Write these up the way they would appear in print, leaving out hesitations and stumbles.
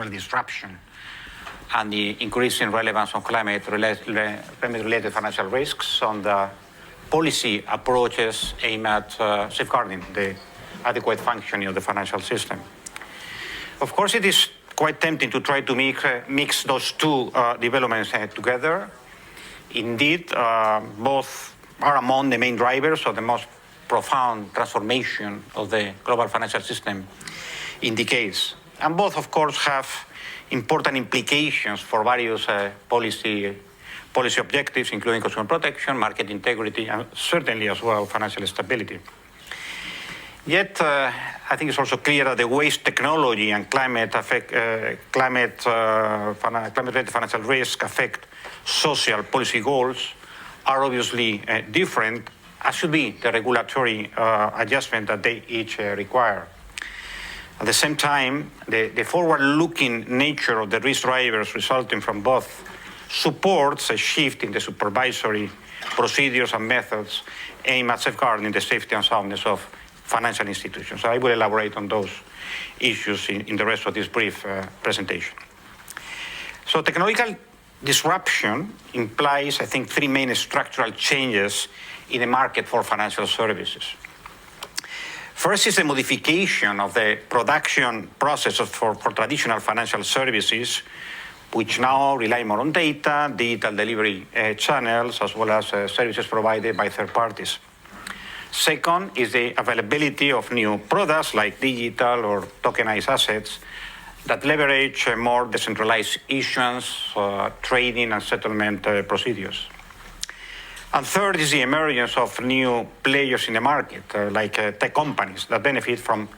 disruption and the increasing relevance of climate-related financial risks on the policy approaches aimed at safeguarding the adequate functioning of the financial system. Of course, it is quite tempting to try to mix those two developments together. Indeed, both are among the main drivers of the most profound transformation of the global financial system in decades. And both, of course, have important implications for various policy objectives, including consumer protection, market integrity, and certainly as well financial stability. Yet, I think it's also clear that the ways technology and climate-related financial risk affect social policy goals are obviously different, as should be the regulatory adjustment that they each require. At the same time, the forward-looking nature of the risk drivers resulting from both supports a shift in the supervisory procedures and methods aimed at safeguarding the safety and soundness of financial institutions. So I will elaborate on those issues in the rest of this brief presentation. So technological disruption implies, I think, three main structural changes in the market for financial services. First is the modification of the production process for traditional financial services, which now rely more on data, digital delivery channels, as well as services provided by third parties. Second is the availability of new products like digital or tokenized assets that leverage more decentralized issuance, trading, and settlement procedures. And third is the emergence of new players in the market, like tech companies that benefit from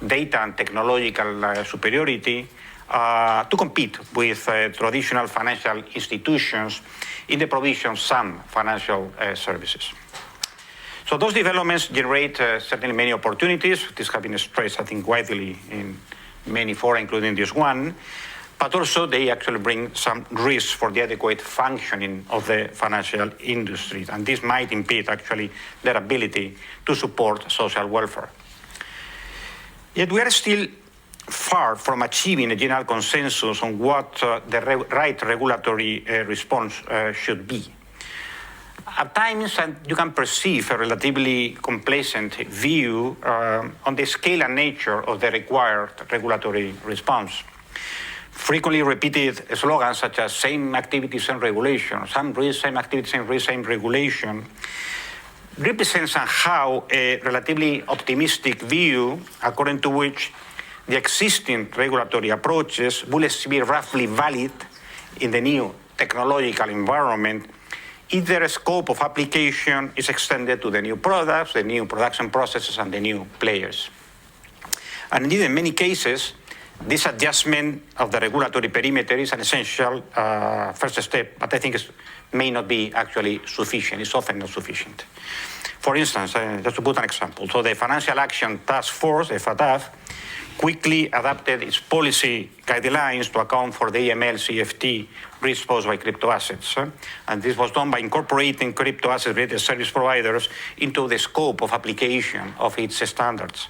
data and technological superiority to compete with traditional financial institutions in the provision of some financial services. So those developments generate certainly many opportunities. This has been stressed, I think, widely in many fora, including this one. But also they actually bring some risks for the adequate functioning of the financial industry. And this might impede actually their ability to support social welfare. Yet we are still far from achieving a general consensus on what the right regulatory response should be. At times, you can perceive a relatively complacent view on the scale and nature of the required regulatory response. Frequently repeated slogans such as same activity, same regulation, some risk, same activity, same risk, same regulation, represents somehow a relatively optimistic view according to which the existing regulatory approaches will be roughly valid in the new technological environment if their scope of application is extended to the new products, the new production processes, and the new players. And indeed, in many cases, this adjustment of the regulatory perimeter is an essential first step, but I think it may not be actually sufficient. It's often not sufficient. For instance, just to put an example, so the Financial Action Task Force, the FATF, quickly adapted its policy guidelines to account for the AML-CFT risk posed by crypto assets. And this was done by incorporating crypto asset-related service providers into the scope of application of its standards.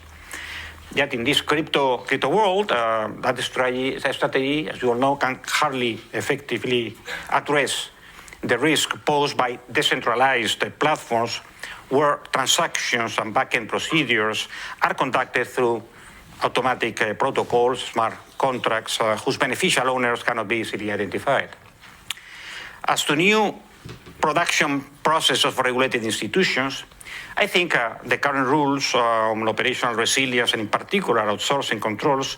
Yet in this crypto world, that strategy, as you all know, can hardly effectively address the risk posed by decentralized platforms where transactions and back-end procedures are conducted through automatic protocols, smart contracts, whose beneficial owners cannot be easily identified. As to new production processes for regulated institutions, I think the current rules on operational resilience and in particular outsourcing controls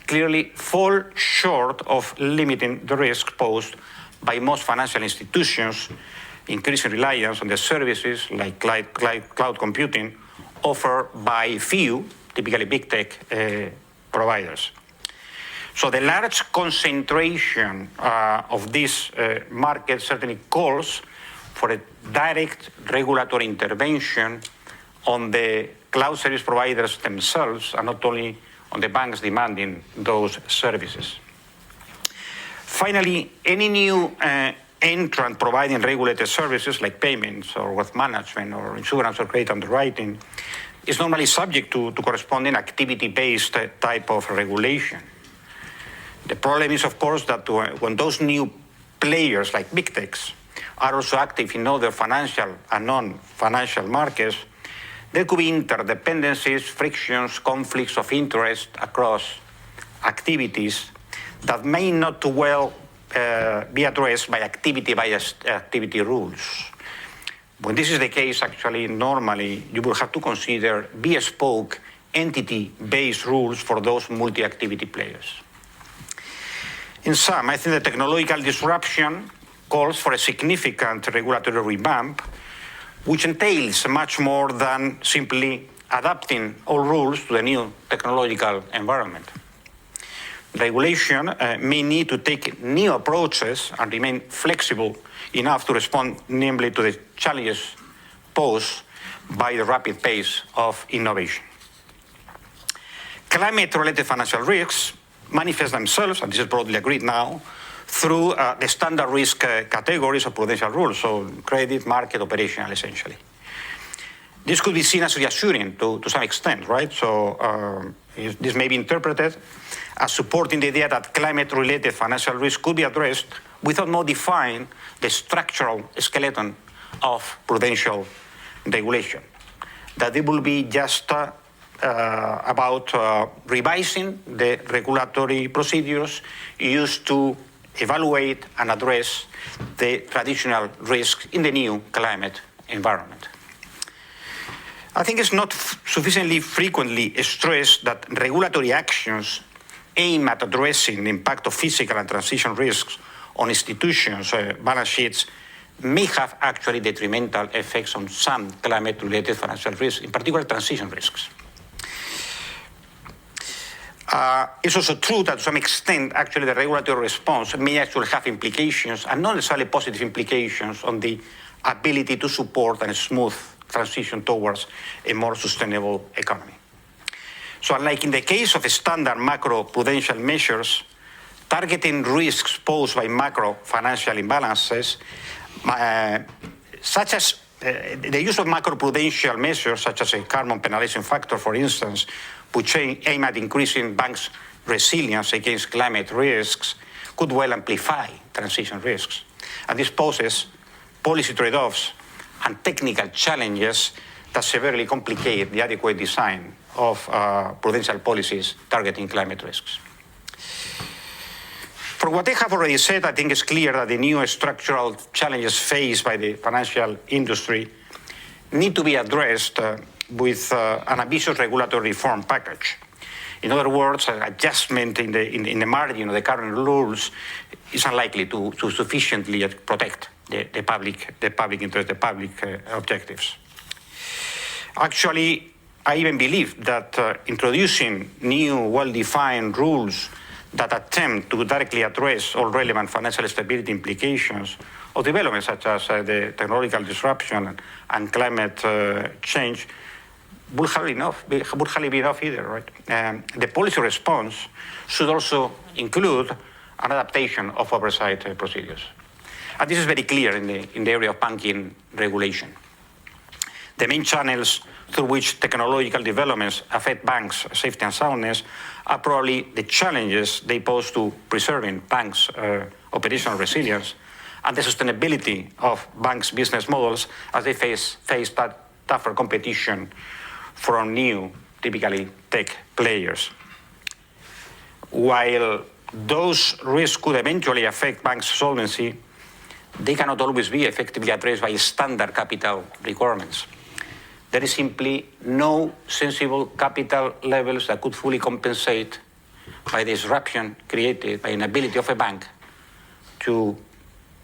clearly fall short of limiting the risk posed by most financial institutions, increasing reliance on the services like cloud computing offered by few, typically big tech providers. So the large concentration of this market certainly calls for a direct regulatory intervention on the cloud service providers themselves and not only on the banks demanding those services. Finally, any new entrant providing regulated services like payments or wealth management or insurance or credit underwriting is normally subject to corresponding activity-based type of regulation. The problem is, of course, that when those new players like big techs are also active in other financial and non-financial markets, there could be interdependencies, frictions, conflicts of interest across activities that may not too well be addressed by activity rules. When this is the case, actually, normally you will have to consider bespoke entity-based rules for those multi-activity players. In sum, I think the technological disruption calls for a significant regulatory revamp, which entails much more than simply adapting all rules to the new technological environment. Regulation may need to take new approaches and remain flexible enough to respond namely to the challenges posed by the rapid pace of innovation. Climate-related financial risks manifest themselves, and this is broadly agreed now, through the standard risk categories of prudential rules, so credit, market, operational, essentially. This could be seen as reassuring to some extent, right? So this may be interpreted as supporting the idea that climate-related financial risk could be addressed without modifying the structural skeleton of prudential regulation. That it will be just about revising the regulatory procedures used to evaluate and address the traditional risks in the new climate environment. I think it's not sufficiently frequently stressed that regulatory actions aim at addressing the impact of physical and transition risks on institutions' balance sheets may have actually detrimental effects on some climate-related financial risks, in particular transition risks. It's also true that to some extent, actually, the regulatory response may actually have implications, and not necessarily positive implications, on the ability to support a smooth transition towards a more sustainable economy. So unlike in the case of standard macro-prudential measures, targeting risks posed by macro-financial imbalances, such as the use of macro-prudential measures, such as a carbon penalization factor, for instance, which aim at increasing banks' resilience against climate risks, could well amplify transition risks. And this poses policy trade-offs and technical challenges that severely complicate the adequate design of prudential policies targeting climate risks. From what I have already said, I think it's clear that the new structural challenges faced by the financial industry need to be addressed with an ambitious regulatory reform package. In other words, an adjustment in the margin of the current rules is unlikely to sufficiently protect the public interest, the public objectives. Actually, I even believe that introducing new, well-defined rules that attempt to directly address all relevant financial stability implications of developments such as the technological disruption and climate change would hardly be enough either, right? The policy response should also include an adaptation of oversight procedures. And this is very clear in the area of banking regulation. The main channels through which technological developments affect banks' safety and soundness are probably the challenges they pose to preserving banks' operational resilience and the sustainability of banks' business models as they face tougher competition from new, typically tech players. While those risks could eventually affect banks' solvency, they cannot always be effectively addressed by standard capital requirements. There is simply no sensible capital levels that could fully compensate by the disruption created by an inability of a bank to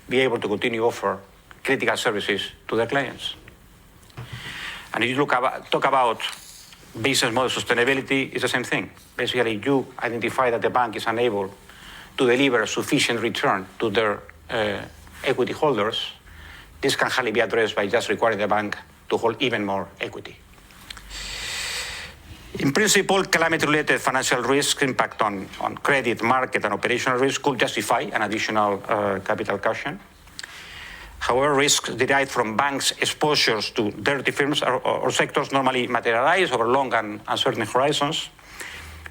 be able to continue to offer critical services to their clients. And if you talk about business model sustainability, it's the same thing. Basically, you identify that the bank is unable to deliver sufficient return to their equity holders. This can hardly be addressed by just requiring the bank to hold even more equity. In principle, climate-related financial risk impact on credit, market, and operational risk could justify an additional capital cushion. However, risks derived from banks' exposures to dirty firms or sectors normally materialize over long and uncertain horizons.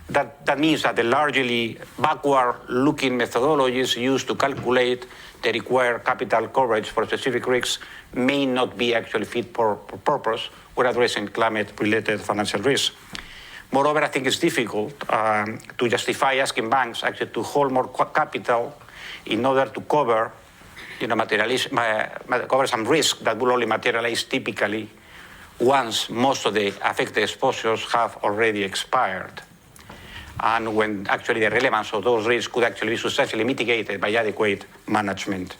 That means that the largely backward-looking methodologies used to calculate the required capital coverage for specific risks may not be actually fit for purpose when addressing climate-related financial risks. Moreover, I think it's difficult to justify asking banks actually to hold more capital in order to cover, cover some risk that will only materialize typically once most of the affected exposures have already expired, and when actually the relevance of those risks could actually be substantially mitigated by adequate management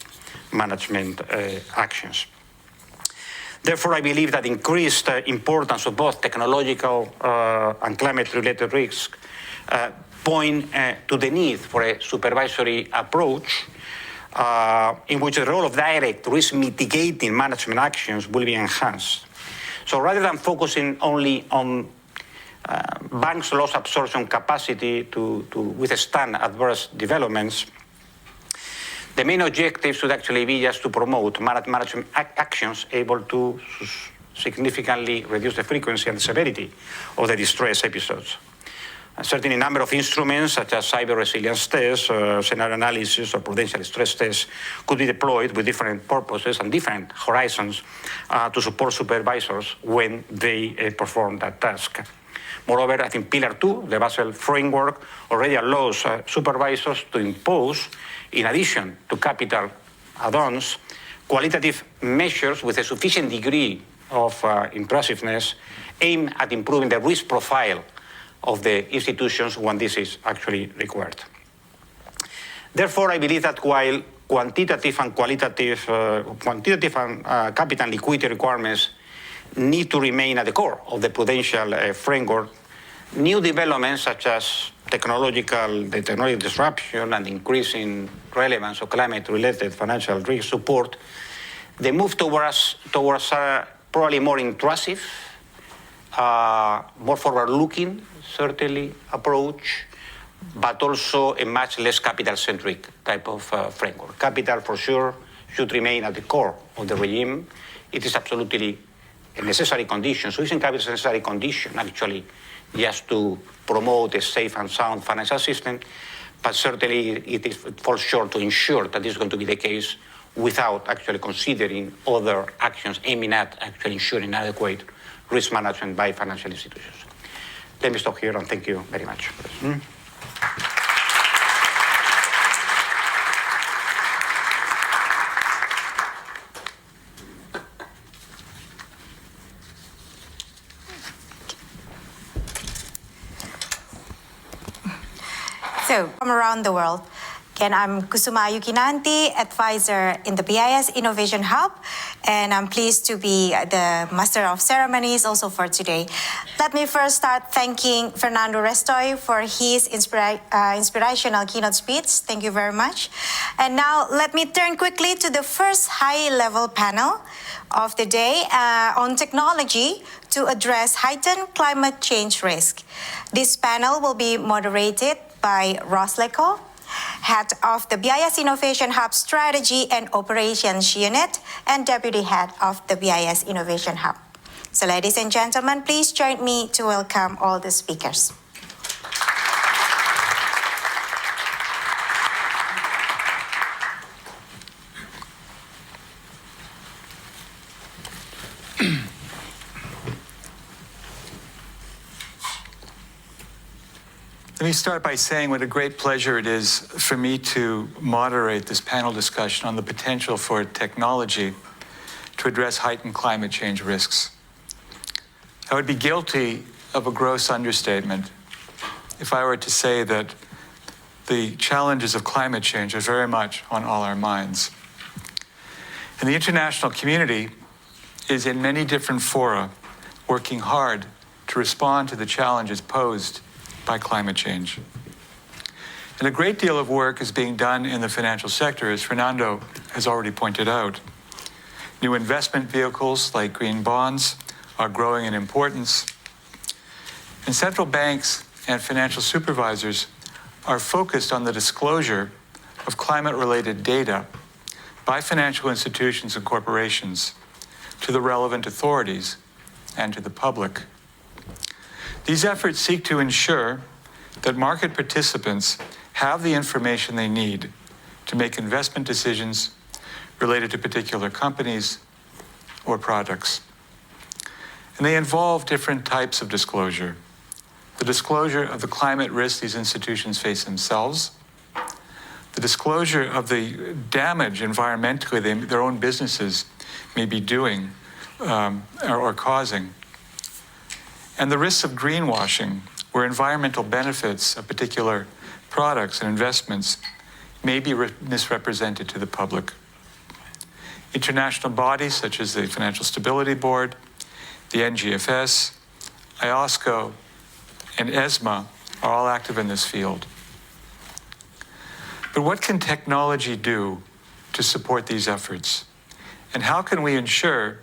actions. Therefore, I believe that increased importance of both technological and climate-related risks point to the need for a supervisory approach in which the role of direct risk mitigating management actions will be enhanced. So rather than focusing only on banks' loss absorption capacity to withstand adverse developments, the main objective should actually be just to promote management actions able to significantly reduce the frequency and the severity of the distress episodes. Certainly a number of instruments such as cyber resilience tests, scenario analysis, or prudential stress tests could be deployed with different purposes and different horizons to support supervisors when they perform that task. Moreover, I think Pillar 2, the Basel framework, already allows supervisors to impose, in addition to capital add-ons, qualitative measures with a sufficient degree of intrusiveness aimed at improving the risk profile of the institutions when this is actually required. Therefore, I believe that while quantitative and capital and liquidity requirements need to remain at the core of the prudential framework, new developments such as technological disruption and increasing relevance of climate-related financial risk support the move towards probably more intrusive, more forward-looking, certainly, approach, but also a much less capital-centric type of framework. Capital, for sure, should remain at the core of the regime. It is absolutely a necessary condition. So using capital is a necessary condition, actually, just to promote a safe and sound financial system, but certainly it falls short to ensure that this is going to be the case without actually considering other actions aiming at actually ensuring adequate risk management by financial institutions. Let me stop here and thank you very much. So, from around the world. Again, I'm Kusuma Yukinanti, advisor in the BIS Innovation Hub, and I'm pleased to be the Master of Ceremonies also for today. Let me first start thanking Fernando Restoy for his inspirational keynote speech. Thank you very much. And now let me turn quickly to the first high-level panel of the day on technology to address heightened climate change risk. This panel will be moderated by Ross Lecco, Head of the BIS Innovation Hub Strategy and Operations Unit and Deputy Head of the BIS Innovation Hub. So ladies and gentlemen, please join me to welcome all the speakers. Let me start by saying what a great pleasure it is for me to moderate this panel discussion on the potential for technology to address heightened climate change risks. I would be guilty of a gross understatement if I were to say that the challenges of climate change are very much on all our minds. And the international community is in many different fora working hard to respond to the challenges posed by climate change. And a great deal of work is being done in the financial sector, as Fernando has already pointed out. New investment vehicles like green bonds are growing in importance. And central banks and financial supervisors are focused on the disclosure of climate-related data by financial institutions and corporations to the relevant authorities and to the public. These efforts seek to ensure that market participants have the information they need to make investment decisions related to particular companies or products. And they involve different types of disclosure. The disclosure of the climate risks these institutions face themselves, the disclosure of the damage environmentally their own businesses may be doing or causing, and the risks of greenwashing, where environmental benefits of particular products and investments may be misrepresented to the public. International bodies such as the Financial Stability Board, the NGFS, IOSCO, and ESMA are all active in this field. But what can technology do to support these efforts? And how can we ensure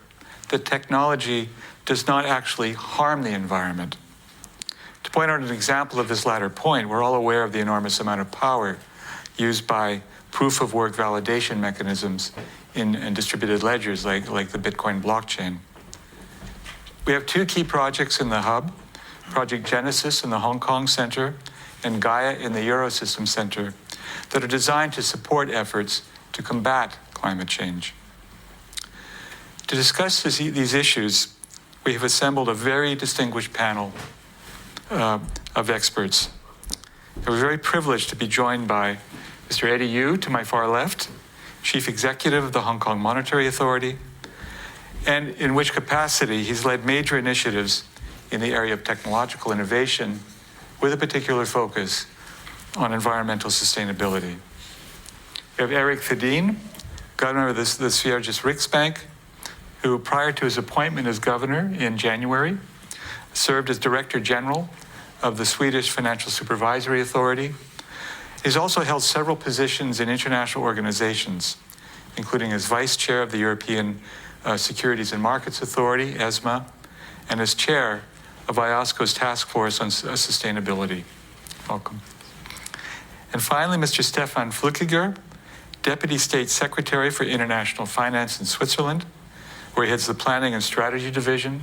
that technology does not actually harm the environment? To point out an example of this latter point, we're all aware of the enormous amount of power used by proof-of-work validation mechanisms in distributed ledgers like the Bitcoin blockchain. We have two key projects in the hub, Project Genesis in the Hong Kong Center and Gaia in the Eurosystem Center, that are designed to support efforts to combat climate change. To discuss these issues, we have assembled a very distinguished panel of experts. We're very privileged to be joined by Mr. Eddie Yu, to my far left, Chief Executive of the Hong Kong Monetary Authority, and in which capacity he's led major initiatives in the area of technological innovation with a particular focus on environmental sustainability. We have Eric Thedin, Governor of the Sveriges Riksbank, who prior to his appointment as governor in January, served as Director General of the Swedish Financial Supervisory Authority. He's also held several positions in international organizations, including as Vice Chair of the European Securities and Markets Authority, ESMA, and as Chair of IOSCO's Task Force on Sustainability. Welcome. And finally, Mr. Stefan Flückiger, Deputy State Secretary for International Finance in Switzerland, where he heads the Planning and Strategy Division,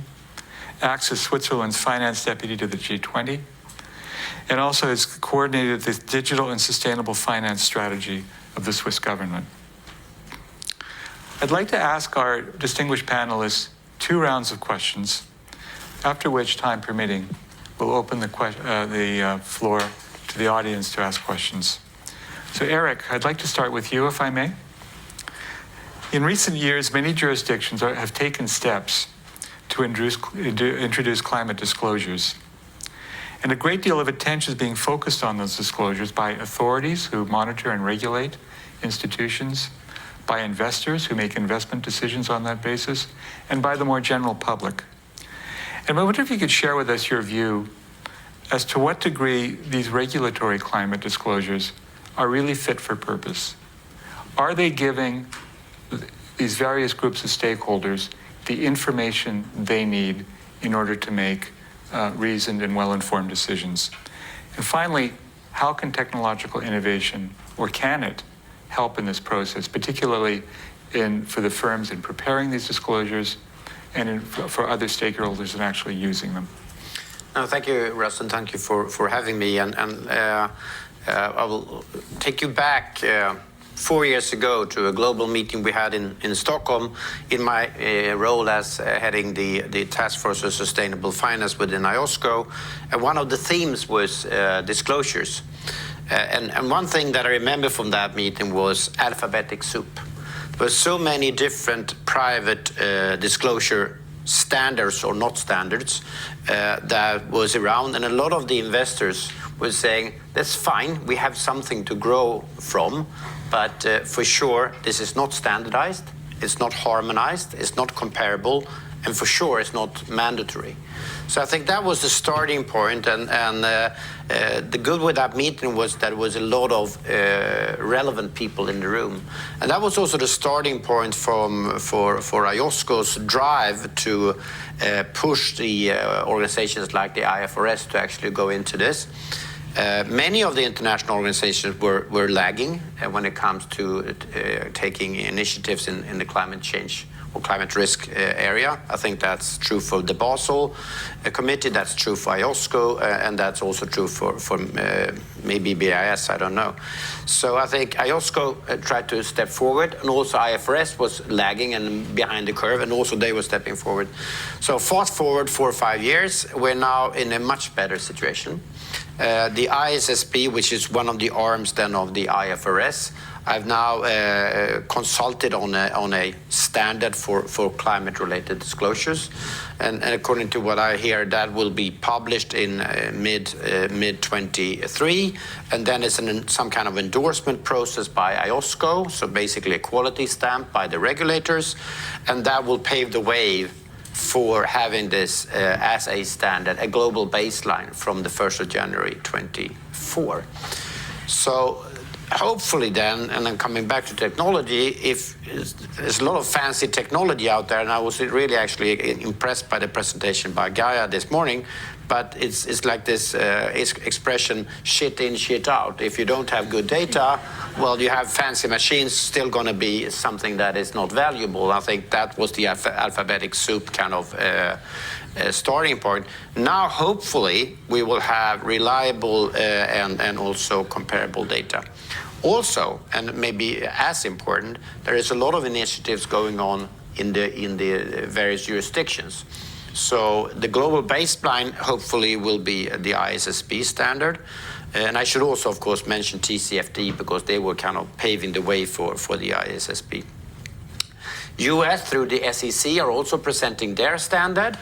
acts as Switzerland's Finance Deputy to the G20, and also has coordinated the digital and sustainable finance strategy of the Swiss government. I'd like to ask our distinguished panelists 2 rounds of questions, after which, time permitting, we'll open the floor to the audience to ask questions. So Eric, I'd like to start with you, if I may. In recent years, many jurisdictions have taken steps to introduce climate disclosures. And a great deal of attention is being focused on those disclosures by authorities who monitor and regulate institutions, by investors who make investment decisions on that basis, and by the more general public. And I wonder if you could share with us your view as to what degree these regulatory climate disclosures are really fit for purpose. Are they giving these various groups of stakeholders the information they need in order to make reasoned and well-informed decisions? And finally, how can technological innovation, or can it, help in this process, particularly for the firms in preparing these disclosures and for other stakeholders in actually using them? No, thank you, Russ, and thank you for having me. And I will take you back 4 years ago to a global meeting we had in Stockholm in my role as heading the Task Force of Sustainable Finance within IOSCO. And one of the themes was disclosures. And one thing that I remember from that meeting was alphabetic soup. There were so many different private disclosure standards or not standards that was around, and a lot of the investors were saying, that's fine, we have something to grow from, but for sure this is not standardized, it's not harmonized, it's not comparable, and for sure it's not mandatory. So I think that was the starting point, and the good with that meeting was that there was a lot of relevant people in the room. And that was also the starting point for IOSCO's drive to push the organizations like the IFRS to actually go into this. Many of the international organizations were lagging when it comes to taking initiatives in the climate change or climate risk area. I think that's true for the Basel Committee, that's true for IOSCO, and that's also true for maybe BIS, I don't know. So I think IOSCO tried to step forward, and also IFRS was lagging and behind the curve, and also they were stepping forward. So fast forward 4 or 5 years, we're now in a much better situation. The ISSB, which is one of the arms then of the IFRS, I've now consulted on a standard for climate-related disclosures, and according to what I hear, that will be published in mid 23, and then it's some kind of endorsement process by IOSCO, so basically a quality stamp by the regulators, and that will pave the way for having this as a standard, a global baseline from the 1st of January 24. So hopefully then, and then coming back to technology, if there's a lot of fancy technology out there, and I was really actually impressed by the presentation by Gaia this morning, but it's like this expression, shit in, shit out. If you don't have good data, well, you have fancy machines still going to be something that is not valuable. I think that was the alphabetic soup kind of starting point. Now, hopefully, we will have reliable and also comparable data. Also, and maybe as important, there is a lot of initiatives going on in the various jurisdictions. So the global baseline hopefully will be the ISSB standard. And I should also, of course, mention TCFD because they were kind of paving the way for the ISSB. US through the SEC are also presenting their standard.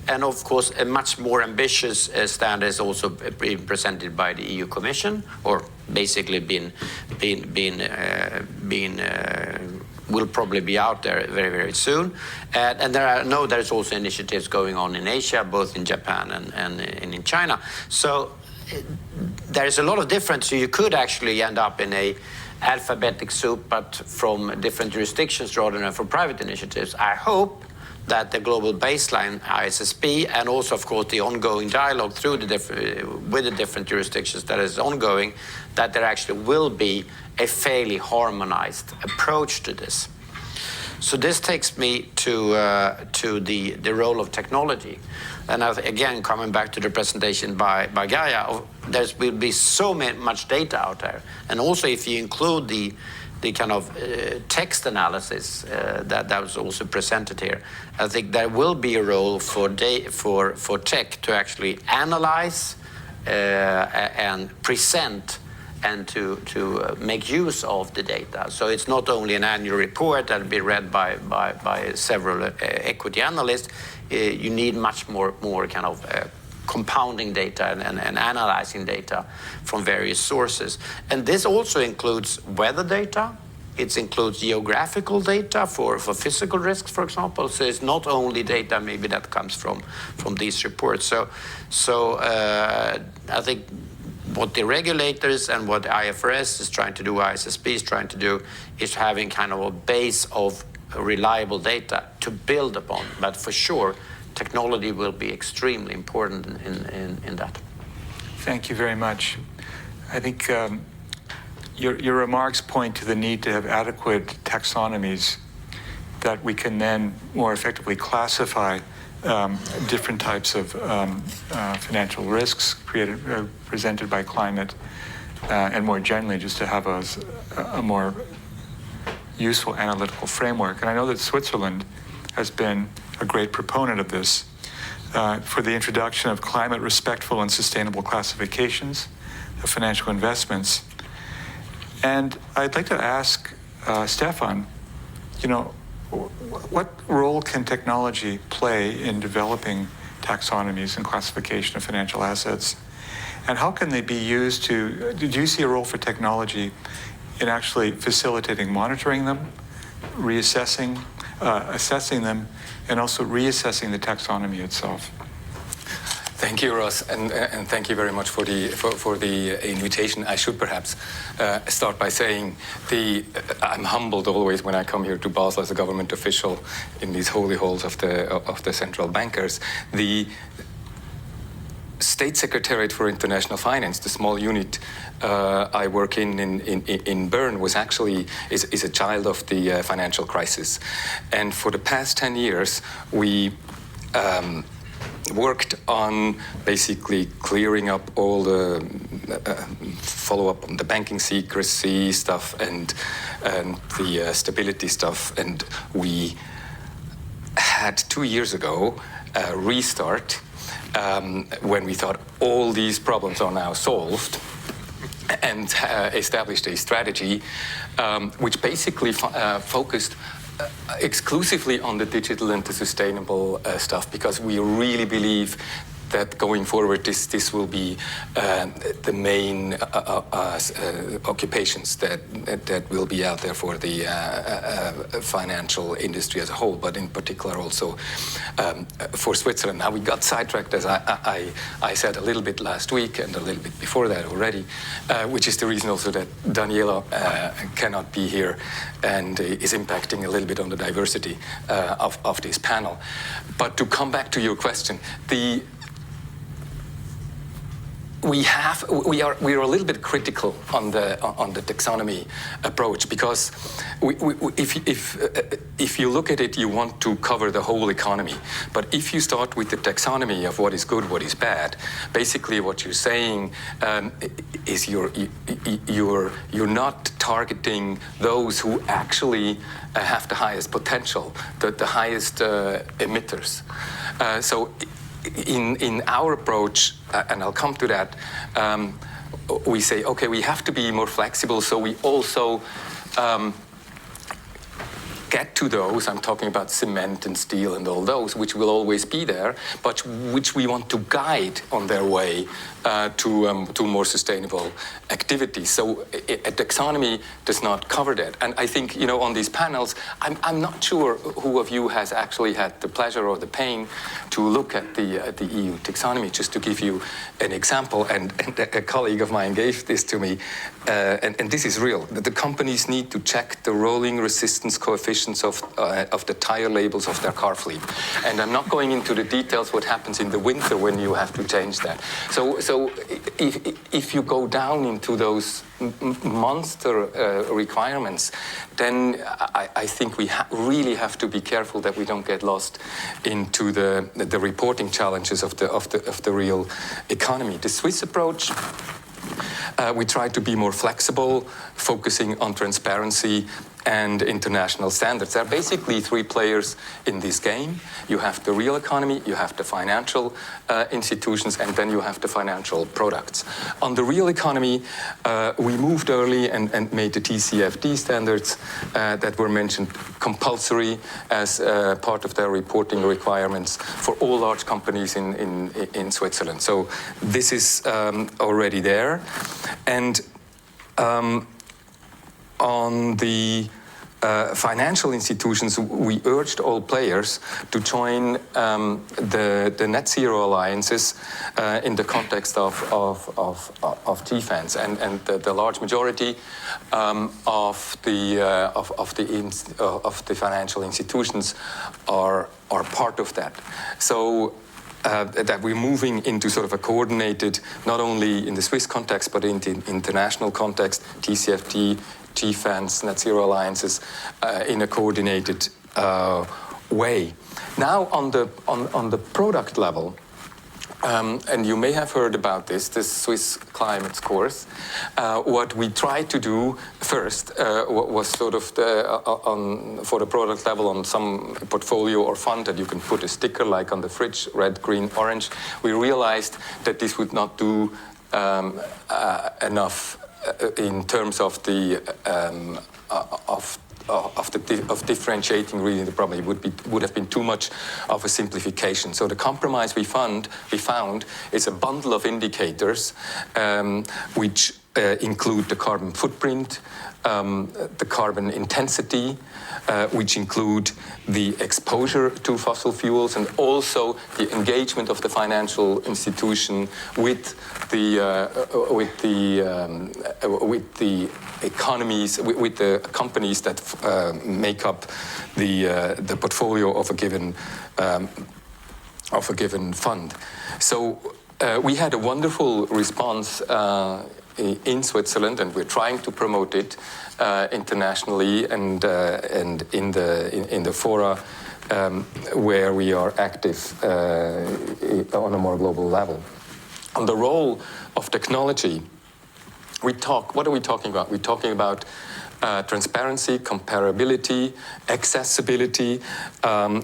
And of course, a much more ambitious standard is also being presented by the EU Commission, or basically will probably be out there very, very soon. And I know there's also initiatives going on in Asia, both in Japan and in China. So there's a lot of difference. So you could actually end up in a alphabetic soup, but from different jurisdictions rather than from private initiatives. I hope that the global baseline ISSB and also, of course, the ongoing dialogue through with the different jurisdictions that is ongoing, that there actually will be a fairly harmonized approach to this. So this takes me to the role of technology. And again, coming back to the presentation by Gaia, there will be so much data out there. And also if you include the kind of text analysis that was also presented here, I think there will be a role for tech to actually analyze and present and to make use of the data. So it's not only an annual report that will be read by several equity analysts. You need much more kind of compounding data and analyzing data from various sources. And this also includes weather data. It includes geographical data for physical risks, for example. So it's not only data maybe that comes from these reports. So I think what the regulators and what IFRS is trying to do, ISSB is trying to do, is having kind of a base of reliable data to build upon. But for sure, technology will be extremely important in that. Thank you very much. I think your remarks point to the need to have adequate taxonomies that we can then more effectively classify different types of financial risks presented by climate, and more generally just to have a more useful analytical framework. And I know that Switzerland has been a great proponent of this for the introduction of climate respectful and sustainable classifications of financial investments. And I'd like to ask Stefan, what role can technology play in developing taxonomies and classification of financial assets? And how can they be used do you see a role for technology in actually facilitating monitoring them, reassessing, assessing them, and also reassessing the taxonomy itself? Thank you, Ross, and thank you very much for the invitation. I should perhaps start by saying I'm humbled always when I come here to Basel as a government official in these holy halls of the central bankers. State Secretariat for International Finance, the small unit I work in Bern, is a child of the financial crisis. And for the past 10 years, we worked on basically clearing up all the follow-up on the banking secrecy stuff and the stability stuff. And we had 2 years ago a restart when we thought all these problems are now solved, and established a strategy which basically focused exclusively on the digital and the sustainable stuff, because we really believe that going forward, this will be the main occupations that will be out there for the financial industry as a whole, but in particular also for Switzerland. Now, we got sidetracked, as I said a little bit last week and a little bit before that already, which is the reason also that Daniela cannot be here and is impacting a little bit on the diversity of this panel. But to come back to your question, we are a little bit critical on the taxonomy approach, because if you look at it, you want to cover the whole economy. But if you start with the taxonomy of what is good, what is bad, basically what you're saying is you're not targeting those who actually have the highest potential, the highest emitters. So in our approach, and I'll come to that, we say, okay, we have to be more flexible, so we also get to those, I'm talking about cement and steel and all those, which will always be there, but which we want to guide on their way to more sustainable activities. So a taxonomy does not cover that. And I think, on these panels, I'm not sure who of you has actually had the pleasure or the pain to look at the EU taxonomy. Just to give you an example, and a colleague of mine gave this to me, and this is real. The companies need to check the rolling resistance coefficients of the tire labels of their car fleet. And I'm not going into the details what happens in the winter when you have to change that. So if you go down into those monster requirements, then I think we really have to be careful that we don't get lost into the reporting challenges of the real economy. The Swiss approach, we try to be more flexible, focusing on transparency and international standards. There are basically three players in this game. You have the real economy, you have the financial institutions, and then you have the financial products. On the real economy, we moved early and made the TCFD standards that were mentioned compulsory as part of their reporting requirements for all large companies in Switzerland. So this is already there. And on the financial institutions, we urged all players to join the net zero alliances in the context of defense, and the large majority of the financial institutions are part of that. So that we're moving into sort of a coordinated, not only in the Swiss context, but in the international context, TCFD, defense, net zero alliances, in a coordinated way. Now, on the product level, and you may have heard about this Swiss climate scores. What we tried to do first was sort of for the product level on some portfolio or fund that you can put a sticker like on the fridge, red, green, orange. We realized that this would not do enough in terms of the of differentiating really the problem. It would have been too much of a simplification. So the compromise we found is a bundle of indicators which include the carbon footprint, the carbon intensity, which include the exposure to fossil fuels, and also the engagement of the financial institution with the economies, with the companies that make up the portfolio of a given fund. So we had a wonderful response in Switzerland, and we're trying to promote it internationally and in the fora where we are active on a more global level. On the role of technology, what are we talking about? We're talking about transparency, comparability, accessibility,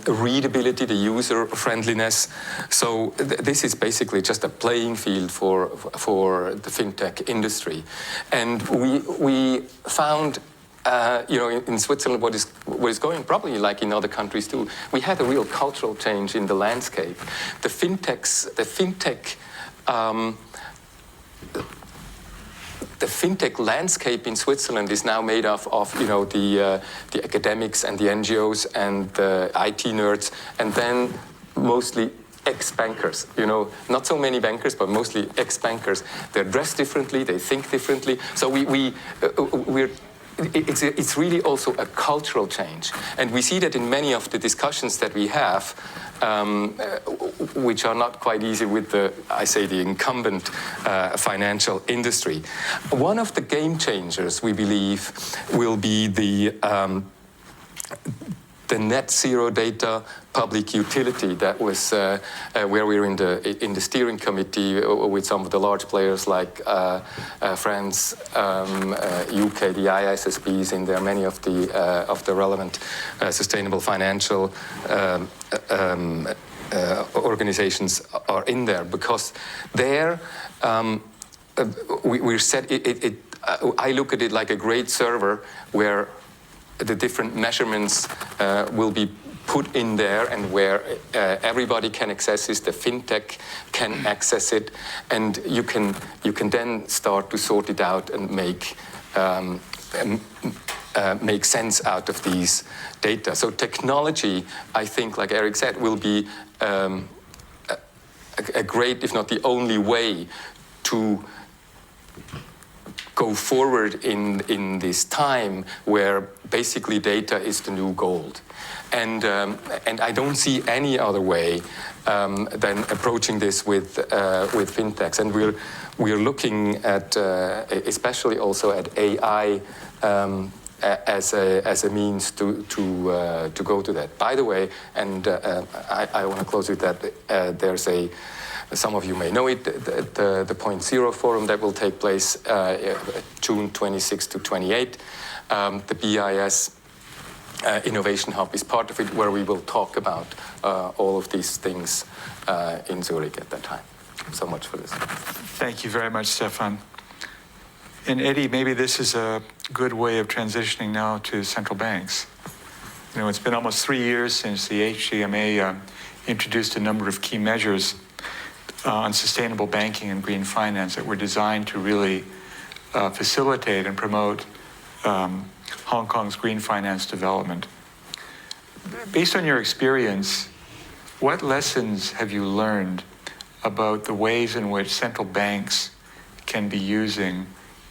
readability, the user friendliness. So this is basically just a playing field for the fintech industry. And we found in Switzerland, what is going, probably like in other countries too, we had a real cultural change in the landscape. The fintech landscape in Switzerland is now made up of the academics and the NGOs and the IT nerds, and then mostly ex-bankers. Not so many bankers, but mostly ex-bankers. They're dressed differently, they think differently. So it's really also a cultural change, and we see that in many of the discussions that we have, which are not quite easy with the incumbent financial industry. One of the game changers, we believe, will be the net zero data public utility that was where we were in the steering committee with some of the large players like France, UK, the ISSBs in there. Many of the relevant sustainable financial organizations are in there, because there we're set. I look at it like a great server where the different measurements will be put in there, and where everybody can access it, the fintech can access it, and you can then start to sort it out and make sense out of these data. So technology, I think, like Eric said, will be a great, if not the only way to go forward in this time where basically data is the new gold. And I don't see any other way than approaching this with fintechs. And we're looking at especially also at AI as a means to go to that. By the way, and I want to close with that. There's some of you may know it, the Point Zero Forum that will take place June 26 to 28. The BIS Innovation Hub is part of it, where we will talk about all of these things in Zurich at that time. So much for this. Thank you very much, Stefan. And Eddie, maybe this is a good way of transitioning now to central banks. It's been almost 3 years since the HCMA introduced a number of key measures on sustainable banking and green finance that were designed to really facilitate and promote Hong Kong's green finance development. Based on your experience, what lessons have you learned about the ways in which central banks can be using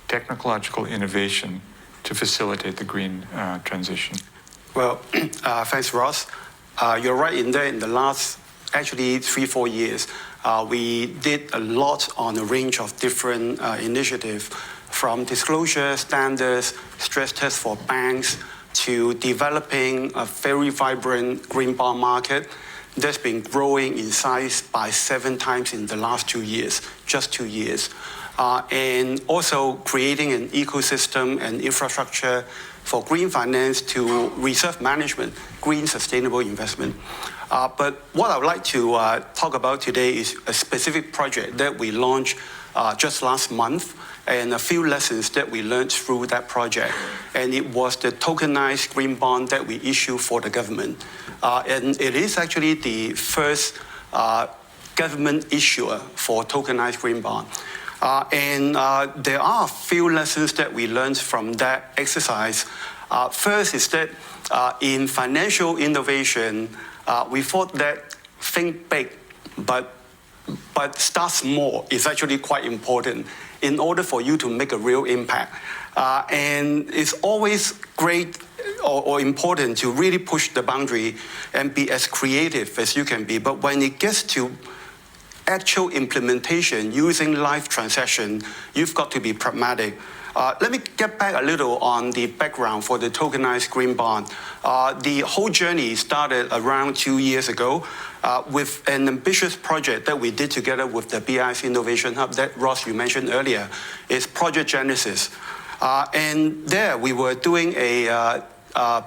technological innovation to facilitate the green transition? Well, thanks, Ross. You're right in there. In the last, actually, 3-4 years, we did a lot on a range of different initiatives, from disclosure standards, stress tests for banks, to developing a very vibrant green bond market that's been growing in size by 7 times in the last 2 years, just 2 years. And also creating an ecosystem and infrastructure for green finance to reserve management, green sustainable investment. But what I would like to talk about today is a specific project that we launched just last month, and a few lessons that we learned through that project. And it was the tokenized green bond that we issue for the government. And it is actually the first government issuer for tokenized green bond. And there are a few lessons that we learned from that exercise. First is that in financial innovation, we thought that think big, but start small is actually quite important in order for you to make a real impact. And it's always great or important to really push the boundary and be as creative as you can be. But when it gets to actual implementation using live transaction, you've got to be pragmatic. Let me get back a little on the background for the tokenized green bond. The whole journey started around 2 years ago with an ambitious project that we did together with the BIS Innovation Hub that Ross, you mentioned earlier, is Project Genesis. And there we were doing a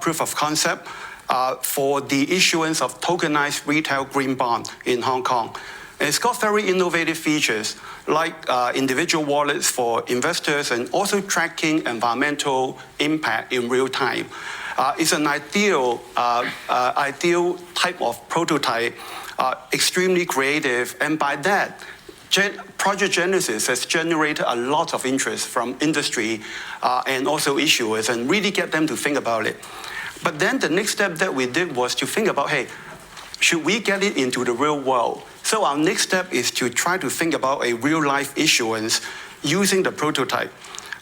proof of concept for the issuance of tokenized retail green bond in Hong Kong. And it's got very innovative features like individual wallets for investors and also tracking environmental impact in real time. It's an ideal type of prototype, extremely creative, and by that, Project Genesis has generated a lot of interest from industry and also issuers and really get them to think about it. But then the next step that we did was to think about, hey, should we get it into the real world? So our next step is to try to think about a real-life issuance using the prototype.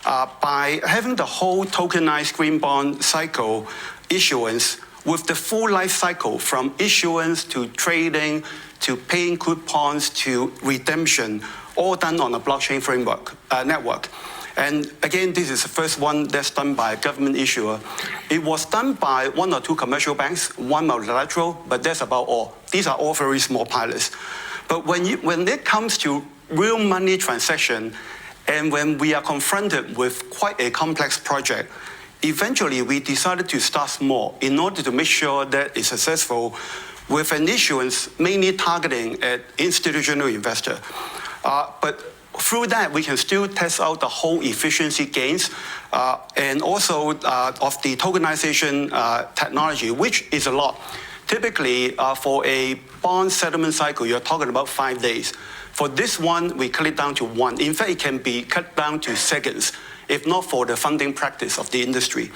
By having the whole tokenized green bond cycle issuance with the full life cycle from issuance to trading to paying coupons to redemption, all done on a blockchain framework network. And again, this is the first one that's done by a government issuer. It was done by 1 or 2 commercial banks, 1 multilateral, but that's about all. These are all very small pilots. But when it comes to real money transaction, and when we are confronted with quite a complex project, eventually we decided to start small in order to make sure that it's successful with an issuance mainly targeting at institutional investor. But through that, we can still test out the whole efficiency gains and also of the tokenization technology, which is a lot. Typically, for a bond settlement cycle, you're talking about 5 days. For this one, we cut it down to 1. In fact, it can be cut down to seconds, if not for the funding practice of the industry.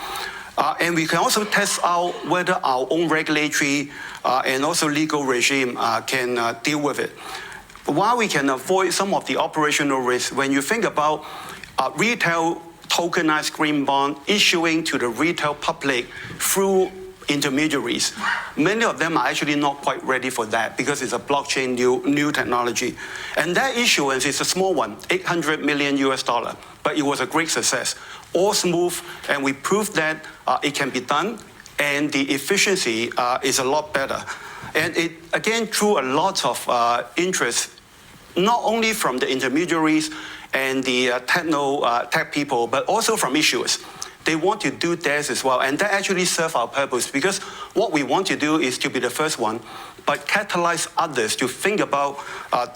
And we can also test out whether our own regulatory and also legal regime can deal with it. While we can avoid some of the operational risks, when you think about retail tokenized green bond issuing to the retail public through intermediaries, many of them are actually not quite ready for that because it's a blockchain new technology. And that issuance is a small one, $800 million US, but it was a great success. All smooth, and we proved that it can be done, and the efficiency is a lot better. And it, again, drew a lot of interest, not only from the intermediaries and the tech people, but also from issuers. They want to do theirs as well, and that actually serves our purpose because what we want to do is to be the first one, but catalyze others to think about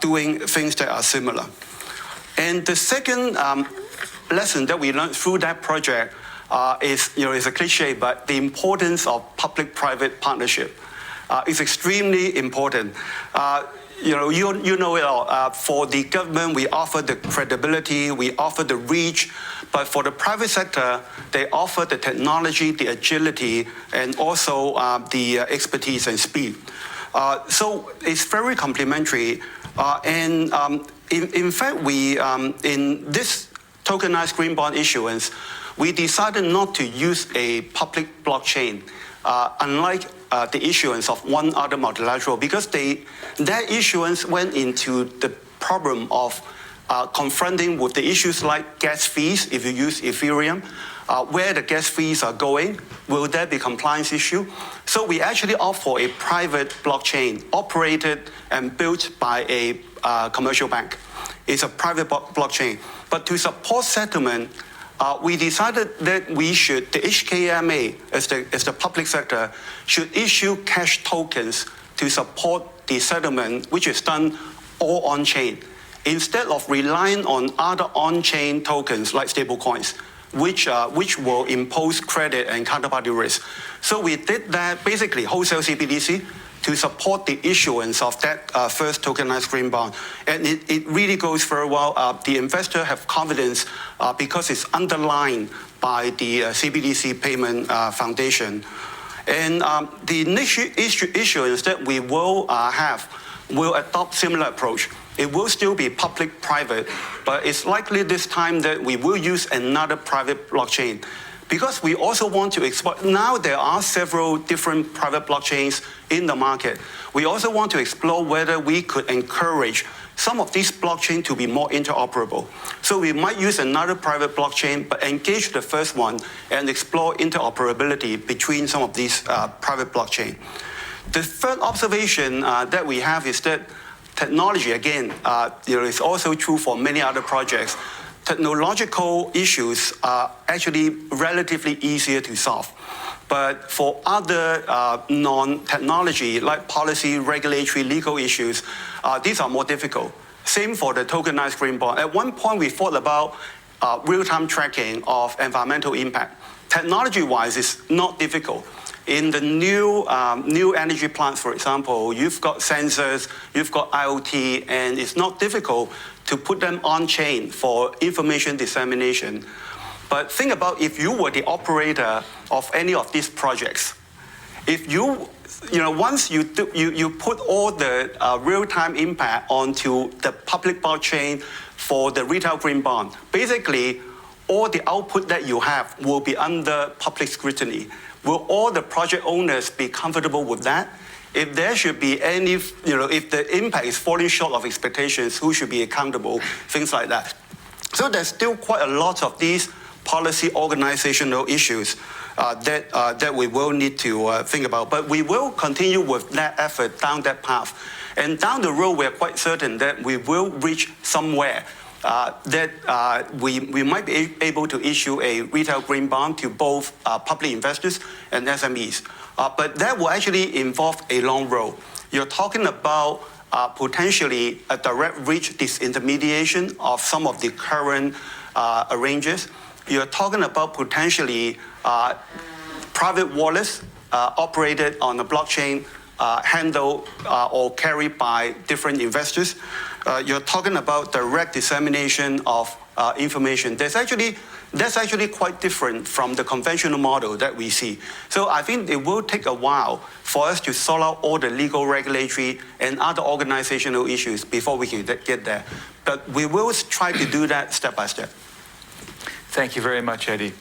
doing things that are similar. And the second lesson that we learned through that project is a cliche, but the importance of public-private partnership. Is extremely important. You know it all. For the government, we offer the credibility, we offer the reach, but for the private sector, they offer the technology, the agility, and also the expertise and speed. So it's very complementary. And in fact, we in this tokenized green bond issuance, we decided not to use a public blockchain, unlike the issuance of one other multilateral, because that issuance went into the problem of confronting with the issues like gas fees if you use Ethereum, where the gas fees are going, will there be compliance issue? So we actually opt for a private blockchain operated and built by a commercial bank. It's a private blockchain. But to support settlement, we decided that we should, the HKMA, as the public sector, should issue cash tokens to support the settlement, which is done all on-chain, instead of relying on other on-chain tokens like stablecoins, which will impose credit and counterparty risk. So we did that, basically wholesale CBDC, to support the issuance of that first tokenized green bond. And it really goes very well. The investor have confidence because it's underlined by the CBDC Payment Foundation. And the next issuance that we will have will adopt similar approach. It will still be public-private, but it's likely this time that we will use another private blockchain. Because we also want to explore, now there are several different private blockchains in the market. We also want to explore whether we could encourage some of these blockchain to be more interoperable. So we might use another private blockchain, but engage the first one and explore interoperability between some of these private blockchain. The third observation that we have is that technology, again, is also true for many other projects. Technological issues are actually relatively easier to solve. But for other non-technology, like policy, regulatory, legal issues, these are more difficult. Same for the tokenized green bond. At one point, we thought about real-time tracking of environmental impact. Technology-wise, it's not difficult. In the new energy plants, for example, you've got sensors, you've got IoT, and it's not difficult to put them on-chain for information dissemination. But think about if you were the operator of any of these projects. If once you put all the real-time impact onto the public blockchain for the retail green bond, basically all the output that you have will be under public scrutiny. Will all the project owners be comfortable with that? If there should be any, if the impact is falling short of expectations, who should be accountable? Things like that. So there's still quite a lot of these policy organizational issues that we will need to think about. But we will continue with that effort down that path. And down the road, we're quite certain that we will reach somewhere that we might be able to issue a retail green bond to both public investors and SMEs. But that will actually involve a long road. You're talking about potentially a direct reach disintermediation of some of the current arrangements. You're talking about potentially private wallets operated on a blockchain handled or carried by different investors. You're talking about direct dissemination of information. That's actually quite different from the conventional model that we see. So I think it will take a while for us to sort out all the legal, regulatory, and other organizational issues before we can get there. But we will try to do that step by step. Thank you very much, Eddie.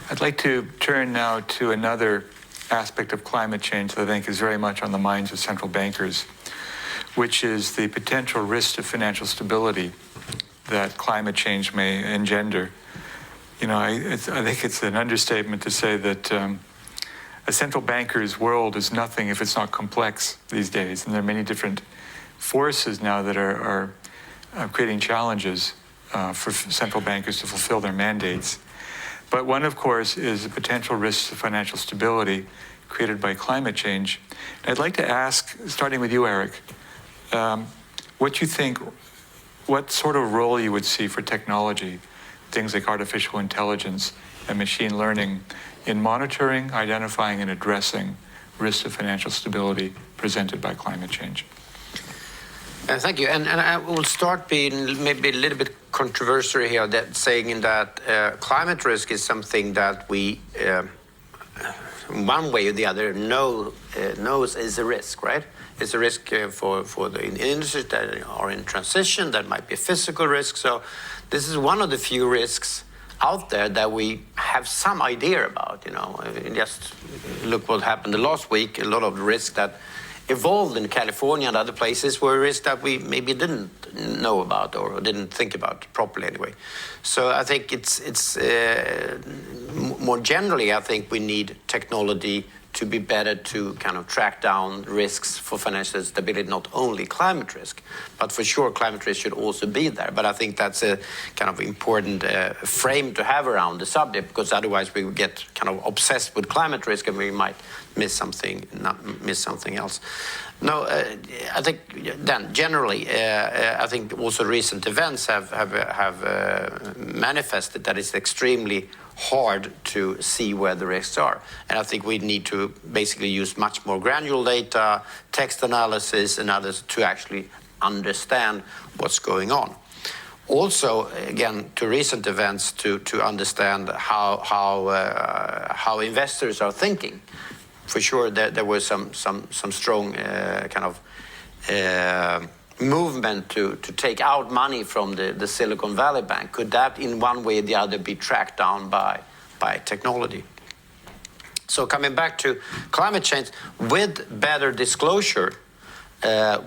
I'd like to turn now to another aspect of climate change that I think is very much on the minds of central bankers, which is the potential risk to financial stability that climate change may engender. I think it's an understatement to say that a central banker's world is nothing if it's not complex these days. And there are many different forces now that are creating challenges for central bankers to fulfill their mandates. But one, of course, is the potential risks to financial stability created by climate change. And I'd like to ask, starting with you, Eric, what sort of role you would see for technology, things like artificial intelligence and machine learning, in monitoring, identifying, and addressing risks to financial stability presented by climate change. Thank you. And I will start being maybe a little bit controversial here, that saying that climate risk is something that we, one way or the other, knows is a risk, right? It's a risk for the industries that are in transition. That might be a physical risk. So this is one of the few risks out there that we have some idea about. Just look what happened the last week. A lot of the risks that evolved in California and other places were risks that we maybe didn't know about or didn't think about properly anyway. So I think it's more generally, I think we need technology to be better to kind of track down risks for financial stability, not only climate risk, but for sure climate risk should also be there. But I think that's a kind of important frame to have around the subject, because otherwise we would get kind of obsessed with climate risk and we might miss something else. No, I think then generally, I think also recent events have manifested that it's extremely hard to see where the risks are. And I think we need to basically use much more granular data, text analysis, and others to actually understand what's going on. Also, again, to recent events to understand how investors are thinking. For sure, there was some strong kind of movement to take out money from the Silicon Valley Bank. Could that in one way or the other be tracked down by technology? So coming back to climate change, with better disclosure,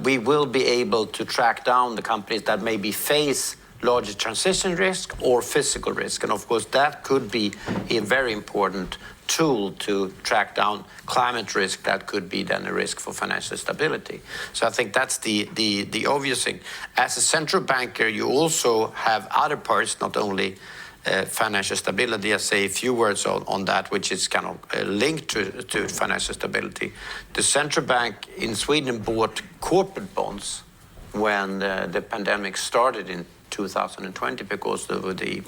we will be able to track down the companies that maybe face larger transition risk or physical risk. And of course, that could be a very important tool to track down climate risk that could be then a risk for financial stability. So I think that's the obvious thing. As a central banker, you also have other parts, not only financial stability. I say a few words on that, which is kind of linked to financial stability. The central bank in Sweden bought corporate bonds when the pandemic started in 2020 because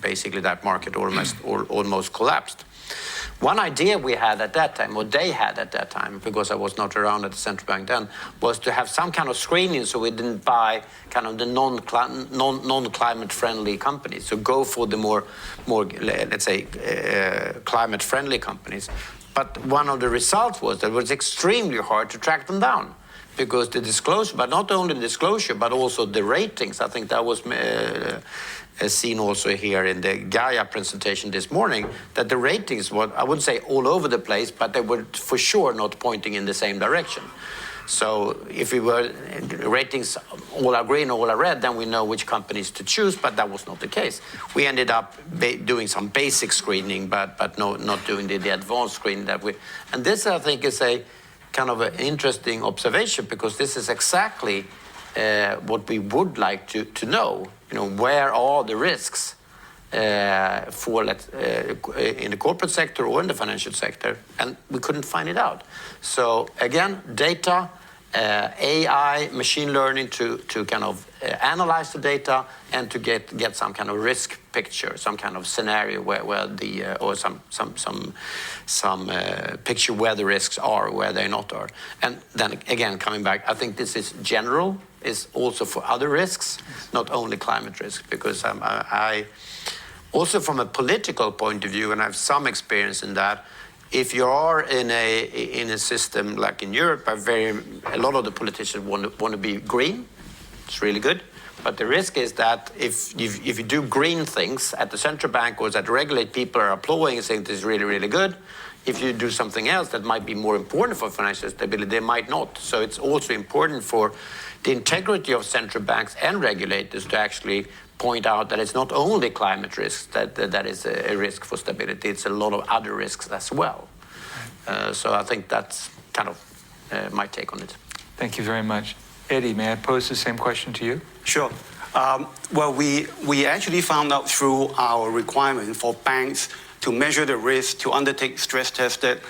basically that market almost collapsed. One idea we had at that time, or they had at that time, because I was not around at the central bank then, was to have some kind of screening so we didn't buy kind of the non-climate friendly companies. So go for the more let's say, climate friendly companies. But one of the results was that it was extremely hard to track them down, because the disclosure, but not only the disclosure, but also the ratings. I think that was seen also here in the Gaia presentation this morning, that the ratings were, I wouldn't say all over the place, but they were for sure not pointing in the same direction. So if we were ratings all are green, all are red, then we know which companies to choose, but that was not the case. We ended up doing some basic screening, but not doing the advanced screening that we, and this I think is a kind of an interesting observation, because this is exactly what we would like to know. You know, where are the risks for in the corporate sector or in the financial sector, and we couldn't find it out. So again, data, AI, machine learning to kind of analyze the data and to get some kind of risk picture, some kind of scenario where the or some picture where the risks are, where they not are. And then again, coming back, I think this is general, is also for other risks, not only climate risk, because I also from a political point of view, and I have some experience in that, if you are in a system like in Europe, a lot of the politicians want to be green. It's really good. But the risk is that if you do green things at the central bank or that regulate, people are applauding and saying this is really, really good. If you do something else that might be more important for financial stability, they might not. So it's also important for the integrity of central banks and regulators to actually point out that it's not only climate risks that is a risk for stability, it's a lot of other risks as well. So I think that's kind of my take on it. Thank you very much. Eddie, may I pose the same question to you? Sure. Well, we actually found out through our requirement for banks to measure the risk, to undertake stress tests, that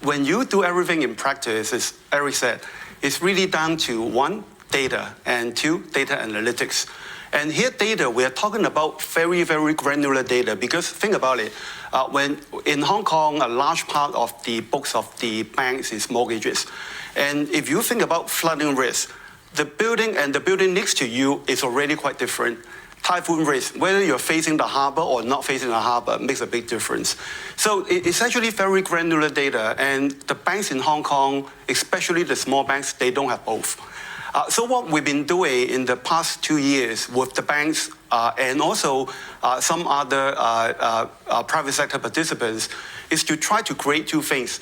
when you do everything in practice, as Eric said, it's really down to one, data, and two, data analytics. And here data, we are talking about very, very granular data, because think about it, when in Hong Kong, a large part of the books of the banks is mortgages. And if you think about flooding risk, the building and the building next to you is already quite different. Typhoon risk, whether you're facing the harbor or not facing the harbor, makes a big difference. So it's actually very granular data, and the banks in Hong Kong, especially the small banks, they don't have both. So what we've been doing in the past 2 years with the banks and also some other private sector participants is to try to create two things.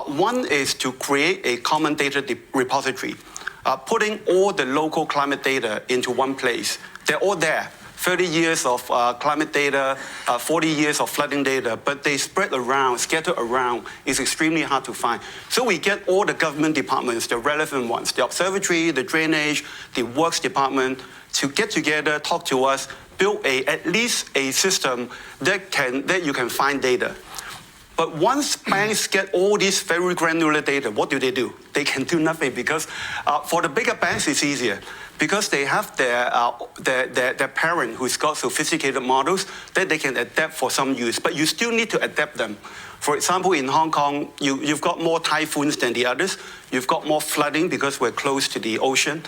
One is to create a common data repository, putting all the local climate data into one place. They're all there. 30 years of climate data, 40 years of flooding data, but they spread around, scattered around. It's extremely hard to find. So we get all the government departments, the relevant ones, the observatory, the drainage, the works department, to get together, talk to us, build at least a system that you can find data. But once banks get all this very granular data, what do? They can do nothing, because for the bigger banks, it's easier, because they have their parent who's got sophisticated models that they can adapt for some use. But you still need to adapt them. For example, in Hong Kong, you've got more typhoons than the others. You've got more flooding because we're close to the ocean.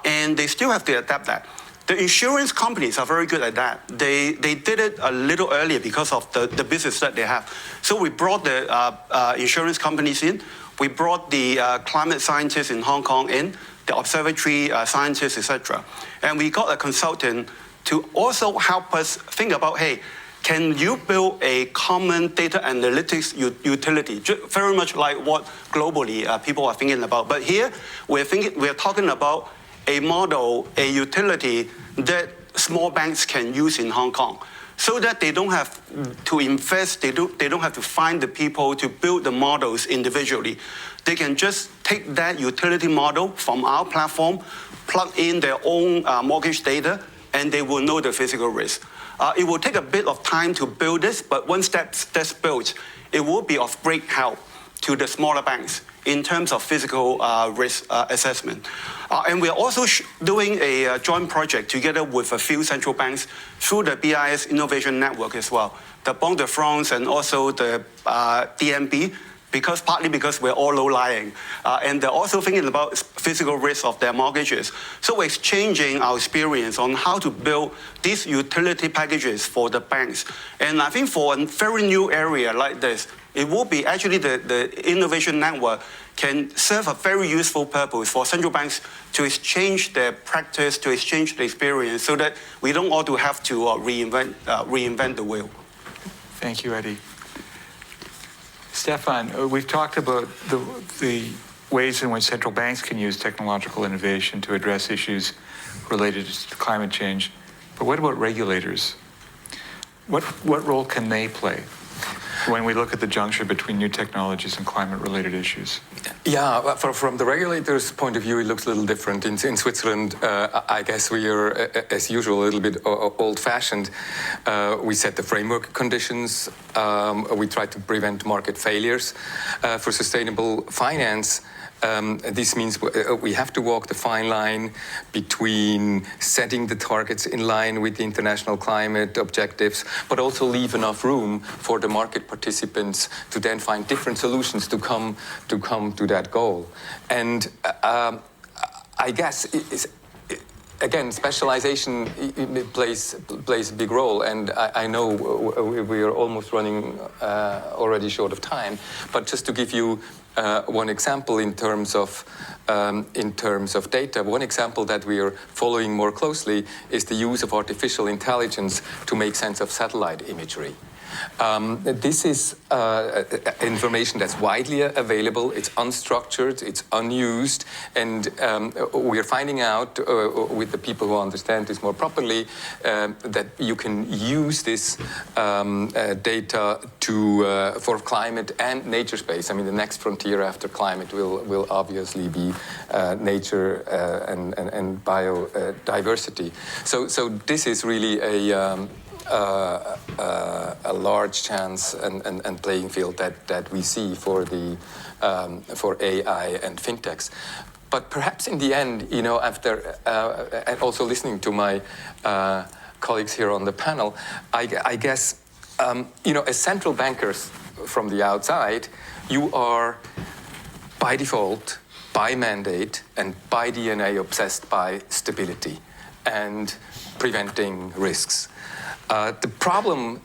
And they still have to adapt that. The insurance companies are very good at that. They did it a little earlier because of the business that they have. So we brought the insurance companies in. We brought the climate scientists in Hong Kong in, the observatory scientists, etc. And we got a consultant to also help us think about, hey, can you build a common data analytics utility, very much like what globally people are thinking about? But here we're talking about a model, a utility that small banks can use in Hong Kong, so that they don't have to invest, they don't have to find the people to build the models individually. They can just take that utility model from our platform, plug in their own mortgage data, and they will know the physical risk. It will take a bit of time to build this, but once that's built, it will be of great help to the smaller banks in terms of physical risk assessment. And we're also doing a joint project together with a few central banks through the BIS Innovation Network as well, the Banque de France and also the DNB, partly because we're all low-lying. And they're also thinking about physical risk of their mortgages. So we're exchanging our experience on how to build these utility packages for the banks. And I think for a very new area like this, it will be actually the innovation network can serve a very useful purpose for central banks to exchange their practice, to exchange the experience, so that we don't all have to reinvent the wheel. Thank you, Eddie. Stefan, we've talked about the ways in which central banks can use technological innovation to address issues related to climate change. But what about regulators? What role can they play when we look at the juncture between new technologies and climate-related issues? Yeah, from the regulator's point of view, it looks a little different. In Switzerland, I guess we are, as usual, a little bit old-fashioned. We set the framework conditions. We try to prevent market failures. For sustainable finance, this means we have to walk the fine line between setting the targets in line with the international climate objectives, but also leave enough room for the market participants to then find different solutions to come to that goal. And I guess again, specialization plays a big role, and I know we are almost running already short of time. But just to give you one example in terms of data, one example that we are following more closely is the use of artificial intelligence to make sense of satellite imagery. This is information that's widely available, it's unstructured, it's unused, and we are finding out with the people who understand this more properly that you can use this data for climate and nature space. I mean, the next frontier after climate will obviously be nature and biodiversity. So this is really a large chance and playing field that we see for AI and fintechs. But perhaps in the end, after and also listening to my colleagues here on the panel, I guess as central bankers from the outside, you are by default, by mandate, and by DNA obsessed by stability and preventing risks. The problem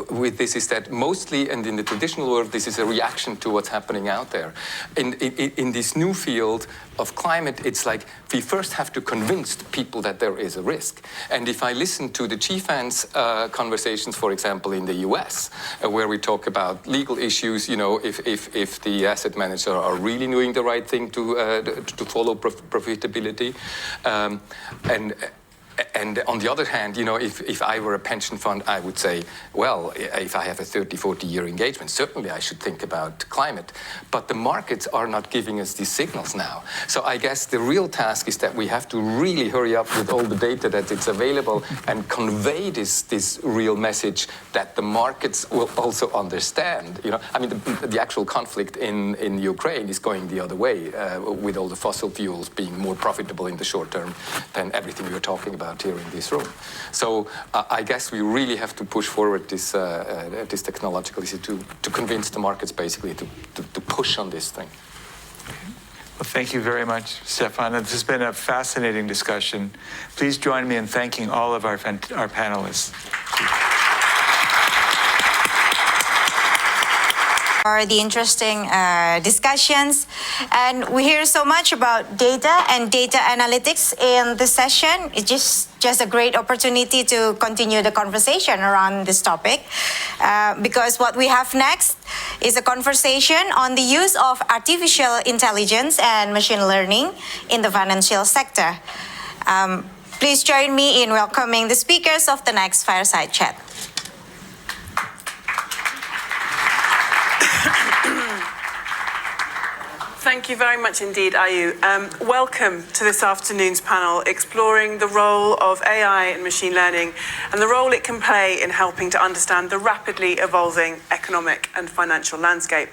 with this is that mostly, and in the traditional world, this is a reaction to what's happening out there. In this new field of climate, it's like we first have to convince the people that there is a risk. And if I listen to the GFAN's conversations, for example, in the US, where we talk about legal issues, if the asset manager are really doing the right thing to follow profitability, and on the other hand, if I were a pension fund, I would say, well, if I have a 30, 40-year engagement, certainly I should think about climate. But the markets are not giving us these signals now. So I guess the real task is that we have to really hurry up with all the data that is available and convey this real message that the markets will also understand. I mean, the actual conflict in Ukraine is going the other way, with all the fossil fuels being more profitable in the short term than everything we're talking about here in this room. So I guess we really have to push forward this technological issue to convince the markets basically to push on this thing. Well, thank you very much, Stefan. This has been a fascinating discussion. Please join me in thanking all of our panelists. for the interesting discussions. And we hear so much about data and data analytics in this session. It's just a great opportunity to continue the conversation around this topic, because what we have next is a conversation on the use of artificial intelligence and machine learning in the financial sector. Please join me in welcoming the speakers of the next fireside chat. Thank you very much indeed, Ayu. Welcome to this afternoon's panel, exploring the role of AI and machine learning and the role it can play in helping to understand the rapidly evolving economic and financial landscape.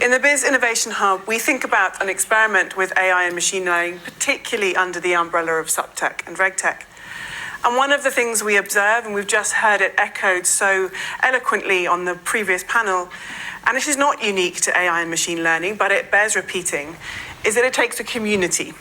In the BIS Innovation Hub, we think about an experiment with AI and machine learning, particularly under the umbrella of SupTech and RegTech. And one of the things we observe, and we've just heard it echoed so eloquently on the previous panel, and this is not unique to AI and machine learning, but it bears repeating, is that it takes a community,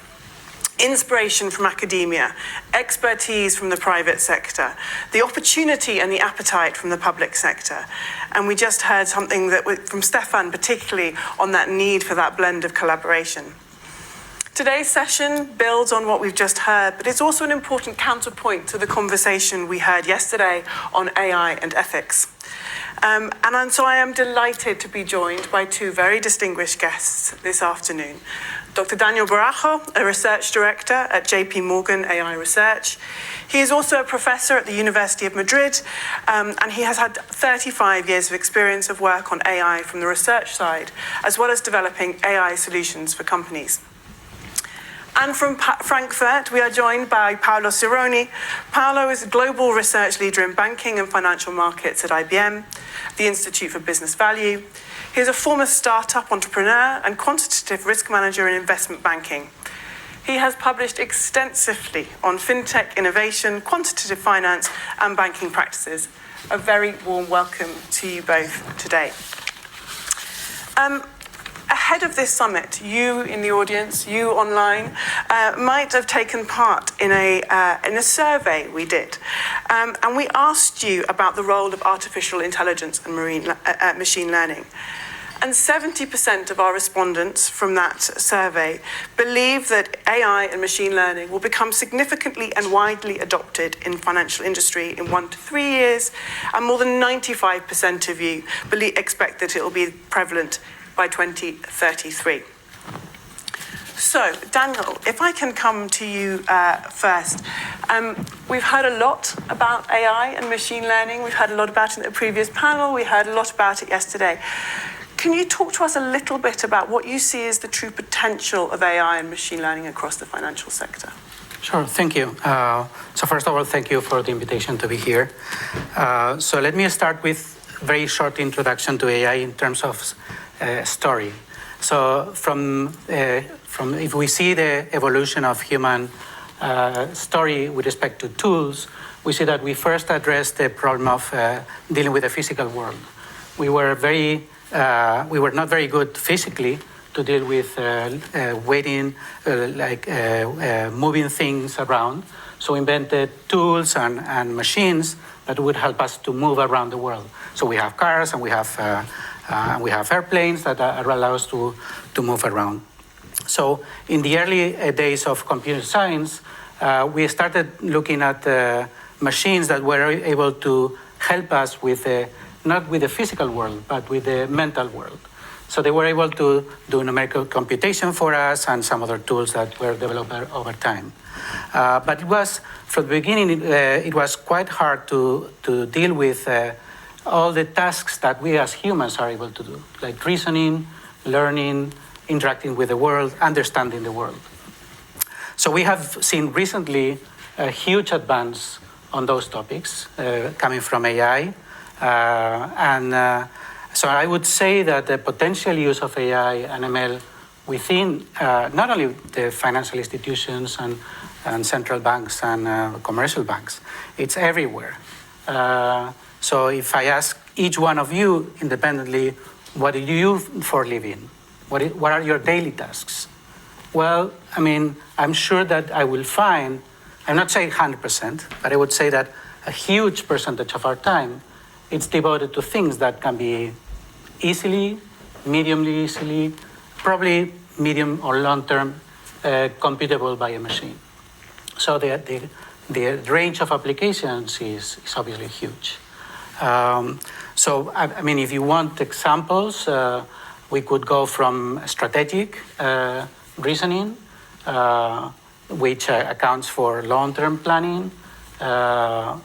inspiration from academia, expertise from the private sector, the opportunity and the appetite from the public sector. And we just heard something from Stefan, particularly on that need for that blend of collaboration. Today's session builds on what we've just heard, but it's also an important counterpoint to the conversation we heard yesterday on AI and ethics. So I am delighted to be joined by two very distinguished guests this afternoon. Dr. Daniel Barajo, a research director at JP Morgan AI Research. He is also a professor at the University of Madrid, and he has had 35 years of experience of work on AI from the research side, as well as developing AI solutions for companies. And from Frankfurt, we are joined by Paolo Cironi. Paolo is a global research leader in banking and financial markets at IBM, the Institute for Business Value. He is a former startup entrepreneur and quantitative risk manager in investment banking. He has published extensively on fintech innovation, quantitative finance, and banking practices. A very warm welcome to you both today. Ahead of this summit, you in the audience, you online, might have taken part in a survey we did. And we asked you about the role of artificial intelligence and machine learning. And 70% of our respondents from that survey believe that AI and machine learning will become significantly and widely adopted in financial industry in 1 to 3 years. And more than 95% of you expect that it will be prevalent by 2033. So, Daniel, if I can come to you first. We've heard a lot about AI and machine learning. We've heard a lot about it in the previous panel. We heard a lot about it yesterday. Can you talk to us a little bit about what you see as the true potential of AI and machine learning across the financial sector? Sure, thank you. So first of all, thank you for the invitation to be here. So let me start with a very short introduction to AI in terms of story. So from if we see the evolution of human story with respect to tools, we see that we first addressed the problem of dealing with the physical world. We were not very good physically to deal with moving things around. So we invented tools and machines that would help us to move around the world. So we have cars and we have airplanes that allow us to move around. So in the early days of computer science, we started looking at machines that were able to help us with not with the physical world, but with the mental world. So they were able to do numerical computation for us and some other tools that were developed over time. But it was, from the beginning, it was quite hard to deal with all the tasks that we as humans are able to do, like reasoning, learning, interacting with the world, understanding the world. So we have seen recently a huge advance on those topics coming from AI. So I would say that the potential use of AI and ML within not only the financial institutions and central banks and commercial banks, it's everywhere. So if I ask each one of you independently, what do you do for a living? What are your daily tasks? Well, I mean, I'm sure that I will find, I'm not saying 100%, but I would say that a huge percentage of our time it's devoted to things that can be easily, mediumly easily, probably medium or long term computable by a machine. So the range of applications is obviously huge. So, I mean, if you want examples, we could go from strategic reasoning, which accounts for long-term planning, that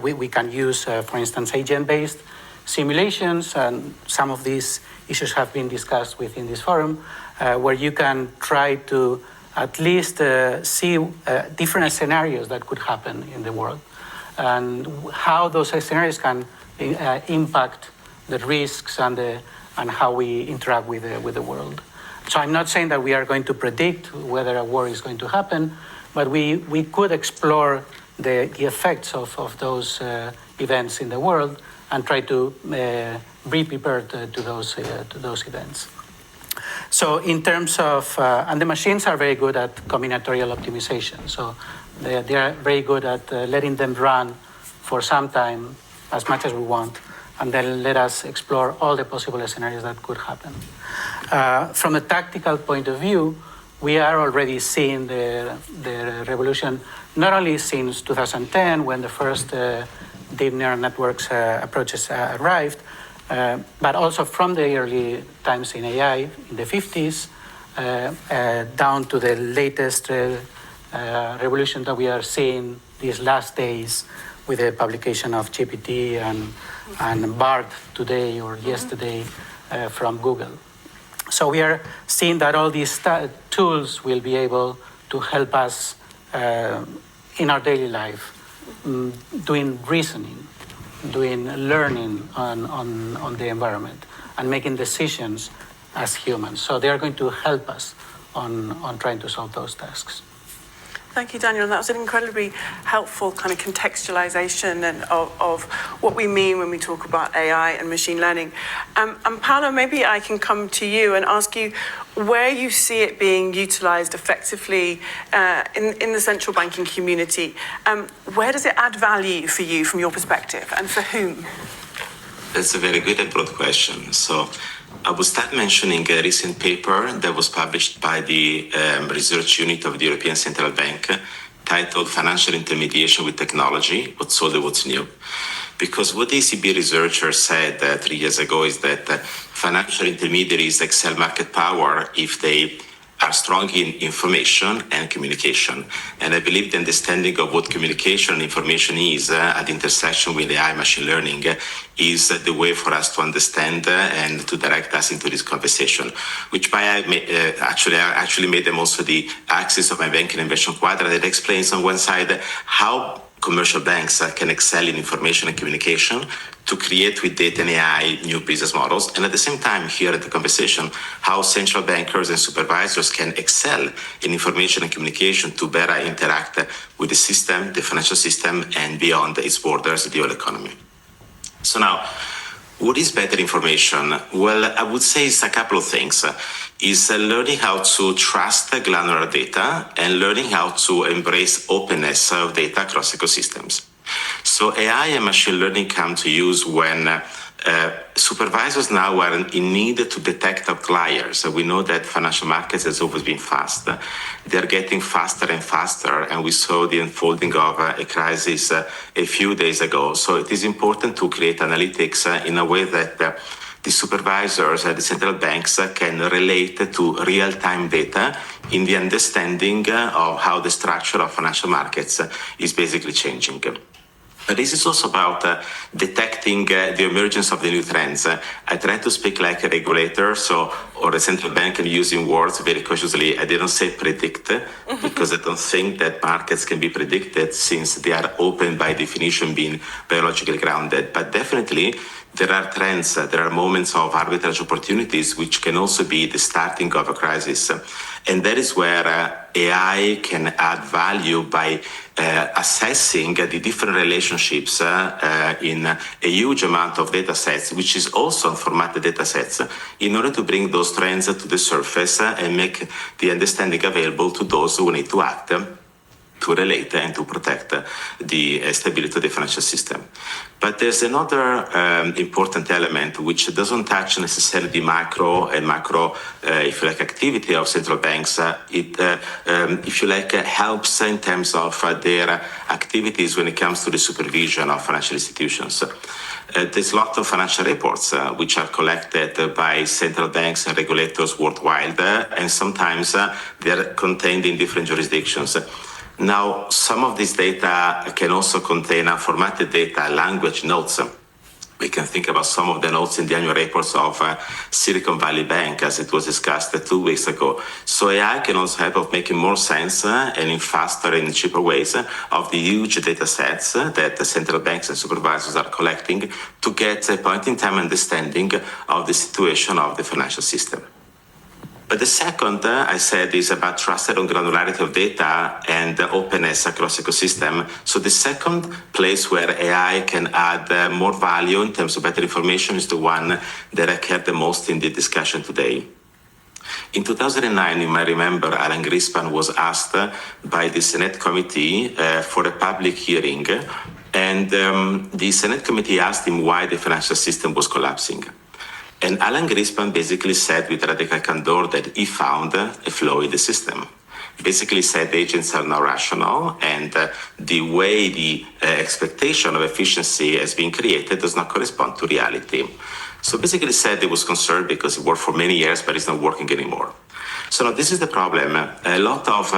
we can use, for instance, agent-based simulations, and some of these issues have been discussed within this forum, where you can try to at least see different scenarios that could happen in the world, and how those scenarios can impact the risks and how we interact with the world. So I'm not saying that we are going to predict whether a war is going to happen, but we could explore the effects of those events in the world and try to be prepared to those events. So in terms of, and the machines are very good at combinatorial optimization. So they are very good at letting them run for some time, as much as we want, and then let us explore all the possible scenarios that could happen. From a tactical point of view, we are already seeing the revolution, not only since 2010, when the first deep neural networks approaches arrived, but also from the early times in AI, in the 50s, down to the latest revolution that we are seeing these last days with the publication of GPT and BART today or yesterday from Google. So we are seeing that all these tools will be able to help us in our daily life, doing reasoning, doing learning on the environment, and making decisions as humans. So they are going to help us on trying to solve those tasks. Thank you, Daniel. And that was an incredibly helpful kind of contextualization of what we mean when we talk about AI and machine learning. And Paolo, maybe I can come to you and ask you where you see it being utilized effectively in the central banking community. Where does it add value for you from your perspective, and for whom? That's a very good and broad question. So I will start mentioning a recent paper that was published by the research unit of the European Central Bank, titled Financial Intermediation with Technology, What's Old and What's New. Because what the ECB researchers said 3 years ago is that financial intermediaries excel market power if they are strong in information and communication. And I believe the understanding of what communication and information is at the intersection with AI machine learning is the way for us to understand and to direct us into this conversation, which I actually made them also the axis of my banking innovation quadrant that explains on one side how commercial banks can excel in information and communication to create with data and AI new business models. And at the same time, here at the conversation, how central bankers and supervisors can excel in information and communication to better interact with the system, the financial system, and beyond its borders, the whole economy. So now, what is better information? Well, I would say it's a couple of things. Is learning how to trust granular data and learning how to embrace openness of data across ecosystems. So AI and machine learning come to use when supervisors now are in need to detect outliers. So we know that financial markets has always been fast. They're getting faster and faster, and we saw the unfolding of a crisis a few days ago. So it is important to create analytics in a way that the supervisors at the central banks can relate to real-time data in the understanding of how the structure of financial markets is basically changing. But this is also about detecting the emergence of the new trends. I try to speak like a regulator, or a central bank, and using words very cautiously. I didn't say predict, because I don't think that markets can be predicted, since they are open by definition, being biologically grounded. But definitely, there are trends, there are moments of arbitrage opportunities, which can also be the starting of a crisis. And that is where AI can add value by assessing the different relationships in a huge amount of data sets, which is also formatted data sets, in order to bring those trends to the surface and make the understanding available to those who need to act to to relate and to protect the stability of the financial system. But there's another important element which doesn't touch necessarily the macro and macro, if you like, activity of central banks. It, if you like, helps in terms of their activities when it comes to the supervision of financial institutions. There's a lot of financial reports which are collected by central banks and regulators worldwide, and sometimes they're contained in different jurisdictions. Now, some of this data can also contain unformatted data, language notes. We can think about some of the notes in the annual reports of Silicon Valley Bank, as it was discussed 2 weeks ago. So AI can also help of making more sense and in faster and cheaper ways of the huge data sets that the central banks and supervisors are collecting to get a point-in-time understanding of the situation of the financial system. But the second, I said, is about trusted on granularity of data and openness across ecosystem. So the second place where AI can add more value in terms of better information is the one that I cared the most in the discussion today. In 2009, you might remember, Alan Greenspan was asked by the Senate committee for a public hearing, and the Senate committee asked him why the financial system was collapsing. And Alan Greenspan basically said with radical candor that he found a flaw in the system. Basically said agents are not rational, and the way the expectation of efficiency has been created does not correspond to reality. So basically said he was concerned because he worked for many years, but it's not working anymore. So now this is the problem. A lot of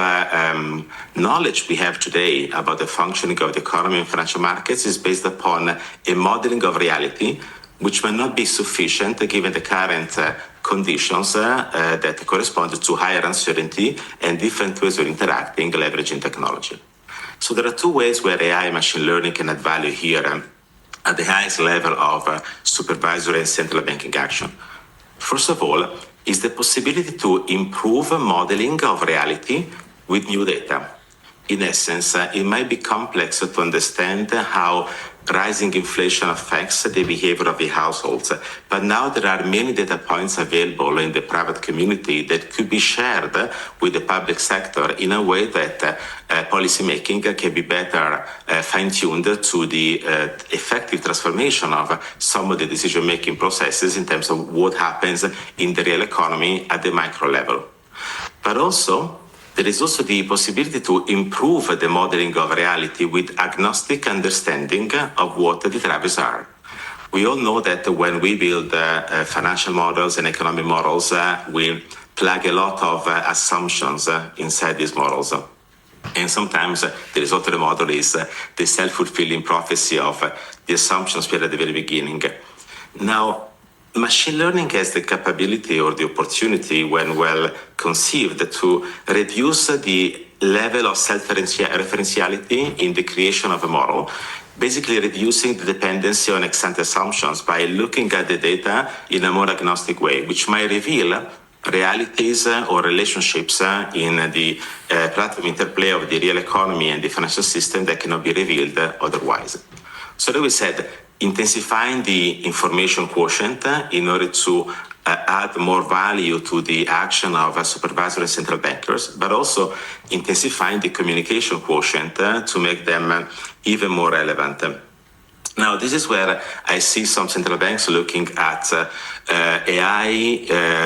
knowledge we have today about the functioning of the economy and financial markets is based upon a modeling of reality which may not be sufficient given the current conditions that correspond to higher uncertainty and different ways of interacting, leveraging technology. So there are two ways where AI and machine learning can add value here at the highest level of supervisory and central banking action. First of all, is the possibility to improve modeling of reality with new data. In essence, it might be complex to understand how rising inflation affects the behavior of the households, but now there are many data points available in the private community that could be shared with the public sector in a way that policymaking can be better fine-tuned to the effective transformation of some of the decision-making processes in terms of what happens in the real economy at the micro level. But also, there is also the possibility to improve the modeling of reality with agnostic understanding of what the drivers are. We all know that when we build financial models and economic models, we plug a lot of assumptions inside these models. And sometimes the result of the model is the self-fulfilling prophecy of the assumptions we had at the very beginning. Now, machine learning has the capability or the opportunity, when well conceived, to reduce the level of self-referentiality in the creation of a model, basically reducing the dependency on ex-ante assumptions by looking at the data in a more agnostic way, which might reveal realities or relationships in the platform interplay of the real economy and the financial system that cannot be revealed otherwise. So that we said, intensifying the information quotient in order to add more value to the action of supervisory and central bankers, but also intensifying the communication quotient to make them even more relevant. Now, this is where I see some central banks looking at AI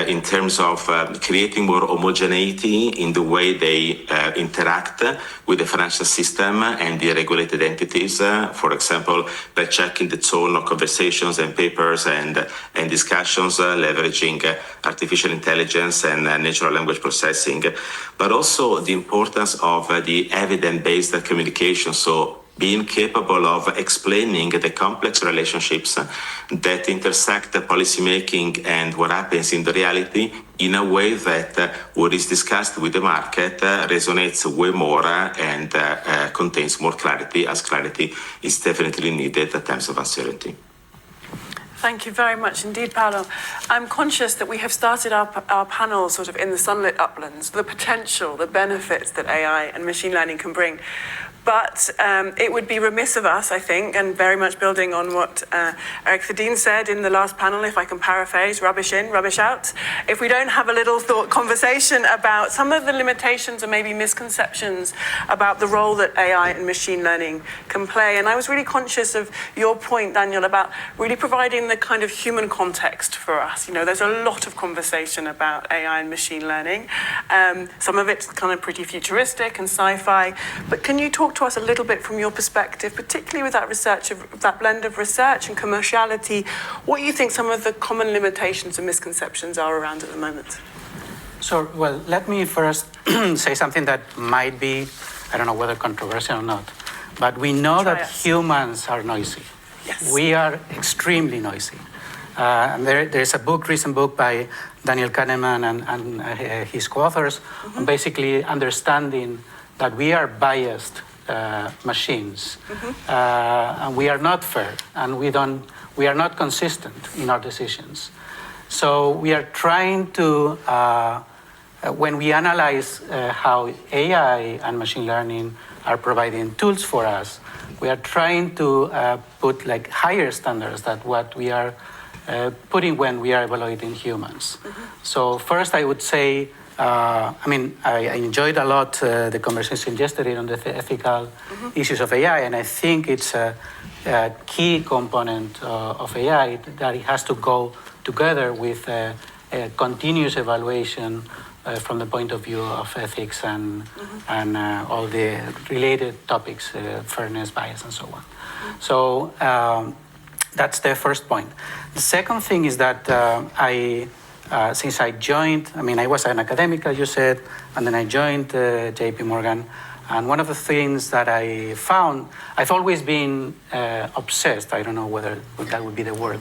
in terms of creating more homogeneity in the way they interact with the financial system and the regulated entities, for example, by checking the tone of conversations and papers and discussions, leveraging artificial intelligence and natural language processing, but also the importance of the evidence-based communication. So being capable of explaining the complex relationships that intersect the policymaking and what happens in the reality in a way that what is discussed with the market resonates way more and contains more clarity, as clarity is definitely needed at times of uncertainty. Thank you very much indeed, Paolo. I'm conscious that we have started our panel sort of in the sunlit uplands, the potential, the benefits that AI and machine learning can bring. But it would be remiss of us, I think, and very much building on what Eric Thedin said in the last panel, if I can paraphrase, rubbish in, rubbish out, if we don't have a little thought conversation about some of the limitations and maybe misconceptions about the role that AI and machine learning can play. And I was really conscious of your point, Daniel, about really providing the kind of human context for us. You know, there's a lot of conversation about AI and machine learning. Some of it's kind of pretty futuristic and sci-fi, but can you talk to us a little bit from your perspective, particularly with that research, that blend of research and commerciality, what you think some of the common limitations and misconceptions are around at the moment? So, well, let me first say something that might be, I don't know whether controversial or not, but we know that humans are noisy. Yes. We are extremely noisy. And there's a recent book by Daniel Kahneman and his co-authors on basically understanding that we are biased machines, and we are not fair, and we are not consistent in our decisions. So we are trying to, when we analyze how AI and machine learning are providing tools for us, we are trying to put like higher standards than what we are putting when we are evaluating humans. So first I would say, I enjoyed a lot the conversation yesterday on the ethical issues of AI, and I think it's a key component of AI that it has to go together with a continuous evaluation from the point of view of ethics and all the related topics, fairness, bias, and so on. So that's the first point. The second thing is that since I joined, I was an academic, as you said, and then I joined JP Morgan. And one of the things that I found, I've always been obsessed, I don't know whether that would be the word,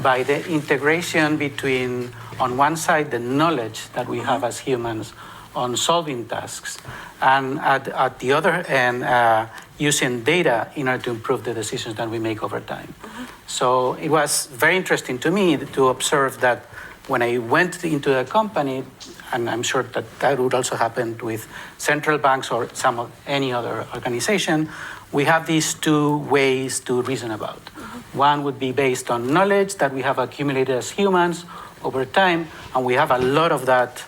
by the integration between, on one side, the knowledge that we have as humans on solving tasks, and at the other end, using data in order to improve the decisions that we make over time. So it was very interesting to me to observe that when I went into a company, and I'm sure that would also happen with central banks or any other organization, we have these two ways to reason about. One would be based on knowledge that we have accumulated as humans over time, and we have a lot of that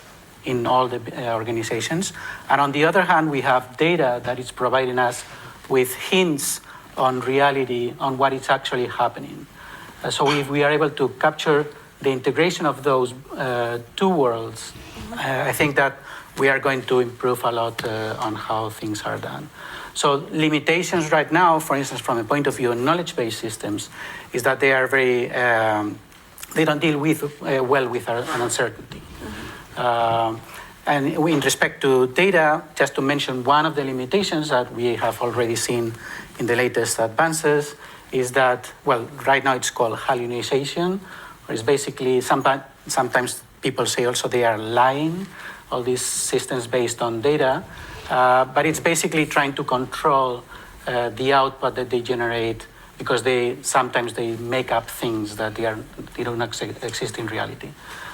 in all the organizations. And on the other hand, we have data that is providing us with hints on reality, on what is actually happening. So if we are able to capture the integration of those two worlds, I think that we are going to improve a lot on how things are done. So limitations right now, for instance, from a point of view of knowledge-based systems, is that they are very, they don't deal with well with an uncertainty. And in respect to data, just to mention one of the limitations that we have already seen in the latest advances is that, well, right now it's called hallucination, or it's basically sometimes people say also they are lying, all these systems based on data, but it's basically trying to control the output that they generate, because sometimes they make up things that they do not exist in reality.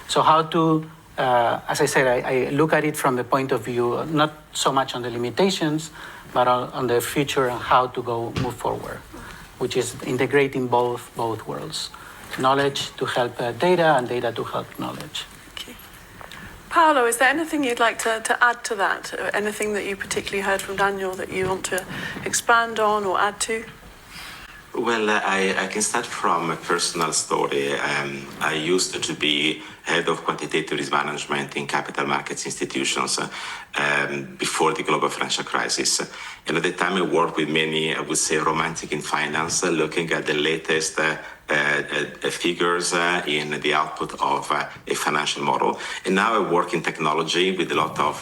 So how to, as I said, I look at it from the point of view, not so much on the limitations, but on the future and how to move forward, which is integrating both worlds. Knowledge to help data and data to help knowledge. Okay. Paolo, is there anything you'd like to add to that? Anything that you particularly heard from Daniel that you want to expand on or add to? Well, I can start from a personal story. I used to be head of quantitative risk management in capital markets institutions before the global financial crisis. And at the time I worked with many, I would say, romantic in finance, looking at the latest figures in the output of a financial model. And now I work in technology with a lot of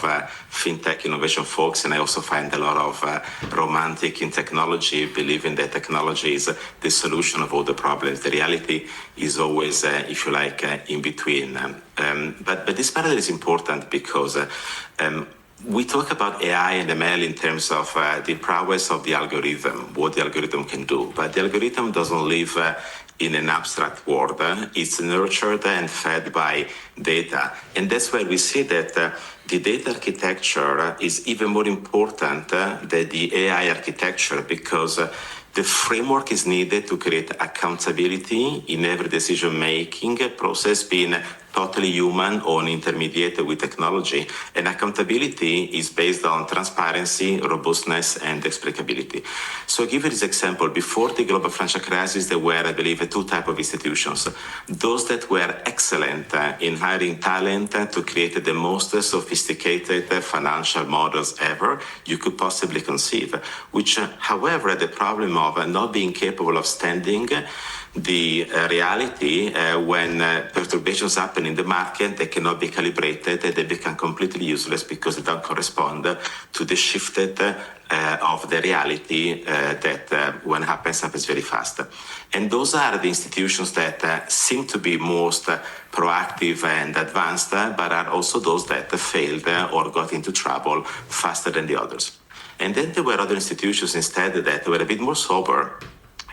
fintech innovation folks, and I also find a lot of romantic in technology, believing that technology is the solution of all the problems. The reality is always, if you like, in between. But this parallel is important because we talk about AI and ML in terms of the prowess of the algorithm, what the algorithm can do. But the algorithm doesn't live in an abstract world. It's nurtured and fed by data. And that's where we see that the data architecture is even more important than the AI architecture, because the framework is needed to create accountability in every decision-making process, being totally human or intermediate with technology. And accountability is based on transparency, robustness, and explicability. So I'll give you this example. Before the global financial crisis, there were, I believe, two types of institutions. Those that were excellent in hiring talent to create the most sophisticated financial models ever you could possibly conceive, which, however, had the problem of not being capable of standing the reality when perturbations happen in the market. They cannot be calibrated, they become completely useless because they don't correspond to the shifted of the reality that when happens very fast. And those are the institutions that seem to be most proactive and advanced, but are also those that failed or got into trouble faster than the others. And then there were other institutions instead that were a bit more sober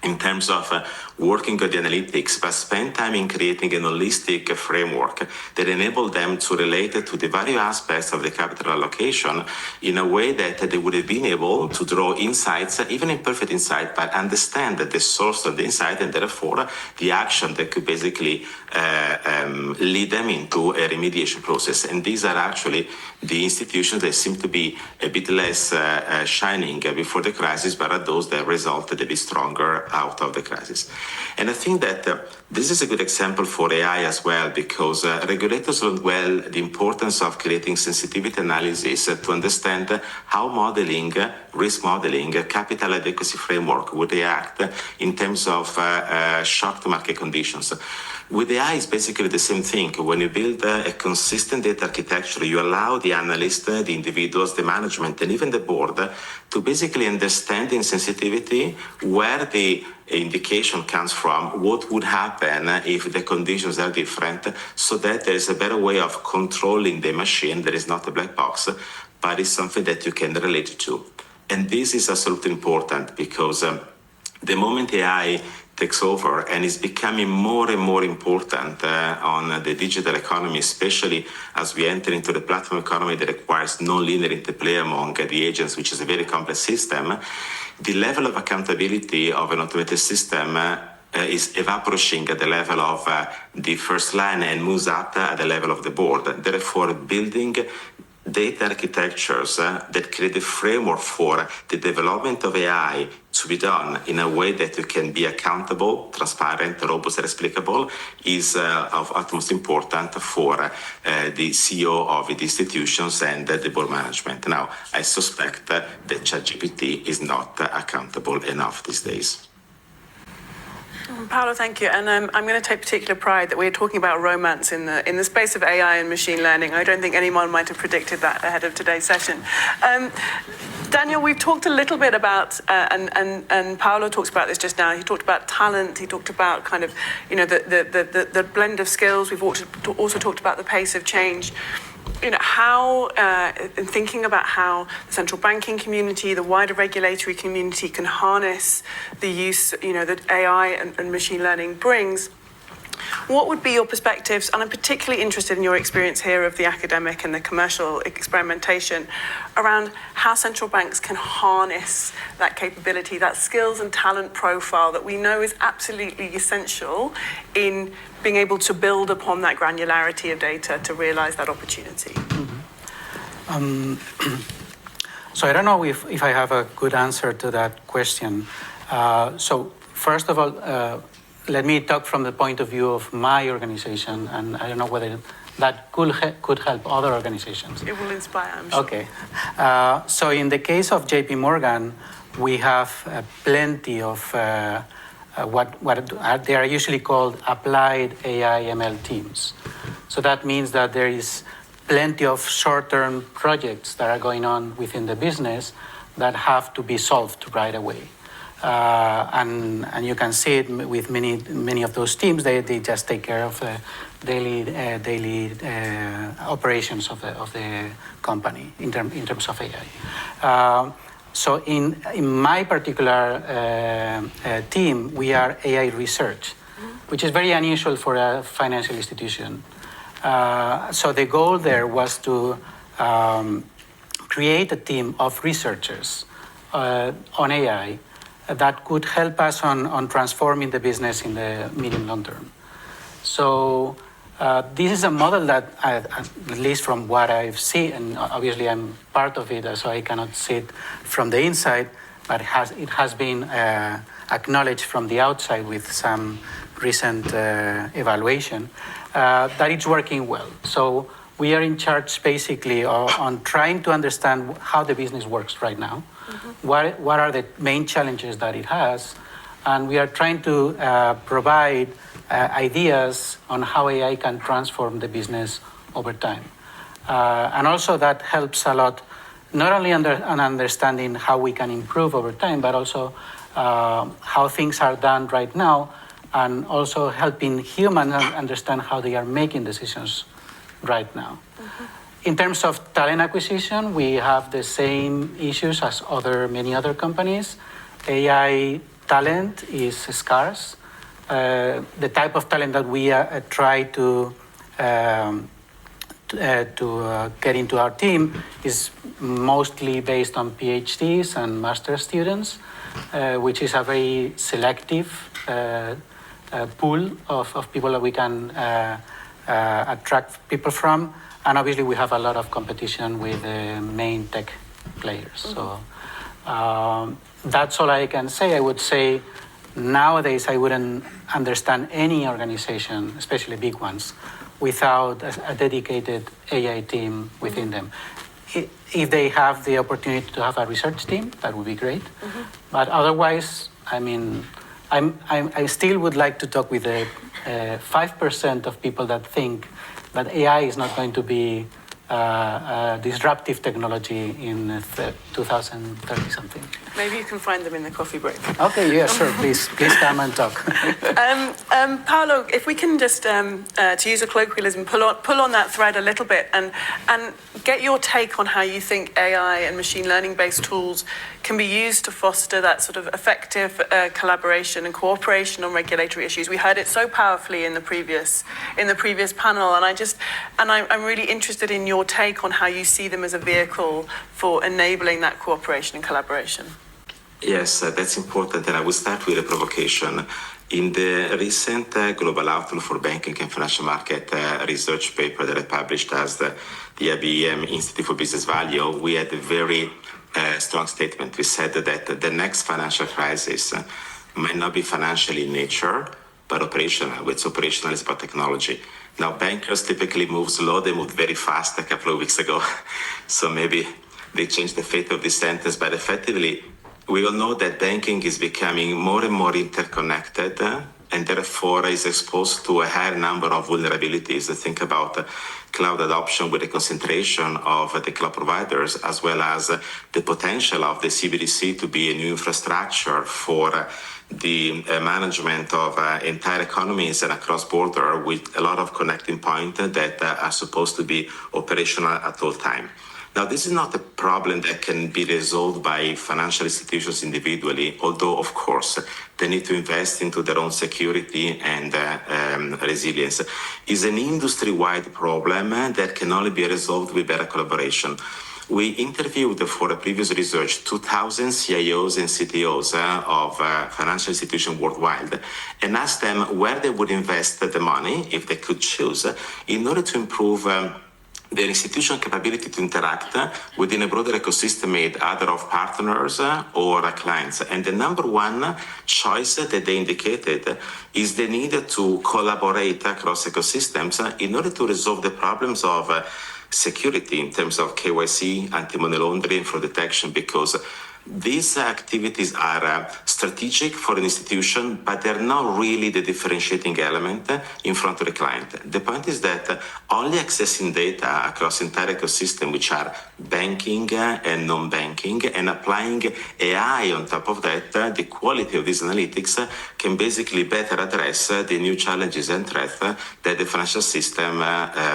in terms of working on the analytics, but spend time in creating a holistic framework that enabled them to relate to the various aspects of the capital allocation in a way that they would have been able to draw insights, even imperfect insight, but understand the source of the insight and therefore the action that could basically lead them into a remediation process. And these are actually the institutions that seem to be a bit less shining before the crisis, but are those that resulted a bit stronger out of the crisis. And I think that this is a good example for AI as well, because regulators learned well the importance of creating sensitivity analysis to understand how modeling, risk modeling, capital adequacy framework would react in terms of shock to market conditions. With AI, it's basically the same thing. When you build a consistent data architecture, you allow the analyst, the individuals, the management, and even the board to basically understand in sensitivity where the indication comes from, what would happen if the conditions are different, so that there is a better way of controlling the machine that is not a black box, but is something that you can relate to. And this is absolutely important, because the moment AI takes over and is becoming more and more important on the digital economy, especially as we enter into the platform economy that requires non-linear interplay among the agents, which is a very complex system, the level of accountability of an automated system is evaporating at the level of the first line and moves up at the level of the board. Therefore, building data architectures that create a framework for the development of AI to be done in a way that you can be accountable, transparent, robust, and explicable is of utmost importance for the CEO of the institutions and the board management. Now, I suspect that ChatGPT is not accountable enough these days. Paolo, thank you. And I'm going to take particular pride that we're talking about romance in the space of AI and machine learning. I don't think anyone might have predicted that ahead of today's session. Daniel, we've talked a little bit about, and Paolo talks about this just now. He talked about talent. He talked about kind of, the blend of skills. We've also talked about the pace of change. How, in thinking about how the central banking community, the wider regulatory community can harness the use, that AI and machine learning brings, what would be your perspectives? And I'm particularly interested in your experience here of the academic and the commercial experimentation around how central banks can harness that capability, that skills and talent profile that we know is absolutely essential in being able to build upon that granularity of data to realize that opportunity. So I don't know if I have a good answer to that question. So first of all, let me talk from the point of view of my organization, and I don't know whether that could help other organizations. It will inspire, I'm sure. Okay. So in the case of JP Morgan, we have plenty of what they are usually called applied AI ML teams. So that means that there is plenty of short-term projects that are going on within the business that have to be solved right away. And you can see it with many of those teams. They just take care of the daily operations of the company in terms of AI. So in my particular team, we are AI research. which is very unusual for a financial institution. So the goal there was to create a team of researchers on AI that could help us on transforming the business in the medium long term. So this is a model that, at least from what I've seen, and obviously I'm part of it, so I cannot see it from the inside, but it has been acknowledged from the outside with some recent evaluation, that it's working well. So we are in charge basically on trying to understand how the business works right now, what are the main challenges that it has, and we are trying to provide ideas on how AI can transform the business over time. And also that helps a lot, not only on understanding how we can improve over time, but also how things are done right now, and also helping humans understand how they are making decisions right now. In terms of talent acquisition, we have the same issues as many other companies. AI talent is scarce. The type of talent that we try to get into our team is mostly based on PhDs and master's students, which is a very selective pool of people that we can attract people from. And obviously we have a lot of competition with the main tech players. So that's all I can say. I would say nowadays I wouldn't understand any organization, especially big ones, without a dedicated AI team within them. If they have the opportunity to have a research team, that would be great. But otherwise, I mean, I still would like to talk with the 5% of people that think that AI is not going to be a disruptive technology in 2030 something. Maybe you can find them in the coffee break. Okay, yeah, sure. Please come and talk. Paolo, if we can just, to use a colloquialism, pull on that thread a little bit and get your take on how you think AI and machine learning-based tools can be used to foster that sort of effective collaboration and cooperation on regulatory issues. We heard it so powerfully in the previous panel, and I'm really interested in your take on how you see them as a vehicle for enabling that cooperation and collaboration. Yes, that's important, and I will start with a provocation. In the recent Global Outlook for Banking and Financial Market research paper that I published as the IBM Institute for Business Value, we had a very strong statement. We said that the next financial crisis might not be financial in nature, but operational. What's operational is about technology. Now, bankers typically move slow. They moved very fast a couple of weeks ago. So maybe they changed the fate of this sentence, but effectively, we all know that banking is becoming more and more interconnected and therefore is exposed to a higher number of vulnerabilities. Think about cloud adoption with the concentration of the cloud providers, as well as the potential of the CBDC to be a new infrastructure for the management of entire economies and across border, with a lot of connecting points that are supposed to be operational at all time. Now, this is not a problem that can be resolved by financial institutions individually, although, of course, they need to invest into their own security and resilience. It's an industry-wide problem that can only be resolved with better collaboration. We interviewed for a previous research 2,000 CIOs and CTOs of financial institutions worldwide and asked them where they would invest the money, if they could choose, in order to improve their institutional capability to interact within a broader ecosystem made either of partners or clients. And the number one choice that they indicated is the need to collaborate across ecosystems in order to resolve the problems of security in terms of KYC, anti-money laundering, fraud detection, because these activities are strategic for an institution, but they're not really the differentiating element in front of the client. The point is that only accessing data across entire ecosystem, which are banking and non-banking, and applying AI on top of that, the quality of these analytics can basically better address the new challenges and threats that the financial system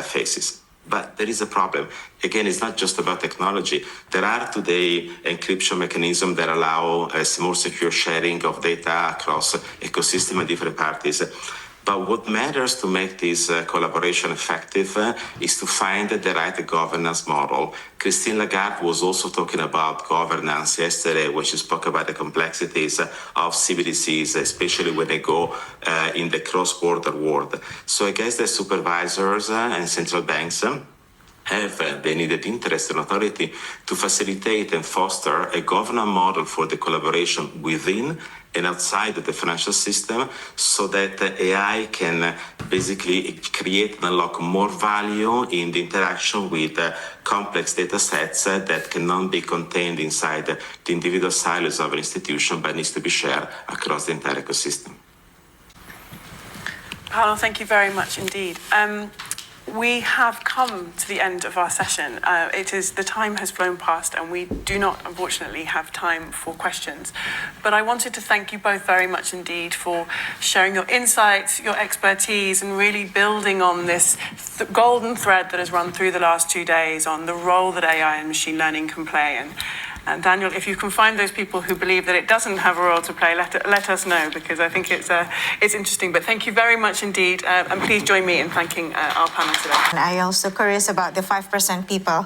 faces. But there is a problem. Again, it's not just about technology. There are today encryption mechanisms that allow a more secure sharing of data across ecosystem and different parties. But what matters to make this collaboration effective is to find the right governance model. Christine Lagarde was also talking about governance yesterday when she spoke about the complexities of CBDCs, especially when they go in the cross-border world. So I guess the supervisors and central banks have the needed interest and authority to facilitate and foster a governance model for the collaboration within and outside the financial system so that AI can basically create and unlock more value in the interaction with complex data sets that cannot be contained inside the individual silos of an institution but needs to be shared across the entire ecosystem. Paolo, thank you very much indeed. We have come to the end of our session. The time has flown past and we do not, unfortunately, have time for questions. But I wanted to thank you both very much indeed for sharing your insights, your expertise, and really building on this golden thread that has run through the last 2 days on the role that AI and machine learning can play. And Daniel, if you can find those people who believe that it doesn't have a role to play, let us know, because I think it's interesting. But thank you very much indeed, and please join me in thanking our panel today. And I'm also curious about the 5% people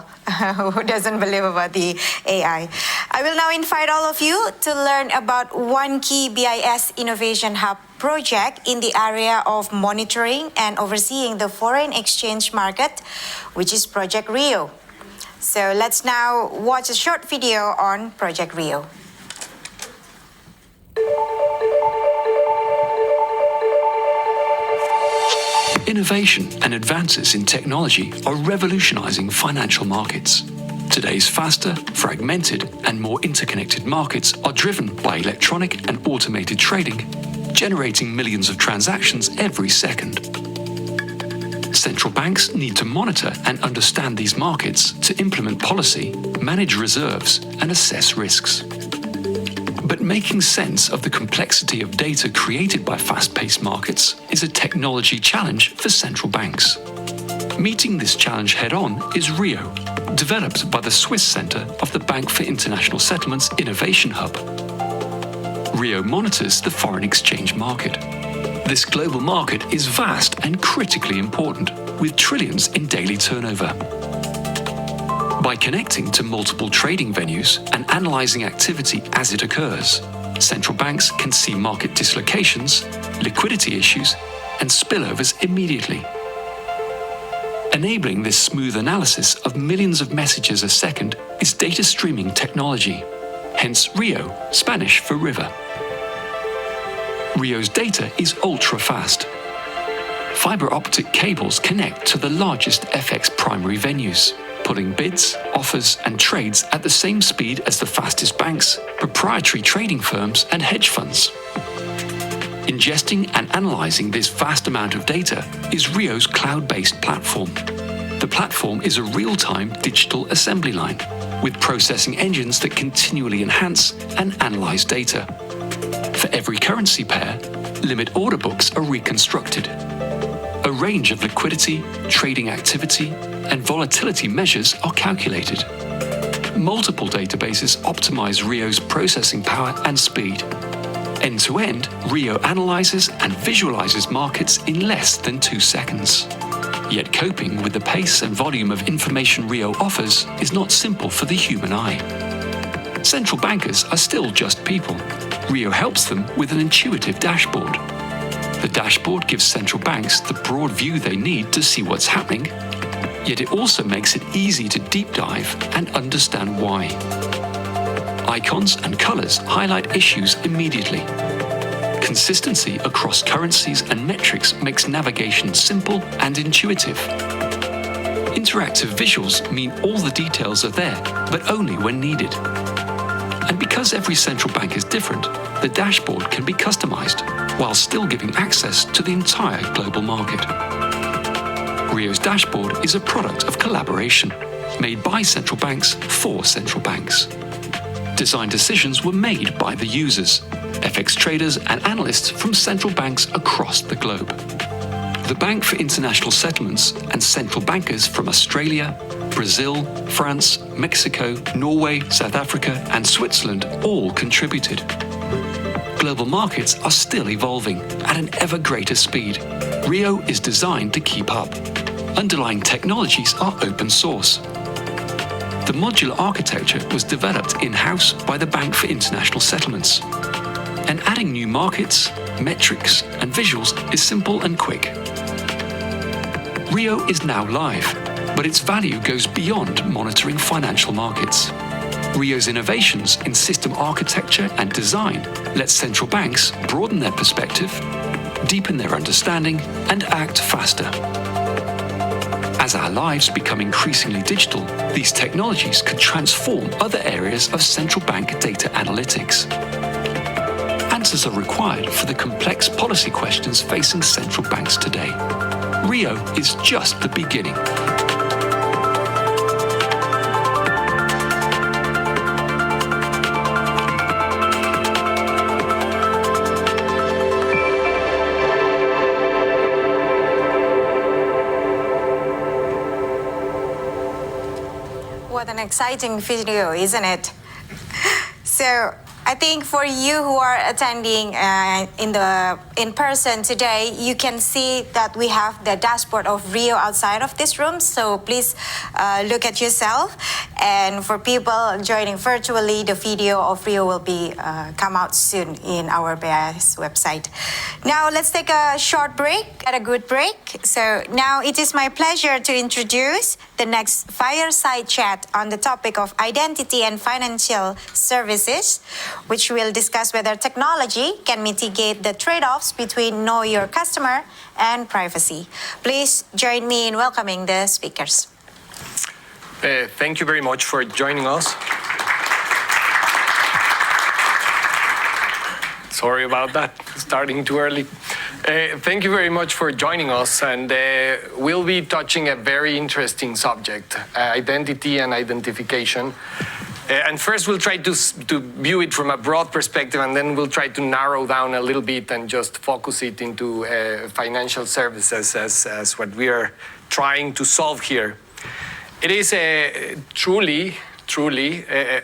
who doesn't believe about the AI. I will now invite all of you to learn about one key BIS Innovation Hub project in the area of monitoring and overseeing the foreign exchange market, which is Project Rio. So let's now watch a short video on Project Rio. Innovation and advances in technology are revolutionizing financial markets. Today's faster, fragmented, and more interconnected markets are driven by electronic and automated trading, generating millions of transactions every second. Central banks need to monitor and understand these markets to implement policy, manage reserves, and assess risks. But making sense of the complexity of data created by fast-paced markets is a technology challenge for central banks. Meeting this challenge head-on is Rio, developed by the Swiss Center of the Bank for International Settlements Innovation Hub. Rio monitors the foreign exchange market. This global market is vast and critically important, with trillions in daily turnover. By connecting to multiple trading venues and analyzing activity as it occurs, central banks can see market dislocations, liquidity issues, and spillovers immediately. Enabling this smooth analysis of millions of messages a second is data streaming technology, hence Rio, Spanish for river. Rio's data is ultra-fast. Fiber optic cables connect to the largest FX primary venues, pulling bids, offers, and trades at the same speed as the fastest banks, proprietary trading firms, and hedge funds. Ingesting and analyzing this vast amount of data is Rio's cloud-based platform. The platform is a real-time digital assembly line, with processing engines that continually enhance and analyze data. For every currency pair, limit order books are reconstructed. A range of liquidity, trading activity, and volatility measures are calculated. Multiple databases optimize Rio's processing power and speed. End-to-end, Rio analyzes and visualizes markets in less than 2 seconds. Yet coping with the pace and volume of information Rio offers is not simple for the human eye. Central bankers are still just people. Rio helps them with an intuitive dashboard. The dashboard gives central banks the broad view they need to see what's happening, yet it also makes it easy to deep dive and understand why. Icons and colors highlight issues immediately. Consistency across currencies and metrics makes navigation simple and intuitive. Interactive visuals mean all the details are there, but only when needed. And because every central bank is different, the dashboard can be customized while still giving access to the entire global market. Rio's dashboard is a product of collaboration, made by central banks for central banks. Design decisions were made by the users, FX traders and analysts from central banks across the globe. The Bank for International Settlements and central bankers from Australia, Brazil, France, Mexico, Norway, South Africa, and Switzerland all contributed. Global markets are still evolving at an ever greater speed. Rio is designed to keep up. Underlying technologies are open source. The modular architecture was developed in-house by the Bank for International Settlements. And adding new markets, metrics, and visuals is simple and quick. Rio is now live, but its value goes beyond monitoring financial markets. Rio's innovations in system architecture and design let central banks broaden their perspective, deepen their understanding, and act faster. As our lives become increasingly digital, these technologies could transform other areas of central bank data analytics. Answers are required for the complex policy questions facing central banks today. Rio is just the beginning. What an exciting video, isn't it? So I think for you who are attending in person today, you can see that we have the dashboard of Rio outside of this room. So please look at yourself. And for people joining virtually, the video of Rio will be come out soon in our BIS website. Now let's take a short break, a good break. So now it is my pleasure to introduce the next fireside chat on the topic of identity and financial services, which will discuss whether technology can mitigate the trade-offs between know your customer and privacy. Please join me in welcoming the speakers. Thank you very much for joining us. Sorry about that, starting too early. Thank you very much for joining us, and we'll be touching a very interesting subject, identity and identification. And first we'll try to view it from a broad perspective, and then we'll try to narrow down a little bit and just focus it into financial services as what we are trying to solve here. It is truly,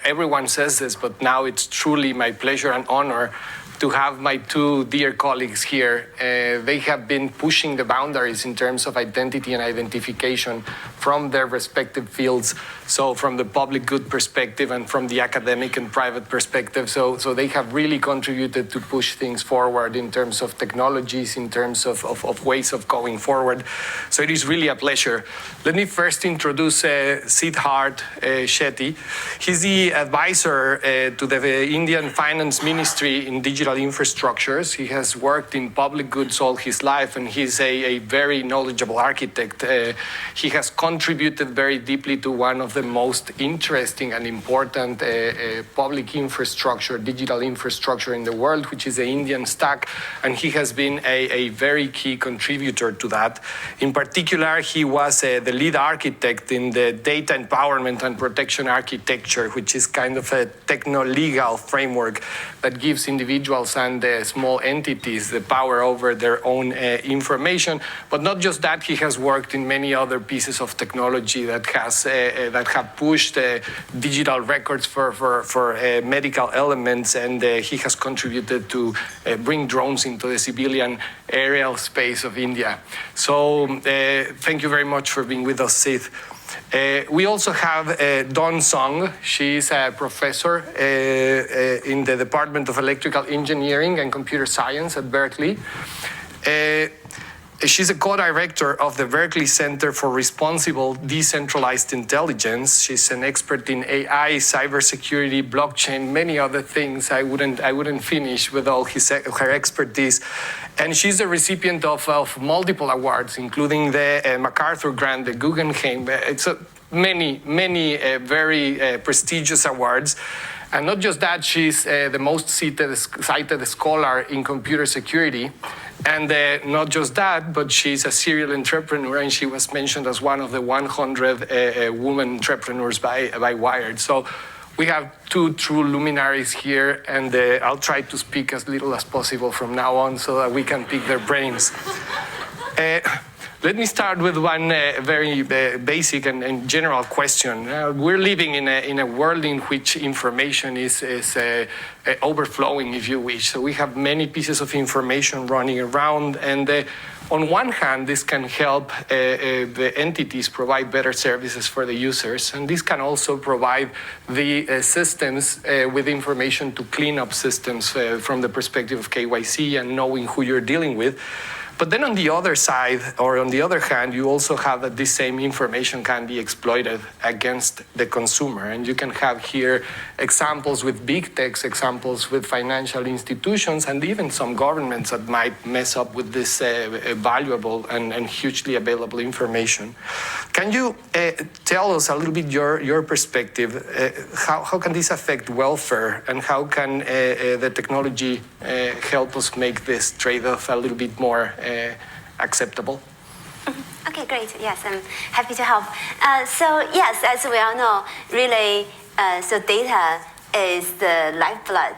everyone says this, but now it's truly my pleasure and honor to have my two dear colleagues here. They have been pushing the boundaries in terms of identity and identification from their respective fields. So from the public good perspective and from the academic and private perspective. So they have really contributed to push things forward in terms of technologies, in terms of ways of going forward. So it is really a pleasure. Let me first introduce Siddharth Shetty. He's the advisor to the Indian Finance Ministry in digital infrastructures. He has worked in public goods all his life, and he's a very knowledgeable architect. He has contributed very deeply to one of the most interesting and important public infrastructure, digital infrastructure in the world, which is the Indian stack, and he has been a very key contributor to that. In particular, he was the lead architect in the data empowerment and protection architecture, which is kind of a techno-legal framework that gives individuals and small entities the power over their own information. But not just that, he has worked in many other pieces of technology that have pushed digital records for medical elements, and he has contributed to bring drones into the civilian aerial space of India. So thank you very much for being with us, Sid. We also have Dawn Song. She's a professor in the Department of Electrical Engineering and Computer Science at Berkeley. She's a co-director of the Berkeley Center for Responsible Decentralized Intelligence. She's an expert in AI, cybersecurity, blockchain, many other things. I wouldn't finish with all her expertise. And she's a recipient of multiple awards, including the MacArthur Grant, the Guggenheim. It's many very prestigious awards. And not just that, she's the most cited scholar in computer security. And not just that, but she's a serial entrepreneur, and she was mentioned as one of the 100 women entrepreneurs by Wired. So we have two true luminaries here, and I'll try to speak as little as possible from now on so that we can pick their brains. Let me start with one very basic and general question. We're living in a world in which information is overflowing, if you wish. So we have many pieces of information running around, and on one hand, this can help the entities provide better services for the users, and this can also provide the systems with information to clean up systems from the perspective of KYC and knowing who you're dealing with. But then on the other side, or on the other hand, you also have that this same information can be exploited against the consumer. And you can have here examples with big techs, examples with financial institutions, and even some governments that might mess up with this valuable and hugely available information. Can you tell us a little bit your perspective? How can this affect welfare, and how can the technology help us make this trade-off a little bit more acceptable? Okay, great. Yes, I'm happy to help. So yes, as we all know, really, so data is the lifeblood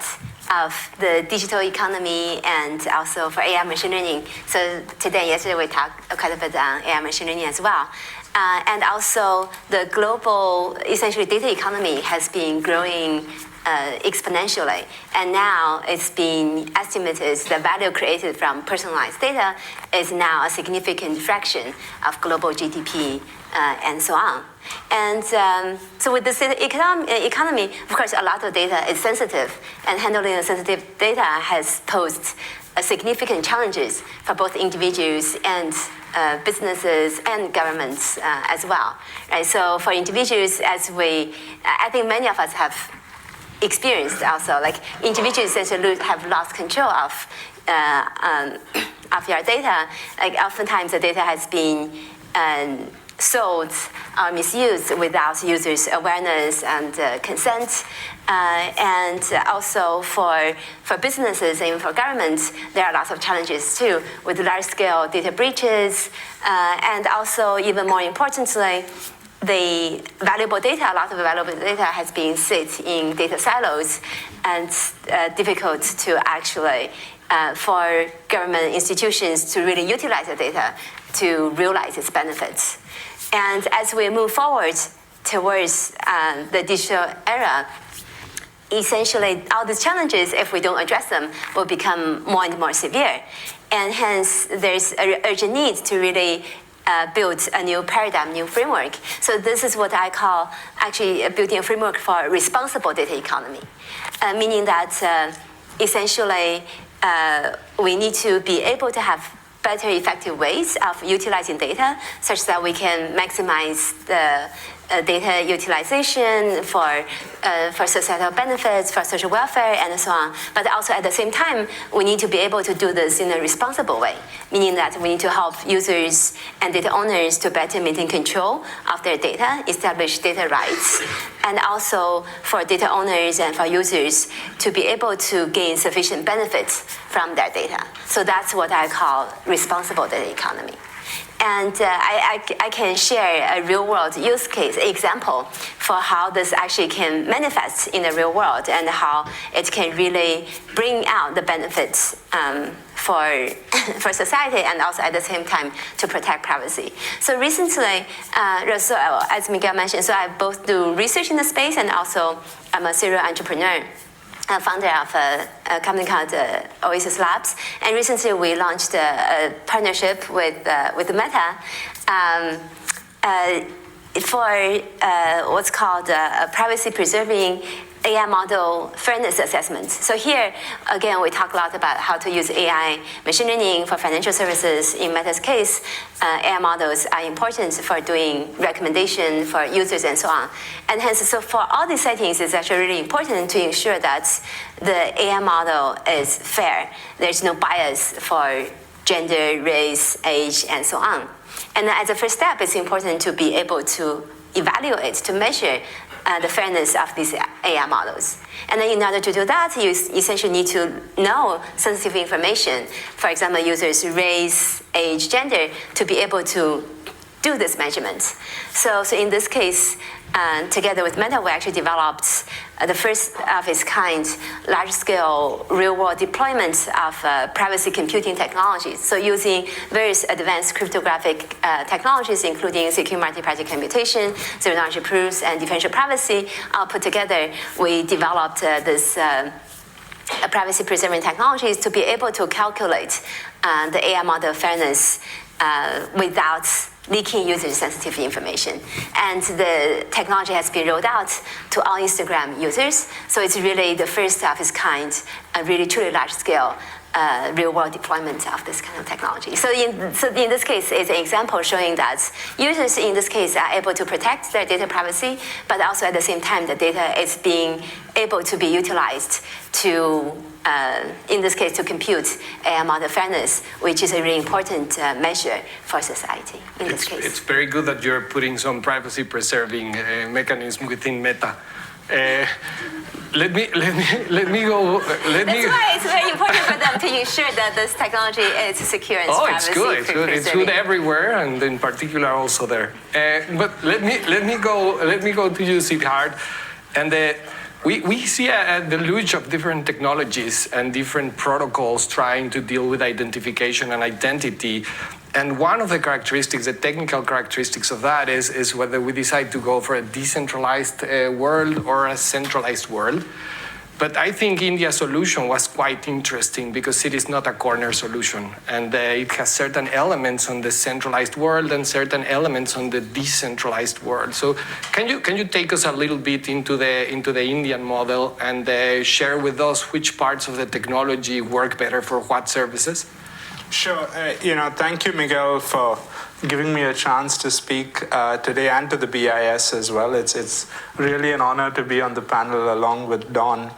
of the digital economy and also for AI machine learning. So today, yesterday, we talked quite a bit on AI machine learning as well. And also the global, essentially, data economy has been growing exponentially, and now it's being estimated the value created from personalized data is now a significant fraction of global GDP and so on. And so with this economy, of course, a lot of data is sensitive, and handling sensitive data has posed significant challenges for both individuals and businesses and governments as well. Right? So for individuals, I think many of us have experienced also, like individuals essentially have lost control of your data. Like oftentimes the data has been sold or misused without users' awareness and consent. And also for businesses and for governments, there are lots of challenges too, with large-scale data breaches, and also even more importantly, the valuable data, a lot of valuable data has been sit in data silos, and difficult to actually, for government institutions to really utilize the data to realize its benefits. And as we move forward towards the digital era, essentially all these challenges, if we don't address them, will become more and more severe. And hence, there's an urgent need to really build a new paradigm, new framework. So this is what I call actually building a framework for responsible data economy, meaning that essentially we need to be able to have better effective ways of utilizing data such that we can maximize the data utilization for societal benefits, for social welfare, and so on. But also at the same time, we need to be able to do this in a responsible way, meaning that we need to help users and data owners to better maintain control of their data, establish data rights, and also for data owners and for users to be able to gain sufficient benefits from their data. So that's what I call responsible data economy. And I can share a real-world use case example for how this actually can manifest in the real world and how it can really bring out the benefits for society and also at the same time to protect privacy. So recently, as Miguel mentioned, so I both do research in the space and also I'm a serial entrepreneur. Founder of a company called Oasis Labs, and recently we launched a partnership with Meta for what's called a privacy-preserving AI model fairness assessment. So here, again, we talk a lot about how to use AI machine learning for financial services. In Meta's case, AI models are important for doing recommendation for users and so on. And hence, so for all these settings, it's actually really important to ensure that the AI model is fair. There's no bias for gender, race, age, and so on. And as a first step, it's important to be able to evaluate, to measure the fairness of these AI models. And then in order to do that, you essentially need to know sensitive information, for example, users' race, age, gender, to be able to do this measurement. So in this case, together with Meta, we actually developed the first of its kind large-scale real-world deployment of privacy computing technologies. So using various advanced cryptographic technologies, including secure multi-party computation, zero-knowledge proofs, and differential privacy, put together, we developed this privacy-preserving technologies to be able to calculate the AI model fairness without leaking user-sensitive information. And the technology has been rolled out to all Instagram users. So it's really the first of its kind, a really truly large-scale real-world deployment of this kind of technology. So in this case, it's an example showing that users in this case are able to protect their data privacy, but also at the same time, the data is being able to be utilized to, in this case, to compute AI model fairness, which is a really important measure for society in this case. It's very good that you're putting some privacy-preserving mechanism within Meta. Let me go. That's why it's very important for them to ensure that this technology is secure and privacy. It's good. It's good. It's good everywhere, and in particular also there. But let me go to you, Siddharth, and we see a deluge of different technologies and different protocols trying to deal with identification and identity. And one of the characteristics, the technical characteristics of that is whether we decide to go for a decentralized world or a centralized world. But I think India's solution was quite interesting because it is not a corner solution. And it has certain elements on the centralized world and certain elements on the decentralized world. So can you take us a little bit into the Indian model and share with us which parts of the technology work better for what services? Sure. Thank you, Miguel, for giving me a chance to speak today and to the BIS as well. It's really an honor to be on the panel along with Don.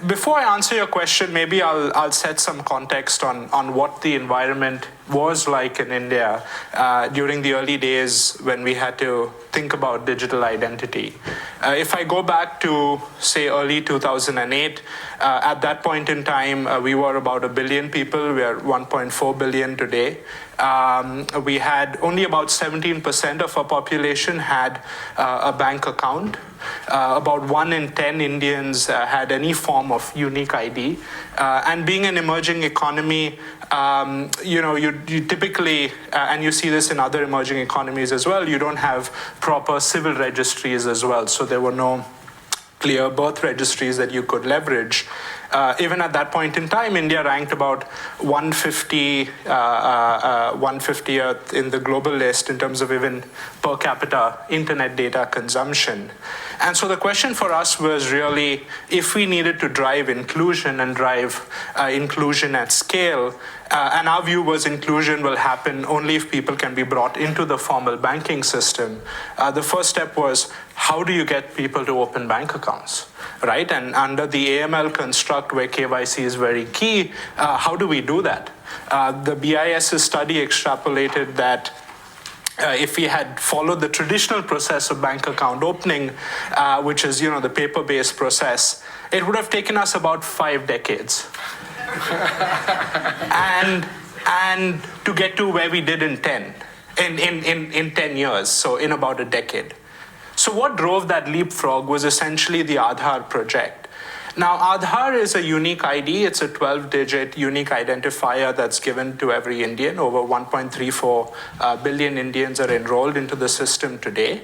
Before I answer your question, maybe I'll set some context on what the environment was like in India during the early days when we had to think about digital identity. If I go back to, say, early 2008, at that point in time, we were about 1 billion people. We are 1.4 billion today. We had only about 17% of our population had a bank account. About 1 in 10 Indians had any form of unique ID. And being an emerging economy, you typically, and you see this in other emerging economies as well, you don't have proper civil registries as well. So there were no clear birth registries that you could leverage. Even at that point in time, India ranked about 150th in the global list in terms of even per capita internet data consumption. And so the question for us was really, if we needed to drive inclusion and drive inclusion at scale, and our view was inclusion will happen only if people can be brought into the formal banking system. The first step was, how do you get people to open bank accounts, right? And under the AML construct where KYC is very key, how do we do that? The BIS study extrapolated that if we had followed the traditional process of bank account opening, which is the paper-based process, it would have taken us about 5 decades. and to get to where we did in 10 years, so in about a decade. So what drove that leapfrog was essentially the Aadhaar project. Now, Aadhaar is a unique ID. It's a 12-digit unique identifier that's given to every Indian. Over 1.34 billion Indians are enrolled into the system today.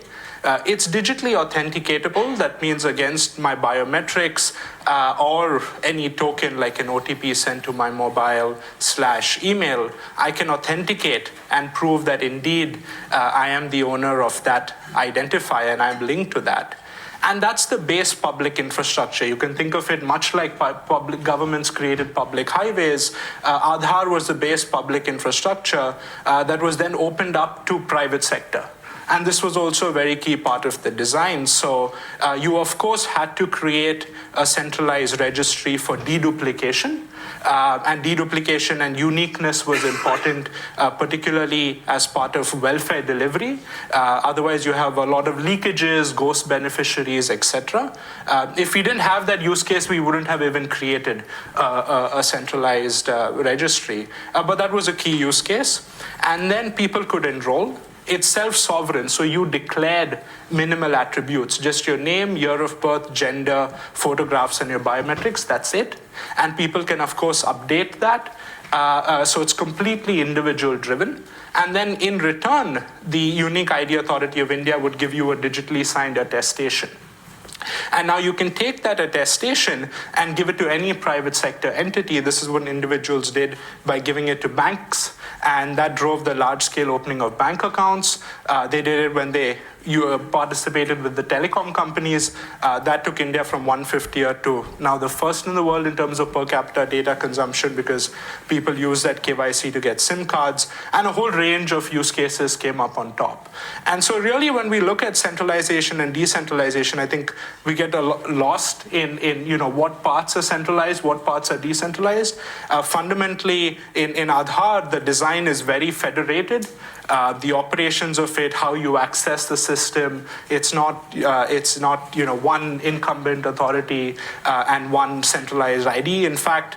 It's digitally authenticatable. That means against my biometrics or any token like an OTP sent to my mobile/email, I can authenticate and prove that indeed I am the owner of that identifier and I'm linked to that. And that's the base public infrastructure. You can think of it much like public governments created public highways. Aadhaar was the base public infrastructure that was then opened up to private sector. And this was also a very key part of the design. So you, of course, had to create a centralized registry for deduplication. And deduplication and uniqueness was important, particularly as part of welfare delivery. Otherwise, you have a lot of leakages, ghost beneficiaries, etc. If we didn't have that use case, we wouldn't have even created a centralized registry. But that was a key use case. And then people could enroll. it's self-sovereign. So you declared minimal attributes, just your name, year of birth, gender, photographs, and your biometrics. That's it. And people can, of course, update that. So it's completely individual driven. And then in return, the Unique ID Authority of India would give you a digitally signed attestation. And now you can take that attestation and give it to any private sector entity. This is what individuals did by giving it to banks, and that drove the large-scale opening of bank accounts. They did it when you participated with the telecom companies. That took India from 150th to now the first in the world in terms of per capita data consumption, because people use that KYC to get SIM cards, and a whole range of use cases came up on top. And so really when we look at centralization and decentralization, I think we get lost in what parts are centralized, what parts are decentralized. Fundamentally, in Aadhaar, the design is very federated. The operations of it, how you access the system, it's not one incumbent authority and one centralized ID. In fact,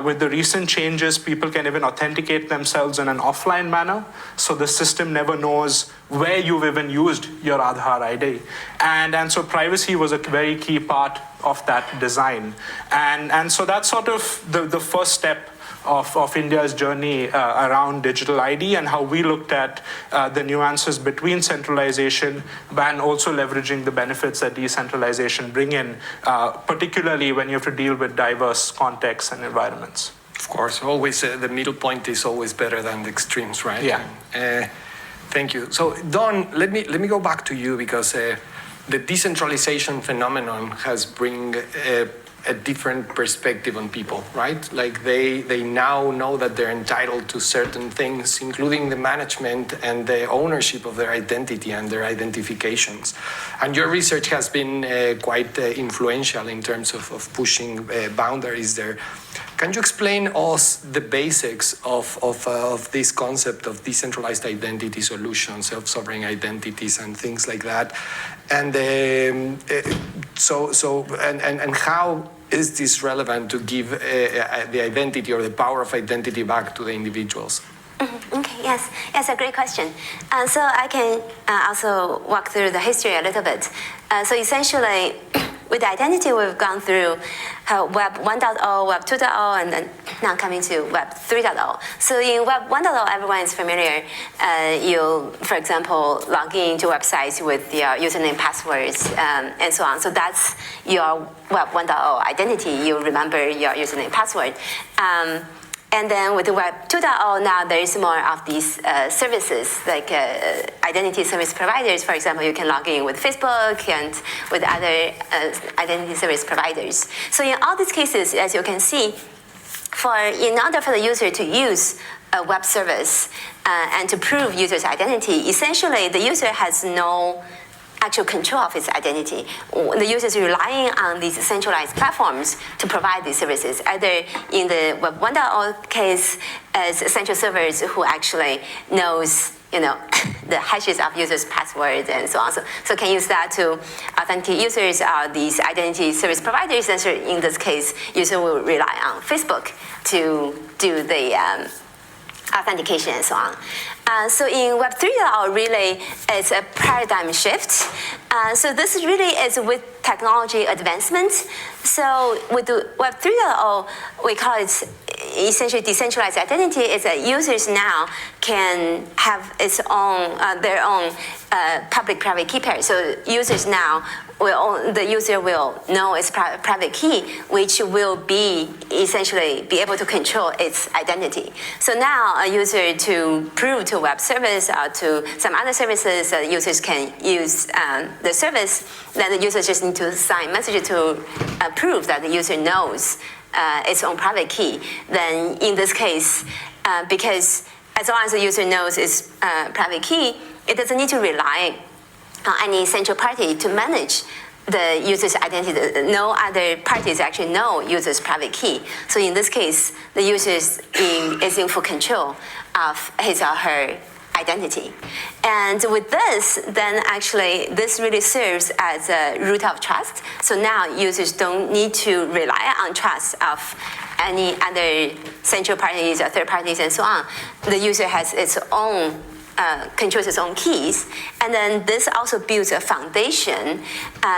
with the recent changes, people can even authenticate themselves in an offline manner, so the system never knows where you've even used your Aadhaar ID. And so privacy was a very key part of that design. And so that's sort of the first step of India's journey around digital ID, and how we looked at the nuances between centralization and also leveraging the benefits that decentralization bring in, particularly when you have to deal with diverse contexts and environments. Of course, always the middle point is always better than the extremes, right? Yeah. Thank you. So, Don, let me go back to you, because the decentralization phenomenon has bring a different perspective on people, right? Like they now know that they're entitled to certain things, including the management and the ownership of their identity and their identifications. And your research has been quite influential in terms of pushing boundaries there. Can you explain us the basics of this concept of decentralized identity solutions, self-sovereign identities, and things like that? And and how is this relevant to give the identity or the power of identity back to the individuals? Okay, yes, a great question. So I can also walk through the history a little bit. So essentially, with identity, we've gone through Web 1.0, Web 2.0, and then now coming to Web 3.0. So in Web 1.0, everyone is familiar. You, for example, log into websites with your username, passwords, and so on. So that's your Web 1.0 identity. You remember your username, password. And then with the Web 2.0, now there is more of these services, like identity service providers. For example, you can log in with Facebook and with other identity service providers. So in all these cases, as you can see, in order for the user to use a web service and to prove user's identity, essentially the user has no actual control of its identity. The user is relying on these centralized platforms to provide these services, either in the Web 1.0 case as central servers who actually knows the hashes of users' passwords and so on. So can use that to authenticate users or these identity service providers. And so in this case, user will rely on Facebook to do the authentication and so on. So in Web 3.0, really, it's a paradigm shift. So this really is with technology advancement. So with the Web 3.0, we call it essentially decentralized identity. Is that users now can have their own public-private key pair. So users now the user will know its private key, which will essentially be able to control its identity. So now a user to prove to a web service or to some other services that users can use the service, then the user just need to sign message to prove that the user knows its own private key. Then in this case, because as long as the user knows its private key, it doesn't need to rely on any central party to manage the user's identity. No other parties actually know user's private key. So in this case, the user is in full control of his or her identity. And with this, then actually this really serves as a root of trust. So now users don't need to rely on trust of any other central parties or third parties and so on. The user has its own controls its own keys. And then this also builds a foundation.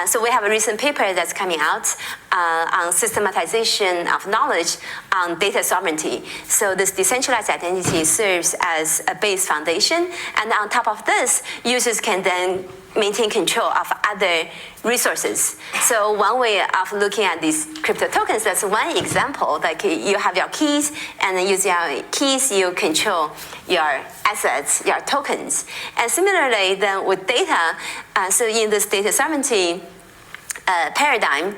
So we have a recent paper that's coming out on systematization of knowledge on data sovereignty. So this decentralized identity serves as a base foundation. And on top of this, users can then maintain control of other resources. So one way of looking at these crypto tokens, that's one example. Like you have your keys, and then using your keys, you control your assets, your tokens. And similarly, then with data, so in this data sovereignty paradigm,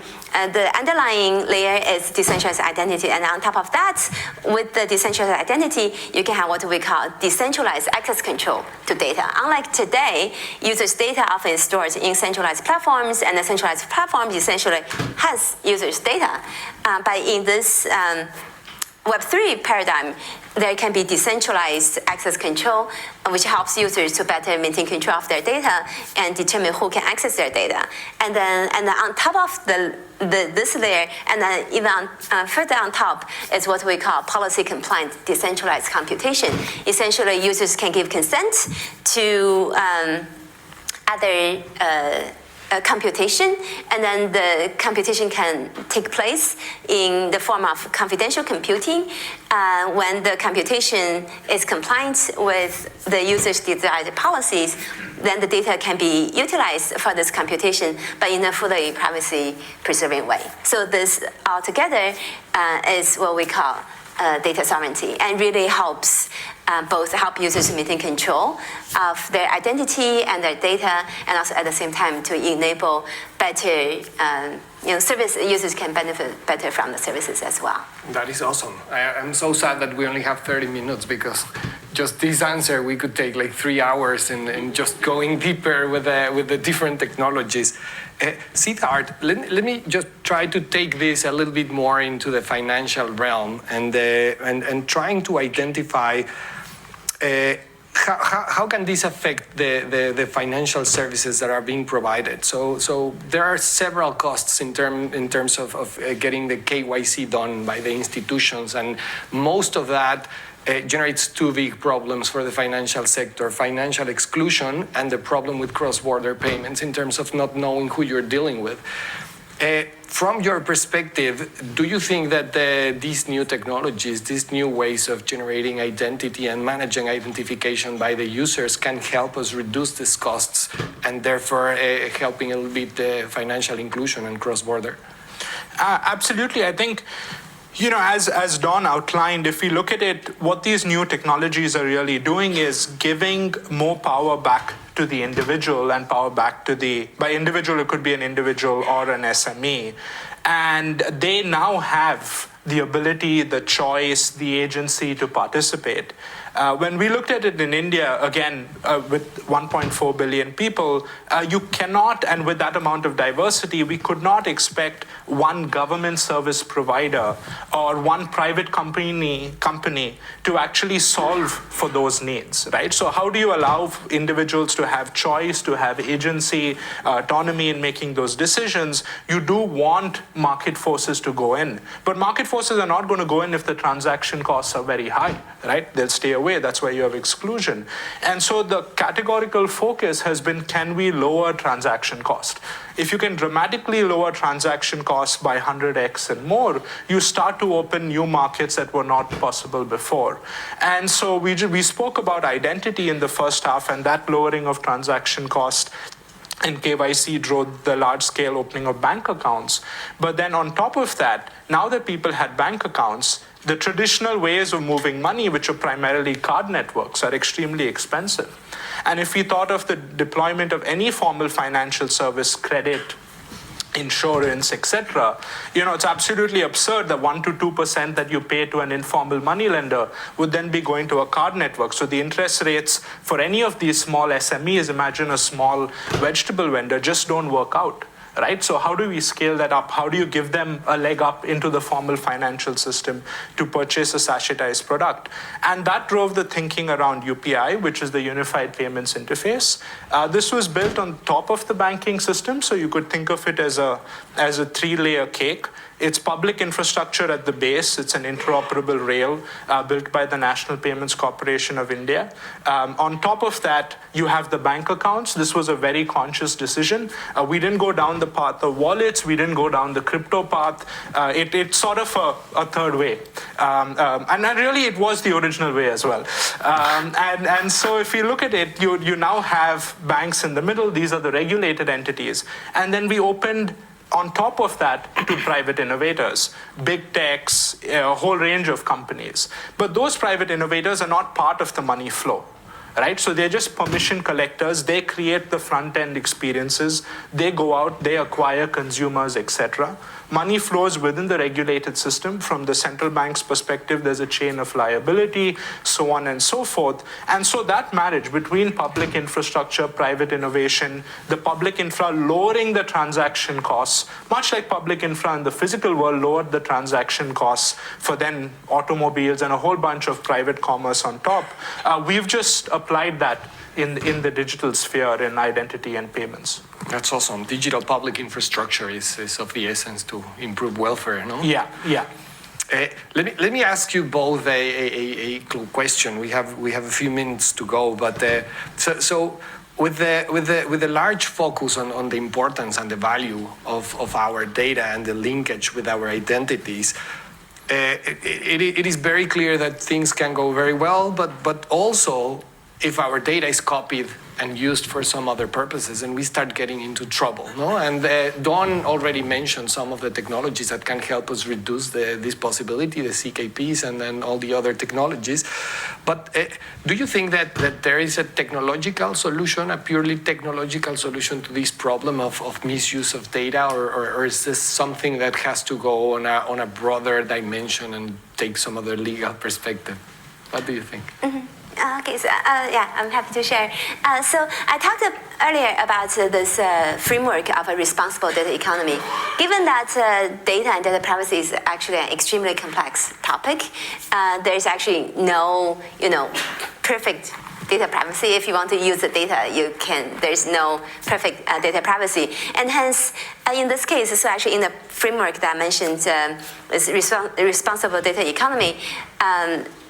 the underlying layer is decentralized identity. And on top of that, with the decentralized identity, you can have what we call decentralized access control to data. Unlike today, users' data often is stored in centralized platforms, and the centralized platform essentially has users' data. But in this Web3 paradigm, there can be decentralized access control, which helps users to better maintain control of their data and determine who can access their data. And then on top of this layer, and then even further on top is what we call policy-compliant decentralized computation. Essentially, users can give consent to other computation, and then the computation can take place in the form of confidential computing. When the computation is compliant with the user's desired policies, then the data can be utilized for this computation, but in a fully privacy-preserving way. So this altogether is what we call data sovereignty, and really helps both help users maintain control of their identity and their data, and also at the same time to enable better, service users can benefit better from the services as well. That is awesome. I'm so sad that we only have 30 minutes, because just this answer, we could take like 3 hours in just going deeper with the different technologies. Siddharth, let me just try to take this a little bit more into the financial realm, and trying to identify how can this affect the financial services that are being provided? So there are several costs in terms of getting the KYC done by the institutions, and most of that generates two big problems for the financial sector: financial exclusion and the problem with cross-border payments in terms of not knowing who you're dealing with. From your perspective, do you think that these new technologies, these new ways of generating identity and managing identification by the users can help us reduce these costs, and therefore helping a little bit the financial inclusion and cross-border? Absolutely. I think, as Don outlined, if we look at it, what these new technologies are really doing is giving more power back to the individual, and power back to by individual, it could be an individual or an SME. And they now have the ability, the choice, the agency to participate. When we looked at it in India, again, with 1.4 billion people, you cannot, and with that amount of diversity, we could not expect one government service provider or one private company to actually solve for those needs, right? So how do you allow individuals to have choice, to have agency, autonomy in making those decisions? You do want market forces to go in, but market forces are not going to go in if the transaction costs are very high, right? They'll stay away. That's why you have exclusion. And so the categorical focus has been, can we lower transaction cost? If you can dramatically lower transaction costs by 100x and more, you start to open new markets that were not possible before. And so we spoke about identity in the first half, and that lowering of transaction cost and KYC drove the large-scale opening of bank accounts. But then on top of that, now that people had bank accounts, the traditional ways of moving money, which are primarily card networks, are extremely expensive. And if we thought of the deployment of any formal financial service, credit, insurance, etc., it's absolutely absurd that 1% to 2% that you pay to an informal moneylender would then be going to a card network. So the interest rates for any of these small SMEs, imagine a small vegetable vendor, just don't work out. Right? So how do we scale that up? How do you give them a leg up into the formal financial system to purchase a sachetized product? And that drove the thinking around UPI, which is the Unified Payments Interface. This was built on top of the banking system, so you could think of it as a three-layer cake. It's public infrastructure at the base. It's an interoperable rail built by the National Payments Corporation of India. On top of that, you have the bank accounts. This was a very conscious decision. We didn't go down the path of wallets. We didn't go down the crypto path. It's sort of a third way. And really, it was the original way as well. And so if you look at it, you now have banks in the middle. These are the regulated entities. And then we opened on top of that to private innovators, big techs, a whole range of companies. But those private innovators are not part of the money flow, right? So they're just permission collectors. They create the front-end experiences. They go out, they acquire consumers, etc. Money flows within the regulated system. From the central bank's perspective, there's a chain of liability, so on and so forth. And so that marriage between public infrastructure, private innovation, the public infra lowering the transaction costs, much like public infra in the physical world lowered the transaction costs for then automobiles and a whole bunch of private commerce on top. We've just applied that in the digital sphere in identity and payments. That's awesome. Digital public infrastructure is of the essence to improve welfare, no? Yeah. Let me ask you both a question. We have a few minutes to go, but so with the large focus on the importance and the value of our data and the linkage with our identities, it is very clear that things can go very well, but also if our data is copied and used for some other purposes, and we start getting into trouble, no? And Dawn already mentioned some of the technologies that can help us reduce this possibility, the CKPs and then all the other technologies. But do you think that there is a technological solution, a purely technological solution to this problem of misuse of data, or is this something that has to go on a broader dimension and take some other legal perspective? What do you think? Mm-hmm. Okay, so yeah, I'm happy to share. So I talked earlier about this framework of a responsible data economy. Given that data and data privacy is actually an extremely complex topic, there's actually no, perfect data privacy. If you want to use the data, you can. There's no perfect data privacy, and hence, in this case, so actually in the framework that I mentioned, is responsible data economy.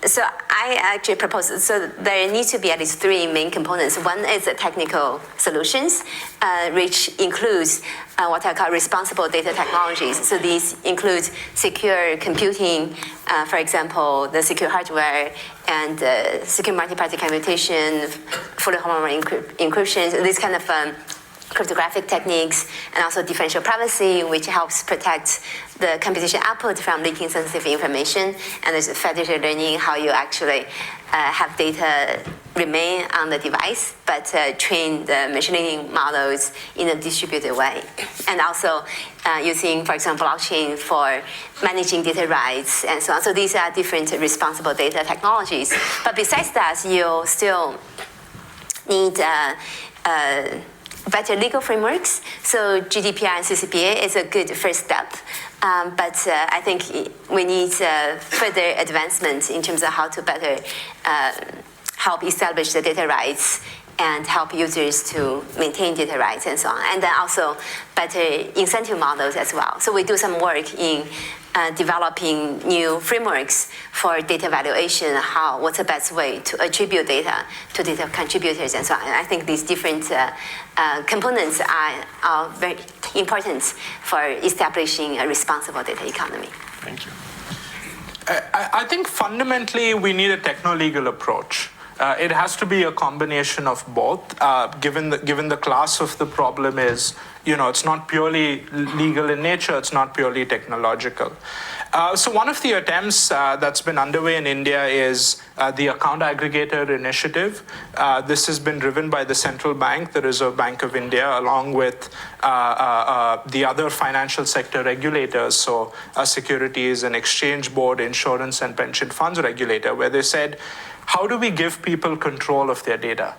So I actually propose, so there needs to be at least three main components. One is the technical solutions, which includes what I call responsible data technologies. So these include secure computing, for example, the secure hardware and secure multi-party computation, fully home encryption, these kind of cryptographic techniques, and also differential privacy, which helps protect the computation output from leaking sensitive information. And there's federated learning, how you actually have data remain on the device, but train the machine learning models in a distributed way. And also using, for example, blockchain for managing data rights and so on. So these are different responsible data technologies. But besides that, you still need better legal frameworks. So GDPR and CCPA is a good first step. But I think we need further advancement in terms of how to better help establish the data rights and help users to maintain data rights and so on. And then also better incentive models as well. So we do some work in developing new frameworks for data valuation, what's the best way to attribute data to data contributors and so on. And I think these different components are very important for establishing a responsible data economy. Thank you. I think fundamentally we need a techno-legal approach. It has to be a combination of both. Given the class of the problem is, it's not purely legal in nature, it's not purely technological. So one of the attempts that's been underway in India is the account aggregator initiative. This has been driven by the central bank, the Reserve Bank of India, along with the other financial sector regulators, so Securities and Exchange Board, Insurance and Pension Funds regulator, where they said, how do we give people control of their data?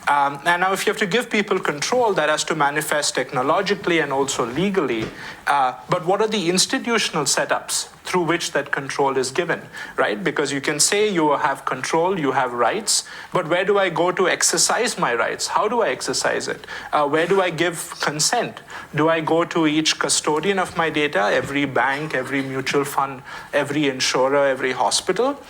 And now if you have to give people control, that has to manifest technologically and also legally. But what are the institutional setups through which that control is given, right? Because you can say you have control, you have rights, but where do I go to exercise my rights? How do I exercise it? Where do I give consent? Do I go to each custodian of my data, every bank, every mutual fund, every insurer, every hospital?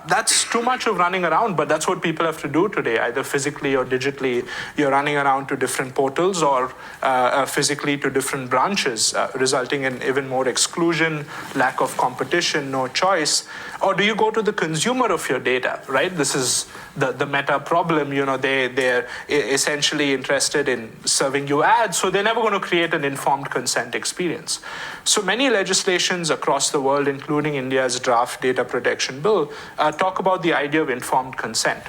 That's too much of running around, but that's what people have to do today, either physically or digitally. You're running around to different portals or physically to different branches, resulting in even more exclusion, lack of competition, no choice. Or do you go to the consumer of your data, right? This is the meta problem. They're essentially interested in serving you ads, so they're never going to create an informed consent experience. So many legislations across the world, including India's draft data protection bill, talk about the idea of informed consent.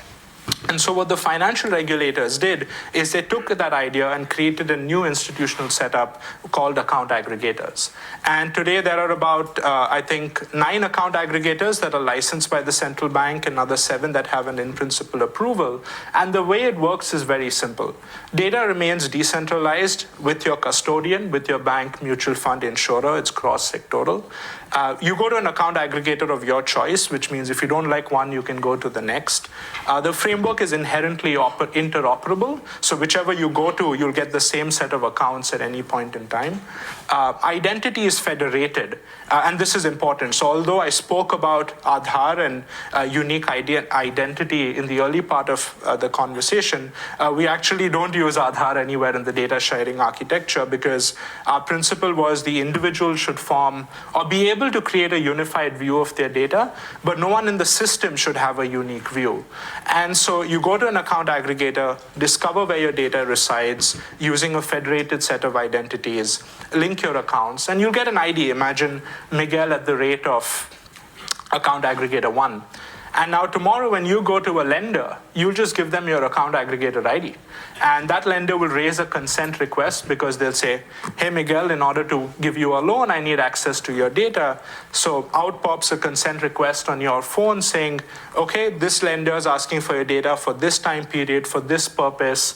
And so what the financial regulators did is they took that idea and created a new institutional setup called account aggregators. And today there are about, 9 account aggregators that are licensed by the central bank, another 7 that have an in-principle approval. And the way it works is very simple. Data remains decentralized with your custodian, with your bank, mutual fund, insurer. It's cross-sectoral. You go to an account aggregator of your choice, which means if you don't like one, you can go to the next. The framework is inherently interoperable, so whichever you go to, you'll get the same set of accounts at any point in time. Identity is federated, and this is important. So although I spoke about Aadhaar and unique identity in the early part of the conversation, we actually don't use Aadhaar anywhere in the data sharing architecture, because our principle was the individual should form or be able to create a unified view of their data, but no one in the system should have a unique view. And so you go to an account aggregator, discover where your data resides using a federated set of identities, link your accounts, and you'll get an ID. Imagine Miguel at the rate of account aggregator 1. And now tomorrow when you go to a lender, you'll just give them your account aggregator ID. And that lender will raise a consent request because they'll say, hey, Miguel, in order to give you a loan, I need access to your data. So out pops a consent request on your phone saying, okay, this lender is asking for your data for this time period, for this purpose,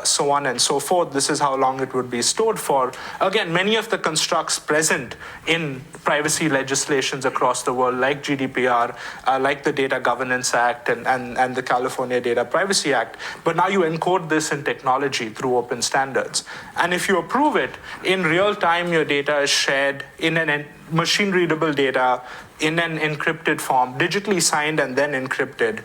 so on and so forth. This is how long it would be stored for. Again, many of the constructs present in privacy legislations across the world, like GDPR, like the Data Governance Act and the California Data Privacy Act. But now you encode this in technology through open standards. And if you approve it, in real time, your data is shared in an machine-readable data in an encrypted form, digitally signed and then encrypted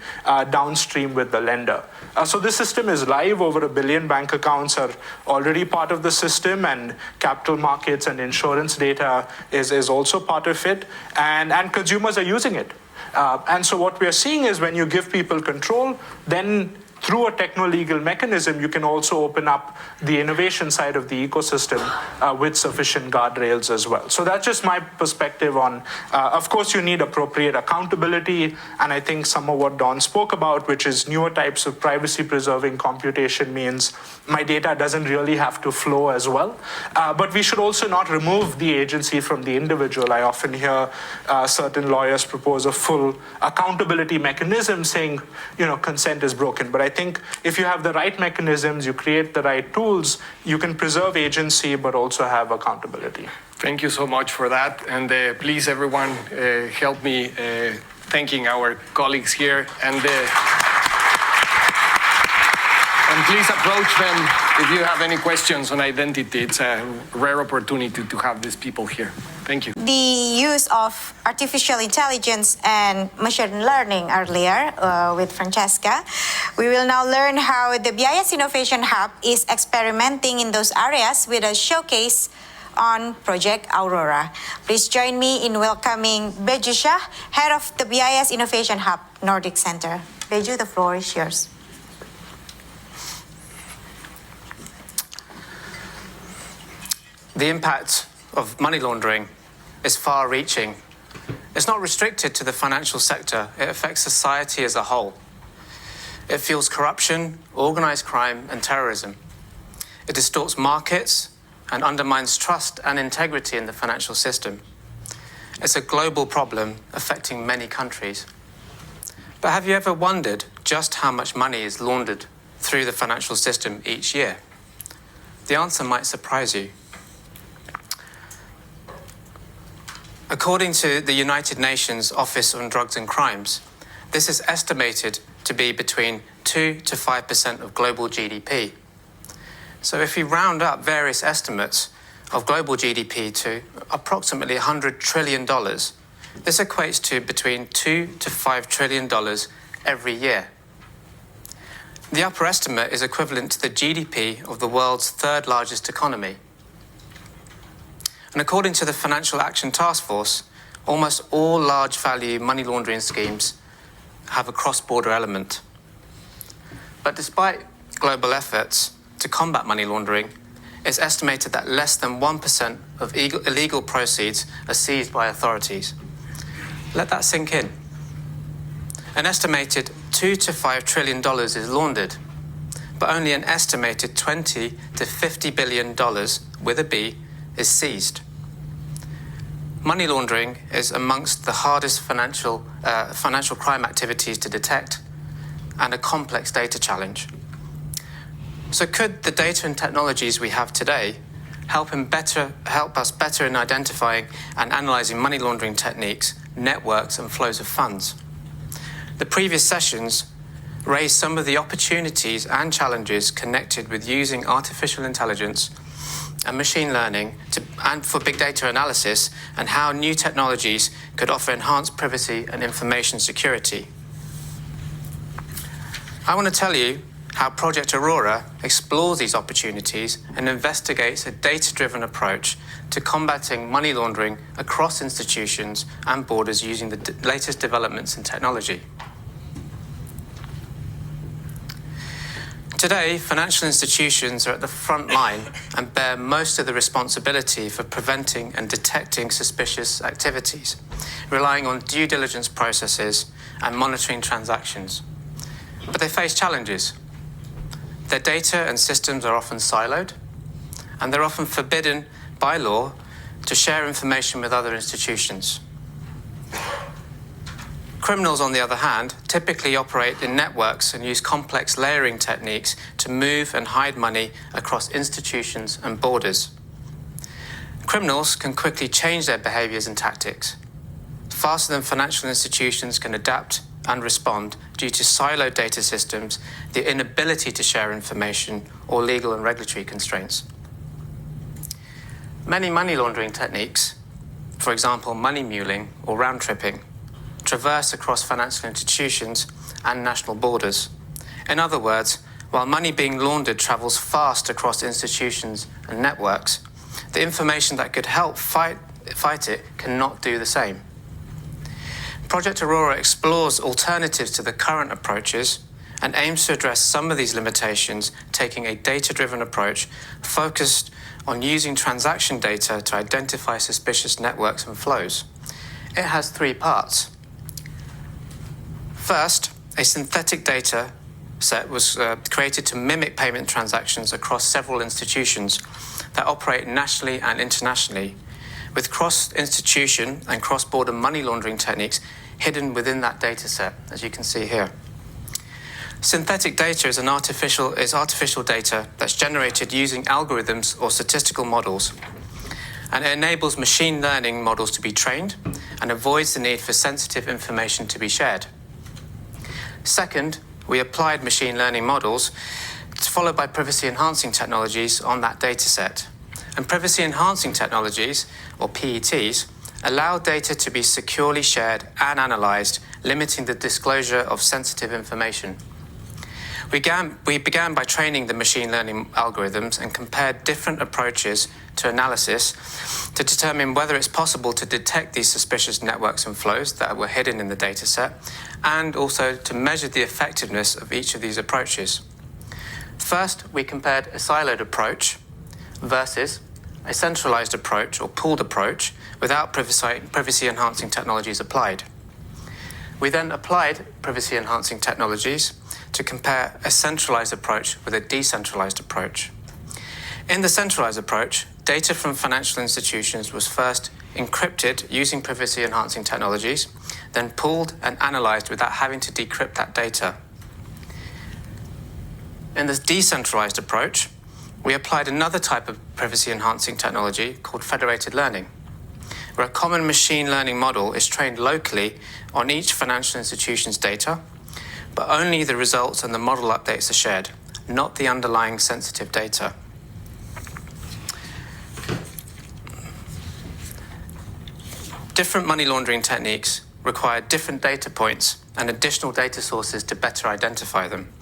downstream with the lender. So this system is live. Over 1 billion bank accounts are already part of the system, and capital markets and insurance data is also part of it, and consumers are using it. And so what we are seeing is when you give people control, then through a techno-legal mechanism, you can also open up the innovation side of the ecosystem with sufficient guardrails as well. So that's just my perspective on, of course, you need appropriate accountability, and I think some of what Don spoke about, which is newer types of privacy-preserving computation, means my data doesn't really have to flow as well. But we should also not remove the agency from the individual. I often hear certain lawyers propose a full accountability mechanism saying, consent is broken. But I think if you have the right mechanisms, you create the right tools, you can preserve agency but also have accountability. Thank you so much for that. And please, everyone, help me thanking our colleagues here. And please approach them if you have any questions on identity. It's a rare opportunity to have these people here. Thank you. The use of artificial intelligence and machine learning earlier with Francesca. We will now learn how the BIS Innovation Hub is experimenting in those areas with a showcase on Project Aurora. Please join me in welcoming Beju Shah, head of the BIS Innovation Hub Nordic Center. Beju, the floor is yours. The impact of money laundering is far-reaching. It's not restricted to the financial sector. It affects society as a whole. It fuels corruption, organized crime, and terrorism. It distorts markets and undermines trust and integrity in the financial system. It's a global problem affecting many countries. But have you ever wondered just how much money is laundered through the financial system each year? The answer might surprise you. According to the United Nations Office on Drugs and Crimes, this is estimated to be between 2 to 5% of global GDP. So if we round up various estimates of global GDP to approximately $100 trillion, this equates to between $2 to $5 trillion every year. The upper estimate is equivalent to the GDP of the world's third largest economy. And according to the Financial Action Task Force, almost all large value money laundering schemes have a cross-border element. But despite global efforts to combat money laundering, it's estimated that less than 1% of illegal proceeds are seized by authorities. Let that sink in. An estimated $2 to $5 trillion is laundered, but only an estimated $20 to $50 billion with a B is seized. Money laundering is amongst the hardest financial crime activities to detect and a complex data challenge. So could the data and technologies we have today help us better in identifying and analysing money laundering techniques, networks and flows of funds? The previous sessions raised some of the opportunities and challenges connected with using artificial intelligence and machine learning and for big data analysis, and how new technologies could offer enhanced privacy and information security. I want to tell you how Project Aurora explores these opportunities and investigates a data-driven approach to combating money laundering across institutions and borders using the latest developments in technology. Today, financial institutions are at the front line and bear most of the responsibility for preventing and detecting suspicious activities, relying on due diligence processes and monitoring transactions. But they face challenges. Their data and systems are often siloed, and they're often forbidden by law to share information with other institutions. Criminals, on the other hand, typically operate in networks and use complex layering techniques to move and hide money across institutions and borders. Criminals can quickly change their behaviours and tactics, faster than financial institutions can adapt and respond due to siloed data systems, the inability to share information, or legal and regulatory constraints. Many money laundering techniques, for example money muling or round tripping, traverse across financial institutions and national borders. In other words, while money being laundered travels fast across institutions and networks, the information that could help fight it cannot do the same. Project Aurora explores alternatives to the current approaches and aims to address some of these limitations, taking a data-driven approach focused on using transaction data to identify suspicious networks and flows. It has three parts. First, a synthetic data set was created to mimic payment transactions across several institutions that operate nationally and internationally, with cross-institution and cross-border money laundering techniques hidden within that data set, as you can see here. Synthetic data is artificial data that's generated using algorithms or statistical models, and it enables machine learning models to be trained and avoids the need for sensitive information to be shared. Second, we applied machine learning models followed by privacy-enhancing technologies on that data set. And privacy-enhancing technologies, or PETs, allow data to be securely shared and analysed, limiting the disclosure of sensitive information. We began by training the machine learning algorithms and compared different approaches to analysis to determine whether it's possible to detect these suspicious networks and flows that were hidden in the data set, and also to measure the effectiveness of each of these approaches. First, we compared a siloed approach versus a centralised approach or pooled approach without privacy-enhancing technologies applied. We then applied privacy-enhancing technologies to compare a centralised approach with a decentralised approach. In the centralised approach, data from financial institutions was first encrypted using privacy-enhancing technologies, then pooled and analysed without having to decrypt that data. In this decentralised approach, we applied another type of privacy-enhancing technology called federated learning. where a common machine learning model is trained locally on each financial institution's data, but only the results and the model updates are shared, not the underlying sensitive data. Different money laundering techniques require different data points and additional data sources to better identify them.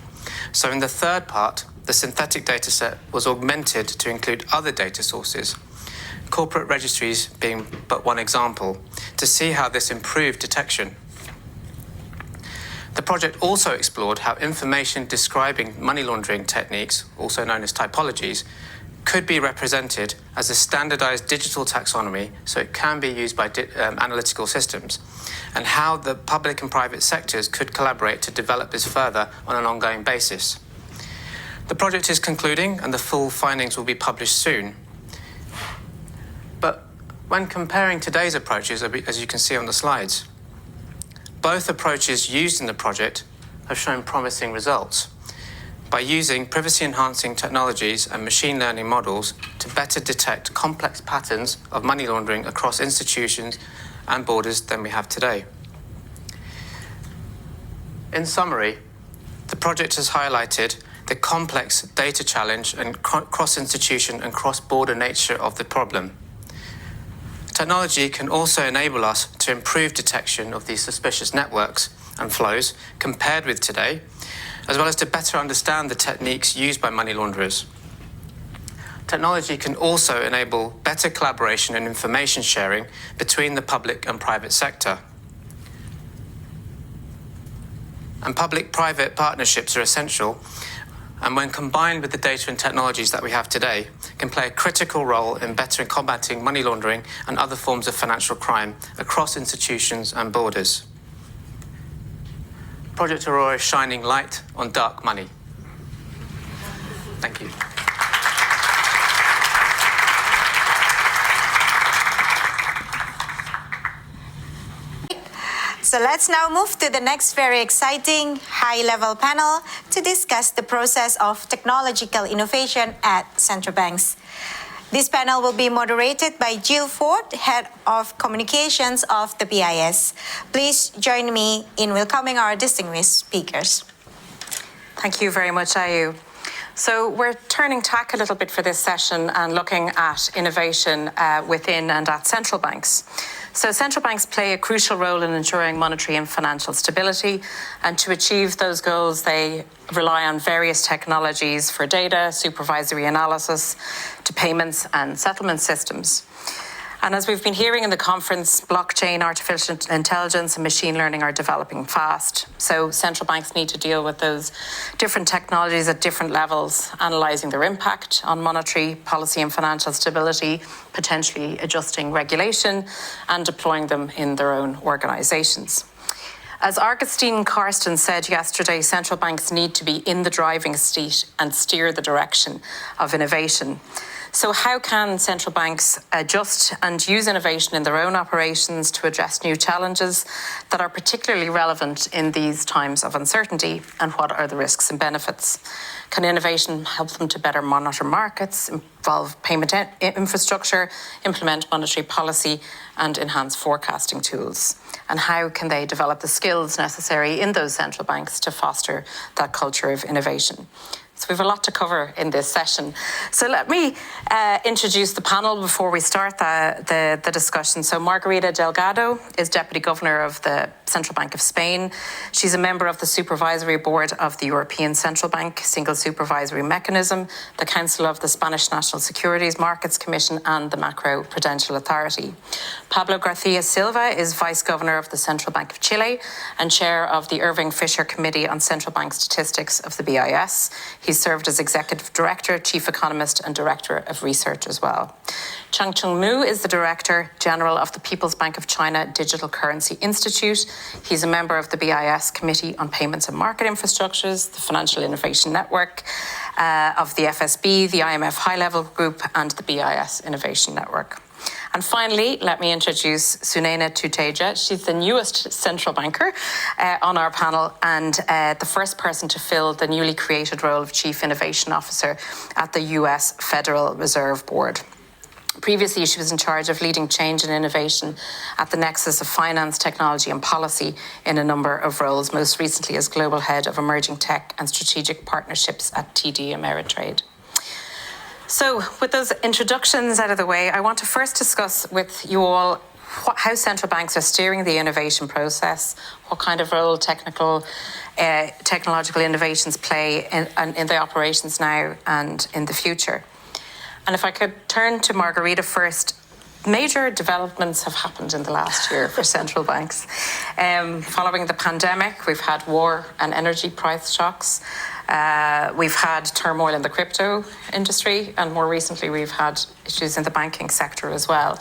So in the third part, the synthetic data set was augmented to include other data sources, corporate registries being but one example, to see how this improved detection. The project also explored how information describing money laundering techniques, also known as typologies, could be represented as a standardized digital taxonomy so it can be used by analytical systems, and how the public and private sectors could collaborate to develop this further on an ongoing basis. The project is concluding and the full findings will be published soon. But when comparing today's approaches, as you can see on the slides, both approaches used in the project have shown promising results by using privacy-enhancing technologies and machine learning models to better detect complex patterns of money laundering across institutions and borders than we have today. In summary, the project has highlighted the complex data challenge and cross-institution and cross-border nature of the problem. Technology can also enable us to improve detection of these suspicious networks and flows compared with today, as well as to better understand the techniques used by money launderers. Technology can also enable better collaboration and information sharing between the public and private sector. And public-private partnerships are essential, and when combined with the data and technologies that we have today, can play a critical role in better combating money laundering and other forms of financial crime across institutions and borders. Project Aurora is shining light on dark money. Thank you. So let's now move to the next very exciting high-level panel to discuss the process of technological innovation at central banks. This panel will be moderated by Jill Ford, Head of Communications of the BIS. Please join me in welcoming our distinguished speakers. Thank you very much, Ayu. So we're turning tack a little bit for this session and looking at innovation within and at central banks. So central banks play a crucial role in ensuring monetary and financial stability, and to achieve those goals, they rely on various technologies for data, supervisory analysis, to payments and settlement systems. And as we've been hearing in the conference, blockchain, artificial intelligence and machine learning are developing fast. So central banks need to deal with those different technologies at different levels, analysing their impact on monetary policy and financial stability, potentially adjusting regulation and deploying them in their own organisations. As Augustine Karsten said yesterday, central banks need to be in the driving seat and steer the direction of innovation. So how can central banks adjust and use innovation in their own operations to address new challenges that are particularly relevant in these times of uncertainty, and what are the risks and benefits? Can innovation help them to better monitor markets, involve payment infrastructure, implement monetary policy and enhance forecasting tools? And how can they develop the skills necessary in those central banks to foster that culture of innovation? So we have a lot to cover in this session. So let me introduce the panel before we start the discussion. So Margarita Delgado is Deputy Governor of the Central Bank of Spain. She's a member of the Supervisory Board of the European Central Bank Single Supervisory Mechanism, the Council of the Spanish National Securities Markets Commission and the Macro Prudential Authority. Pablo García Silva is Vice Governor of the Central Bank of Chile and Chair of the Irving Fisher Committee on Central Bank Statistics of the BIS. He served as Executive Director, Chief Economist and Director of Research as well. Changchun Mu is the Director General of the People's Bank of China Digital Currency Institute. He's a member of the BIS Committee on Payments and Market Infrastructures, the Financial Innovation Network of the FSB, the IMF High Level Group and the BIS Innovation Network. And finally, let me introduce Sunaina Tuteja. She's the newest central banker on our panel and the first person to fill the newly created role of Chief Innovation Officer at the US Federal Reserve Board. Previously, she was in charge of leading change and innovation at the nexus of finance, technology and policy in a number of roles, most recently as Global Head of Emerging Tech and Strategic Partnerships at TD Ameritrade. So, with those introductions out of the way, I want to first discuss with you all how central banks are steering the innovation process, what kind of role technological innovations play in the operations now and in the future. And if I could turn to Margarita first, major developments have happened in the last year for central banks. Following the pandemic, we've had war and energy price shocks. We've had turmoil in the crypto industry, and more recently we've had issues in the banking sector as well.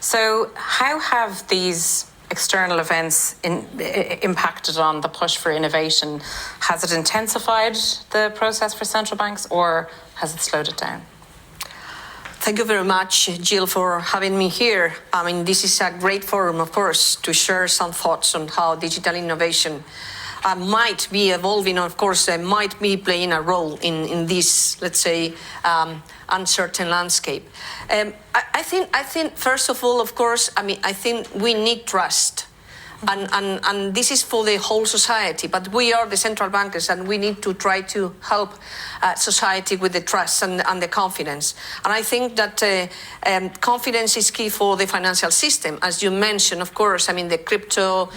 So how have these external events impacted on the push for innovation? Has it intensified the process for central banks, or has it slowed it down? Thank you very much, Jill, for having me here. I mean, this is a great forum, of course, to share some thoughts on how digital innovation might be evolving, of course, might be playing a role in this, let's say, uncertain landscape. I think, first of all, of course, I think we need trust. And this is for the whole society, but we are the central bankers and we need to try to help society with the trust and the confidence. And I think that confidence is key for the financial system. As you mentioned, of course, the crypto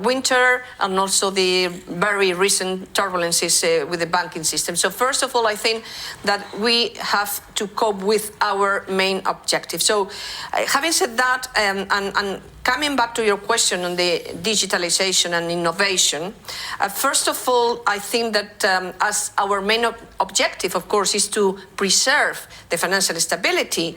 winter and also the very recent turbulences with the banking system. So first of all, I think that we have to cope with our main objective. So having said that, and coming back to your question on the digitalization and innovation, first of all, I think that as our main objective, of course, is to preserve the financial stability,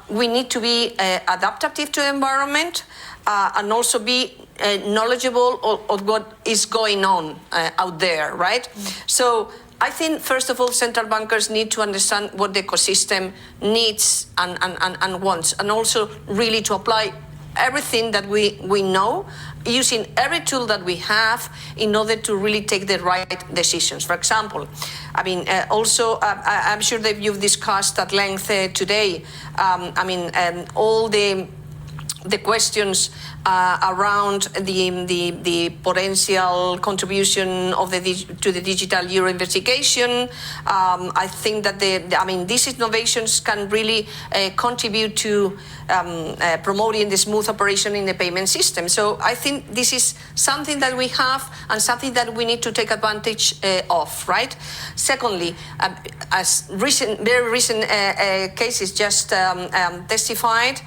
we need to be adaptive to the environment and also be knowledgeable of what is going on out there, right? So I think, first of all, central bankers need to understand what the ecosystem needs and wants, and also really to apply everything that we know, using every tool that we have in order to really take the right decisions. For example, also, I'm sure that you've discussed at length today, all the questions around the potential contribution of to the digital euro investigation. I think that these innovations can really contribute to promoting the smooth operation in the payment system. So I think this is something that we have and something that we need to take advantage of, right? Secondly, as very recent cases just testified,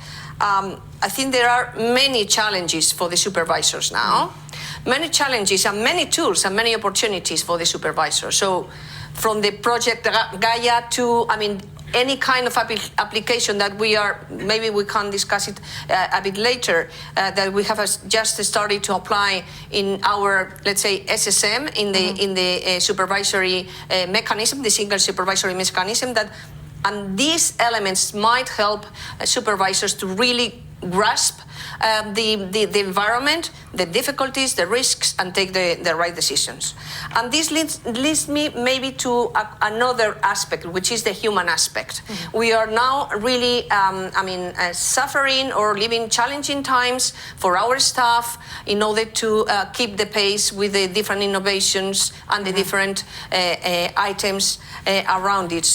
I think there are many challenges for the supervisors now, many challenges and many tools and many opportunities for the supervisors. So from the project Gaia to, any kind of application that maybe we can discuss it a bit later, that we have just started to apply in our, let's say, SSM, in the supervisory mechanism, the single supervisory mechanism, and these elements might help supervisors to really grasp the environment, the difficulties, the risks, and take the right decisions. And this leads me maybe to another aspect, which is the human aspect. We are now really, suffering or living challenging times for our staff in order to keep the pace with the different innovations and the different items around it.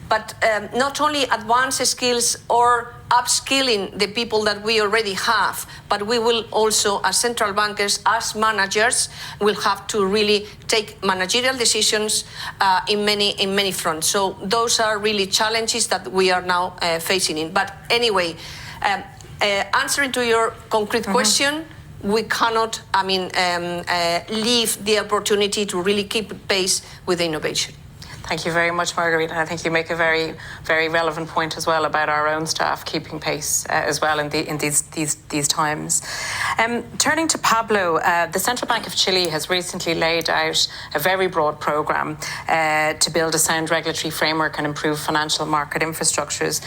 But not only advanced skills or upskilling the people that we already have, but we will also, as central bankers, as managers, will have to really take managerial decisions in many fronts. So those are really challenges that we are now facing in. But anyway, answering to your concrete question, we cannot, leave the opportunity to really keep pace with innovation. Thank you very much, Margarita. I think you make a very, very relevant point as well about our own staff keeping pace as well in these times. Turning to Pablo, the Central Bank of Chile has recently laid out a very broad programme to build a sound regulatory framework and improve financial market infrastructures.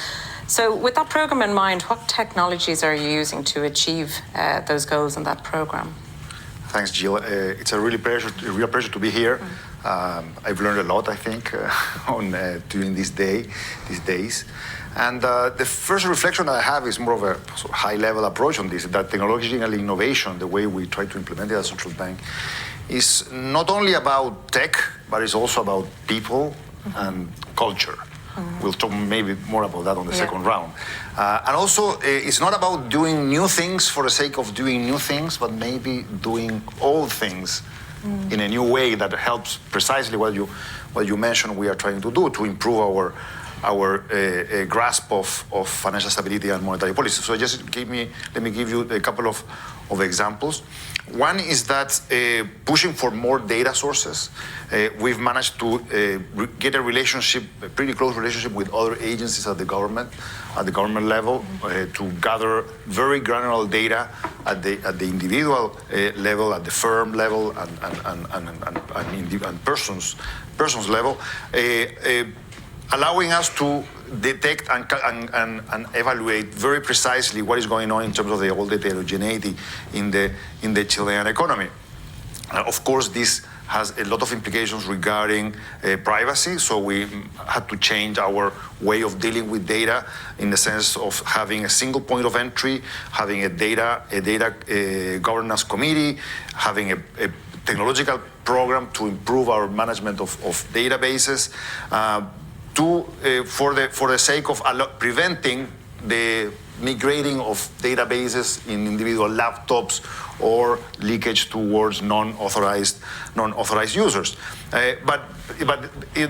So with that programme in mind, what technologies are you using to achieve those goals in that programme? Thanks, Jill. It's a real pleasure to be here. I've learned a lot, I think, during these days. And the first reflection I have is more of a sort of high-level approach on this, that technological innovation, the way we try to implement it as a central bank, is not only about tech, but it's also about people and culture. We'll talk maybe more about that on the second round. And also, it's not about doing new things for the sake of doing new things, but maybe doing old things in a new way that helps precisely what you mentioned we are trying to do to improve our grasp of financial stability and monetary policy. So let me give you a couple of examples. One is that pushing for more data sources. We've managed to get a pretty close relationship with other agencies at the government level to gather very granular data at the individual level, at the firm level, and persons level, allowing us to detect and evaluate very precisely what is going on in terms of all the heterogeneity in the Chilean economy. Of course, this has a lot of implications regarding privacy, so we had to change our way of dealing with data in the sense of having a single point of entry, having a data governance committee, having a technological program to improve our management of databases, for the sake of preventing the migrating of databases in individual laptops or leakage towards non-authorized users.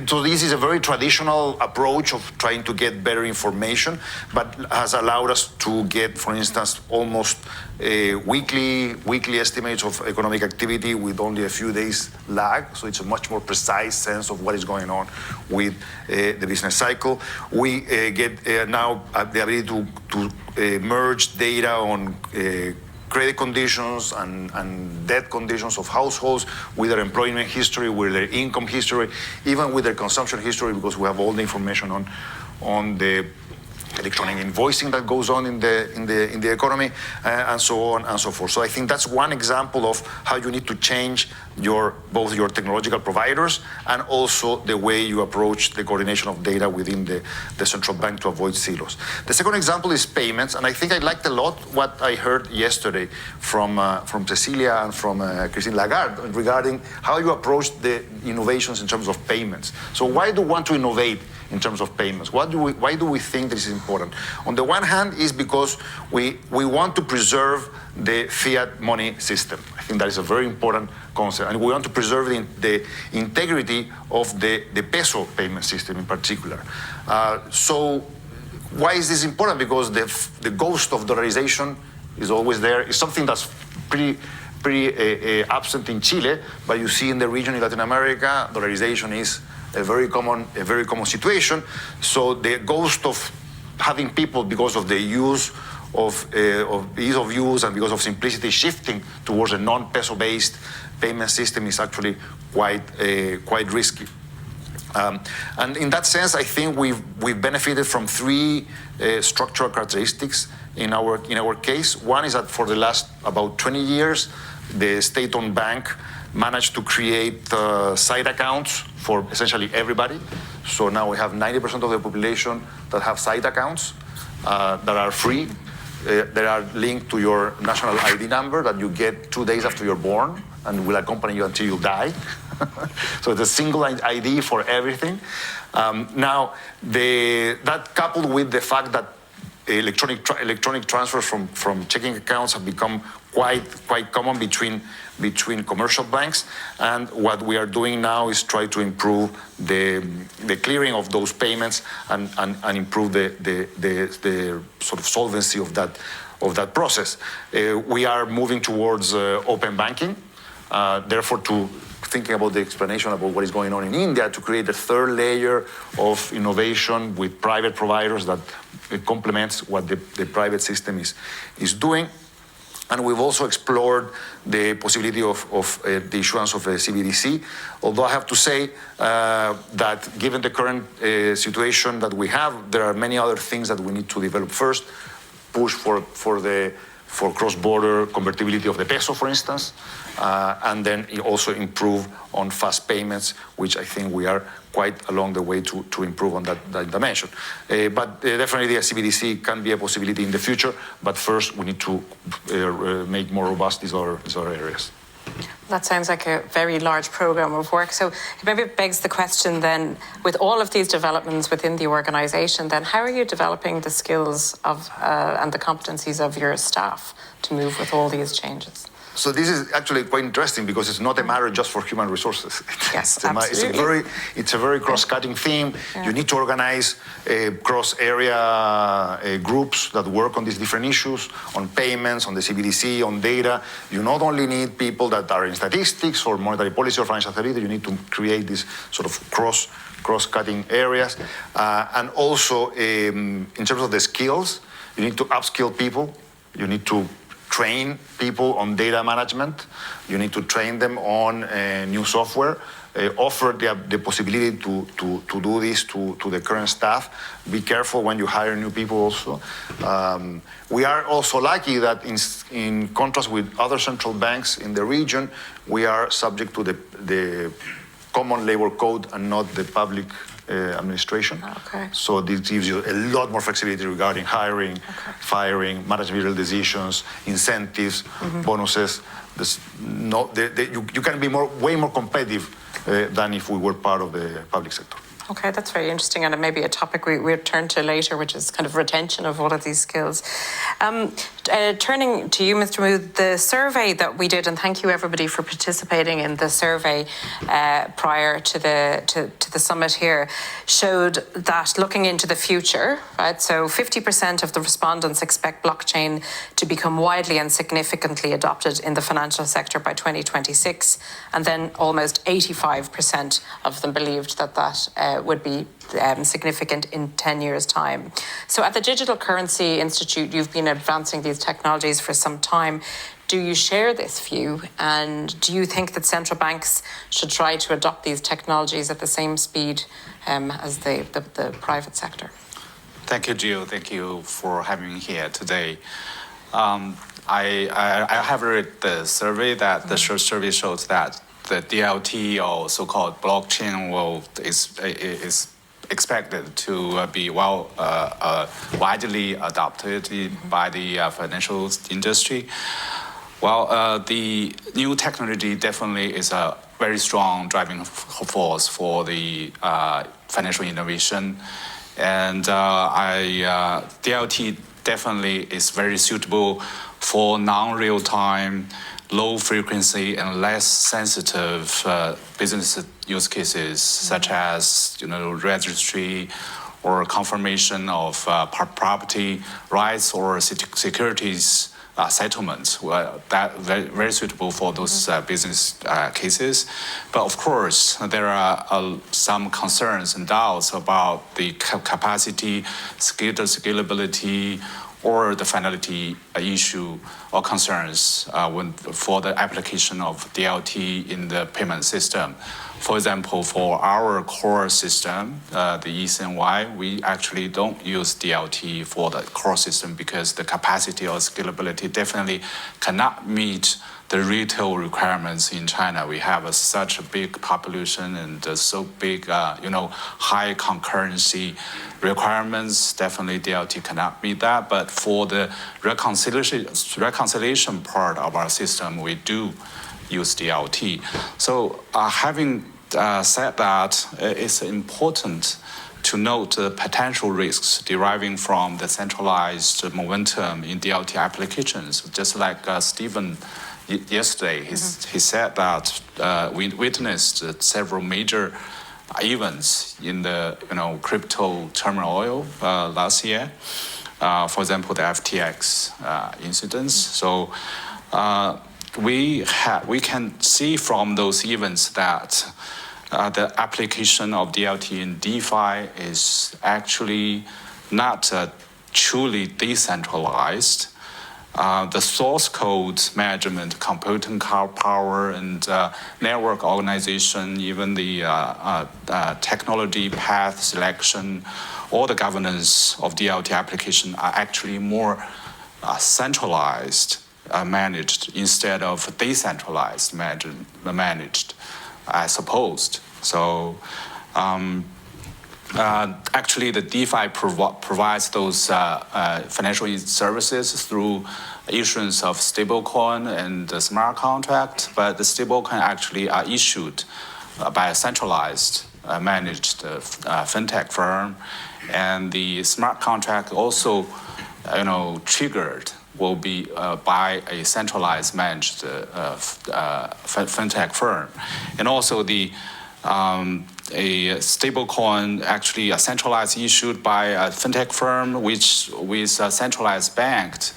So this is a very traditional approach of trying to get better information, but has allowed us to get, for instance, almost weekly estimates of economic activity with only a few days lag. So it's a much more precise sense of what is going on with the business cycle. We get now the ability to merge data on credit conditions and debt conditions of households with their employment history, with their income history, even with their consumption history, because we have all the information on the electronic invoicing that goes on in the economy, and so on and so forth. So I think that's one example of how you need to change both your technological providers and also the way you approach the coordination of data within the central bank to avoid silos. The second example is payments, and I think I liked a lot what I heard yesterday from Cecilia and from Christine Lagarde regarding how you approach the innovations in terms of payments. So why do we want to innovate in terms of payments? Why do we think this is important? On the one hand is because we want to preserve the fiat money system. I think that is a very important concept. And we want to preserve the integrity of the peso payment system in particular. So why is this important? Because the ghost of dollarization is always there. It's something that's pretty absent in Chile, but you see in the region in Latin America, dollarization is a very common situation. So the ghost of having people, because of the use of ease of use and because of simplicity, shifting towards a non-peso based payment system is actually quite risky. And in that sense, I think we've benefited from three structural characteristics in our case. One is that for the last about 20 years, the state-owned bank managed to create side accounts for essentially everybody. So now we have 90% of the population that have side accounts that are free. They are linked to your national ID number that you get 2 days after you're born and will accompany you until you die. So it's a single ID for everything. Now, that coupled with the fact that electronic transfers from checking accounts have become quite common between commercial banks, and what we are doing now is try to improve the clearing of those payments and improve the sort of solvency of that process. We are moving towards open banking, therefore thinking about the explanation about what is going on in India, to create a third layer of innovation with private providers that complements what the private system is doing. And we've also explored the possibility of the issuance of a CBDC, although I have to say that given the current situation that we have, there are many other things that we need to develop first, push for the for cross-border convertibility of the peso, for instance, and then also improve on fast payments, which I think we are quite along the way to improve on that dimension. But definitely a CBDC can be a possibility in the future, but first we need to make more robust these other areas. That sounds like a very large program of work. So it maybe begs the question then, with all of these developments within the organization, then how are you developing the skills of and the competencies of your staff to move with all these changes? So this is actually quite interesting because it's not a matter just for human resources. Yes, absolutely. It's a very cross-cutting theme. Yeah. You need to organize cross-area groups that work on these different issues, on payments, on the CBDC, on data. You not only need people that are in statistics or monetary policy or financial stability, you need to create these sort of cross-cutting areas. And also, in terms of the skills, you need to upskill people. You need to train people on data management. You need to train them on new software. Offer the possibility to do this to the current staff. Be careful when you hire new people also. We are also lucky that in contrast with other central banks in the region, we are subject to the common labor code and not the public administration. Okay. So this gives you a lot more flexibility regarding hiring, firing, managerial decisions, incentives, bonuses. You can be way more competitive than if we were part of the public sector. Okay, that's very interesting, and it may be a topic we'll turn to later, which is kind of retention of all of these skills. Turning to you, Mr. Mood, the survey that we did, and thank you everybody for participating in the survey prior to the summit here, showed that looking into the future, right? So 50% of the respondents expect blockchain to become widely and significantly adopted in the financial sector by 2026, and then almost 85% of them believed that would be significant in 10 years' time. So at the Digital Currency Institute, you've been advancing these technologies for some time. Do you share this view? And do you think that central banks should try to adopt these technologies at the same speed as the private sector? Thank you, Jill. Thank you for having me here today. I have read the survey that the survey shows that the DLT, or so-called blockchain, is expected to be widely adopted by the financial industry. Well, the new technology definitely is a very strong driving force for the financial innovation, and DLT definitely is very suitable for non-real-time, low frequency and less sensitive business use cases, such as registry or confirmation of property rights or securities settlements. Well, that very suitable for those business cases. But of course, there are some concerns and doubts about the capacity, scalability, or the finality issue or concerns for the application of DLT in the payment system. For example, for our core system, the ECNY, we actually don't use DLT for the core system because the capacity or scalability definitely cannot meet the retail requirements in China. We have such a big population and so big, high concurrency requirements. Definitely DLT cannot meet that. But for the reconciliation part of our system, we do use DLT. So having said that, it's important to note the potential risks deriving from the centralized momentum in DLT applications. Just like Stephen yesterday, he said that we witnessed several major events in the crypto turmoil last year. For example, the FTX incidents. So we can see from those events that the application of DLT in DeFi is actually not truly decentralized. The source code management, computing power, and network organization, even the technology path selection, all the governance of DLT application are actually more centralized managed instead of decentralized managed, as opposed. So actually, the DeFi provides those financial services through issuance of stablecoin and the smart contract, but the stablecoin actually are issued by a centralized managed fintech firm, and the smart contract also, triggered will be by a centralized managed fintech firm, and also the a stablecoin actually a centralized issued by a fintech firm which with a centralized backed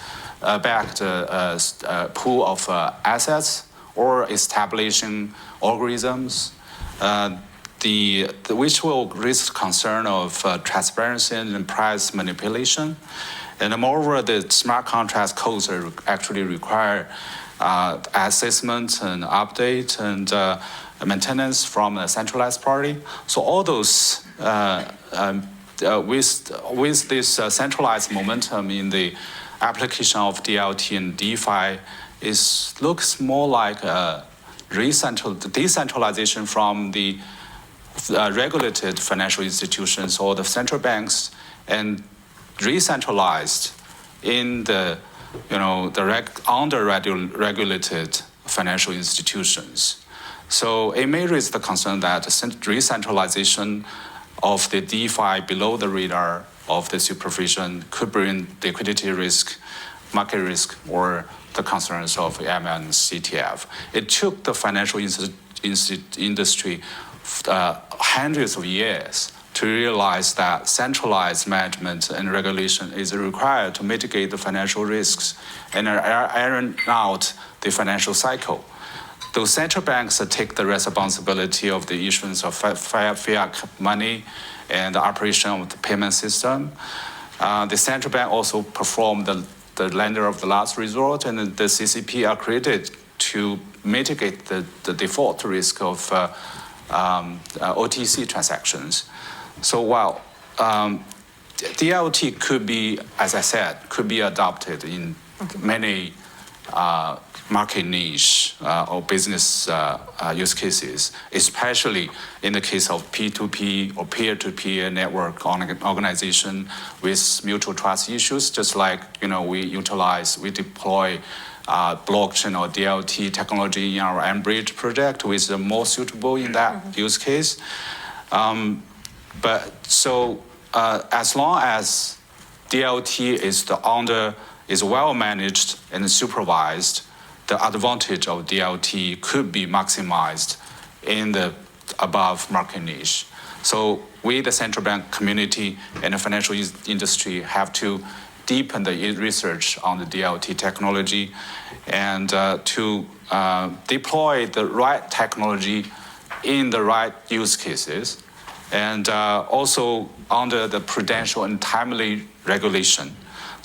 pool of assets or establishing algorithms, which will raise concern of transparency and price manipulation. And moreover, the smart contract codes are actually require assessment and update and maintenance from a centralized party. So all those, with this centralized momentum in the application of DLT and DeFi, looks more like a decentralization from the regulated financial institutions or the central banks, and re-centralized in the under-regulated financial institutions. So it may raise the concern that re-centralization of the DeFi below the radar of the supervision could bring liquidity risk, market risk, or the concerns of M and CTF. It took the financial industry hundreds of years to realize that centralized management and regulation is required to mitigate the financial risks and iron out the financial cycle. Those central banks take the responsibility of the issuance of fiat money and the operation of the payment system. The central bank also performed the lender of the last resort, and the CCP are created to mitigate the default risk of OTC transactions. So while DLT could be, as I said, could be adopted in many market niche or business use cases, especially in the case of P2P or peer-to-peer network organization with mutual trust issues, just like we deploy blockchain or DLT technology in our Enbridge project, which is more suitable in that use case. As long as DLT is well managed and supervised, the advantage of DLT could be maximized in the above market niche. So we, the central bank community and the financial industry, have to deepen the research on the DLT technology and to deploy the right technology in the right use cases, and also under the prudential and timely regulation.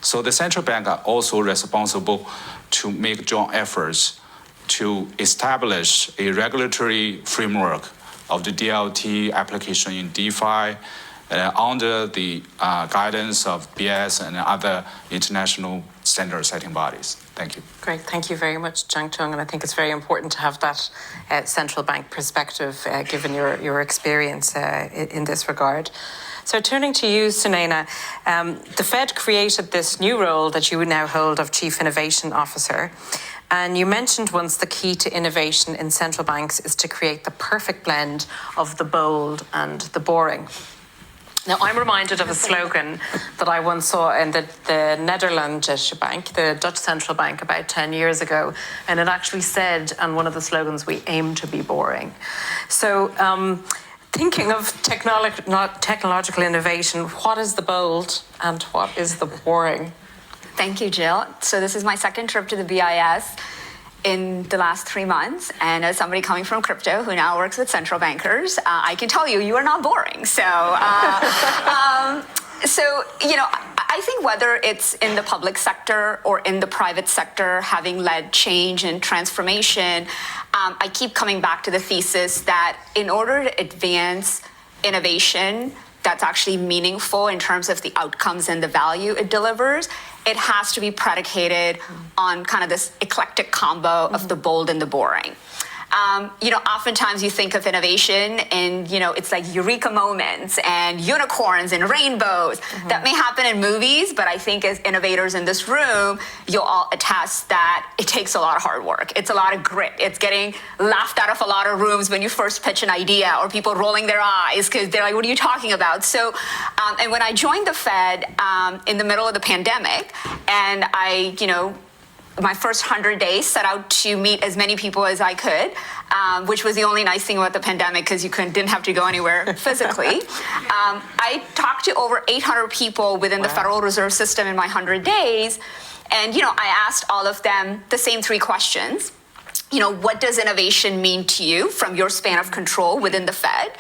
So the central bank are also responsible to make joint efforts to establish a regulatory framework of the DLT application in DeFi under the guidance of BIS and other international standard setting bodies. Thank you. Great, thank you very much, Zhang Tung, and I think it's very important to have that central bank perspective given your experience in this regard. So turning to you, Sunaina, the Fed created this new role that you now hold of Chief Innovation Officer, and you mentioned once the key to innovation in central banks is to create the perfect blend of the bold and the boring. Now, I'm reminded of a slogan that I once saw in the Nederlandse Bank, the Dutch central bank, about 10 years ago, and it actually said on one of the slogans, "We aim to be boring." So thinking of technological innovation, what is the bold and what is the boring? Thank you, Jill. So this is my second trip to the BIS in the last 3 months, and as somebody coming from crypto who now works with central bankers, I can tell you are not boring. So, I think whether it's in the public sector or in the private sector, having led change and transformation, I keep coming back to the thesis that in order to advance innovation that's actually meaningful in terms of the outcomes and the value it delivers, it has to be predicated on kind of this eclectic combo of the bold and the boring. Oftentimes you think of innovation and, it's like eureka moments and unicorns and rainbows. That may happen in movies, but I think as innovators in this room, you'll all attest that it takes a lot of hard work. It's a lot of grit. It's getting laughed out of a lot of rooms when you first pitch an idea, or people rolling their eyes because they're like, what are you talking about? So, and when I joined the Fed in the middle of the pandemic, and I, my first 100 days set out to meet as many people as I could, which was the only nice thing about the pandemic because you didn't have to go anywhere physically. I talked to over 800 people within the Federal Reserve System in my 100 days. And, I asked all of them the same 3 questions. What does innovation mean to you from your span of control within the Fed?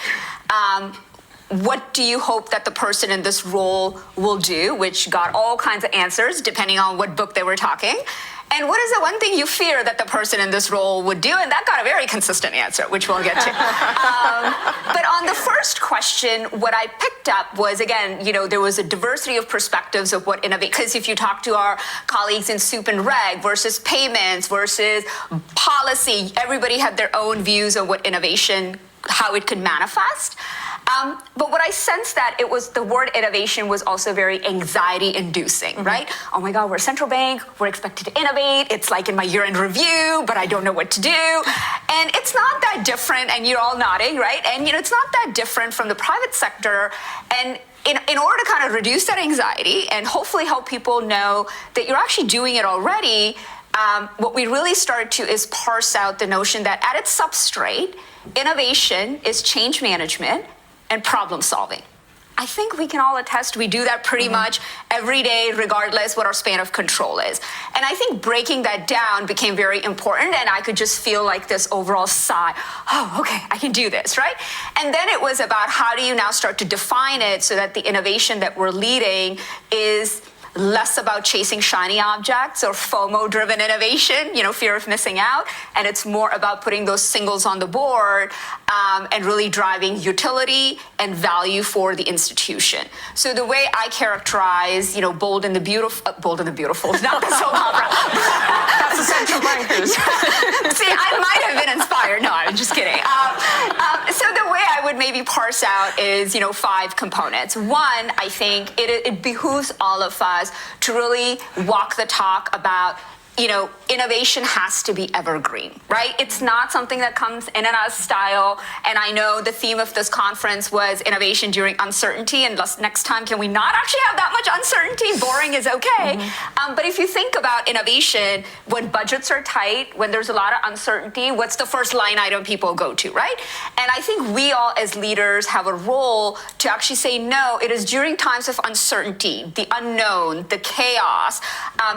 What do you hope that the person in this role will do? Which got all kinds of answers depending on what book they were talking. And what is the one thing you fear that the person in this role would do? And that got a very consistent answer, which we'll get to. But on the first question, what I picked up was, again, there was a diversity of perspectives of what innovate, because if you talk to our colleagues in Soup and Reg versus payments versus policy, everybody had their own views of what innovation, how it could manifest. But what I sensed that it was the word innovation was also very anxiety inducing, right? Oh my God, we're a central bank, we're expected to innovate. It's like in my year-end review, but I don't know what to do. And it's not that different, and you're all nodding, right? And it's not that different from the private sector. And in order to kind of reduce that anxiety and hopefully help people know that you're actually doing it already, what we really started to is parse out the notion that at its substrate, innovation is change management and problem solving. I think we can all attest we do that pretty much every day, regardless what our span of control is. And I think breaking that down became very important, and I could just feel like this overall sigh, oh, okay, I can do this, right? And then it was about how do you now start to define it so that the innovation that we're leading is less about chasing shiny objects or FOMO-driven innovation, fear of missing out, and it's more about putting those singles on the board and really driving utility and value for the institution. So the way I characterize, bold and the beautiful, not the soap opera. That's the central bankers. See, I might have been inspired. No, I'm just kidding. So the way I would maybe parse out is, 5 components. One, I think it behooves all of us to really walk the talk about, innovation has to be evergreen, right? It's not something that comes in and out of style. And I know the theme of this conference was innovation during uncertainty. And next time, can we not actually have that much uncertainty? Boring is okay. But if you think about innovation, when budgets are tight, when there's a lot of uncertainty, what's the first line item people go to, right? And I think we all as leaders have a role to actually say, no, it is during times of uncertainty, the unknown, the chaos,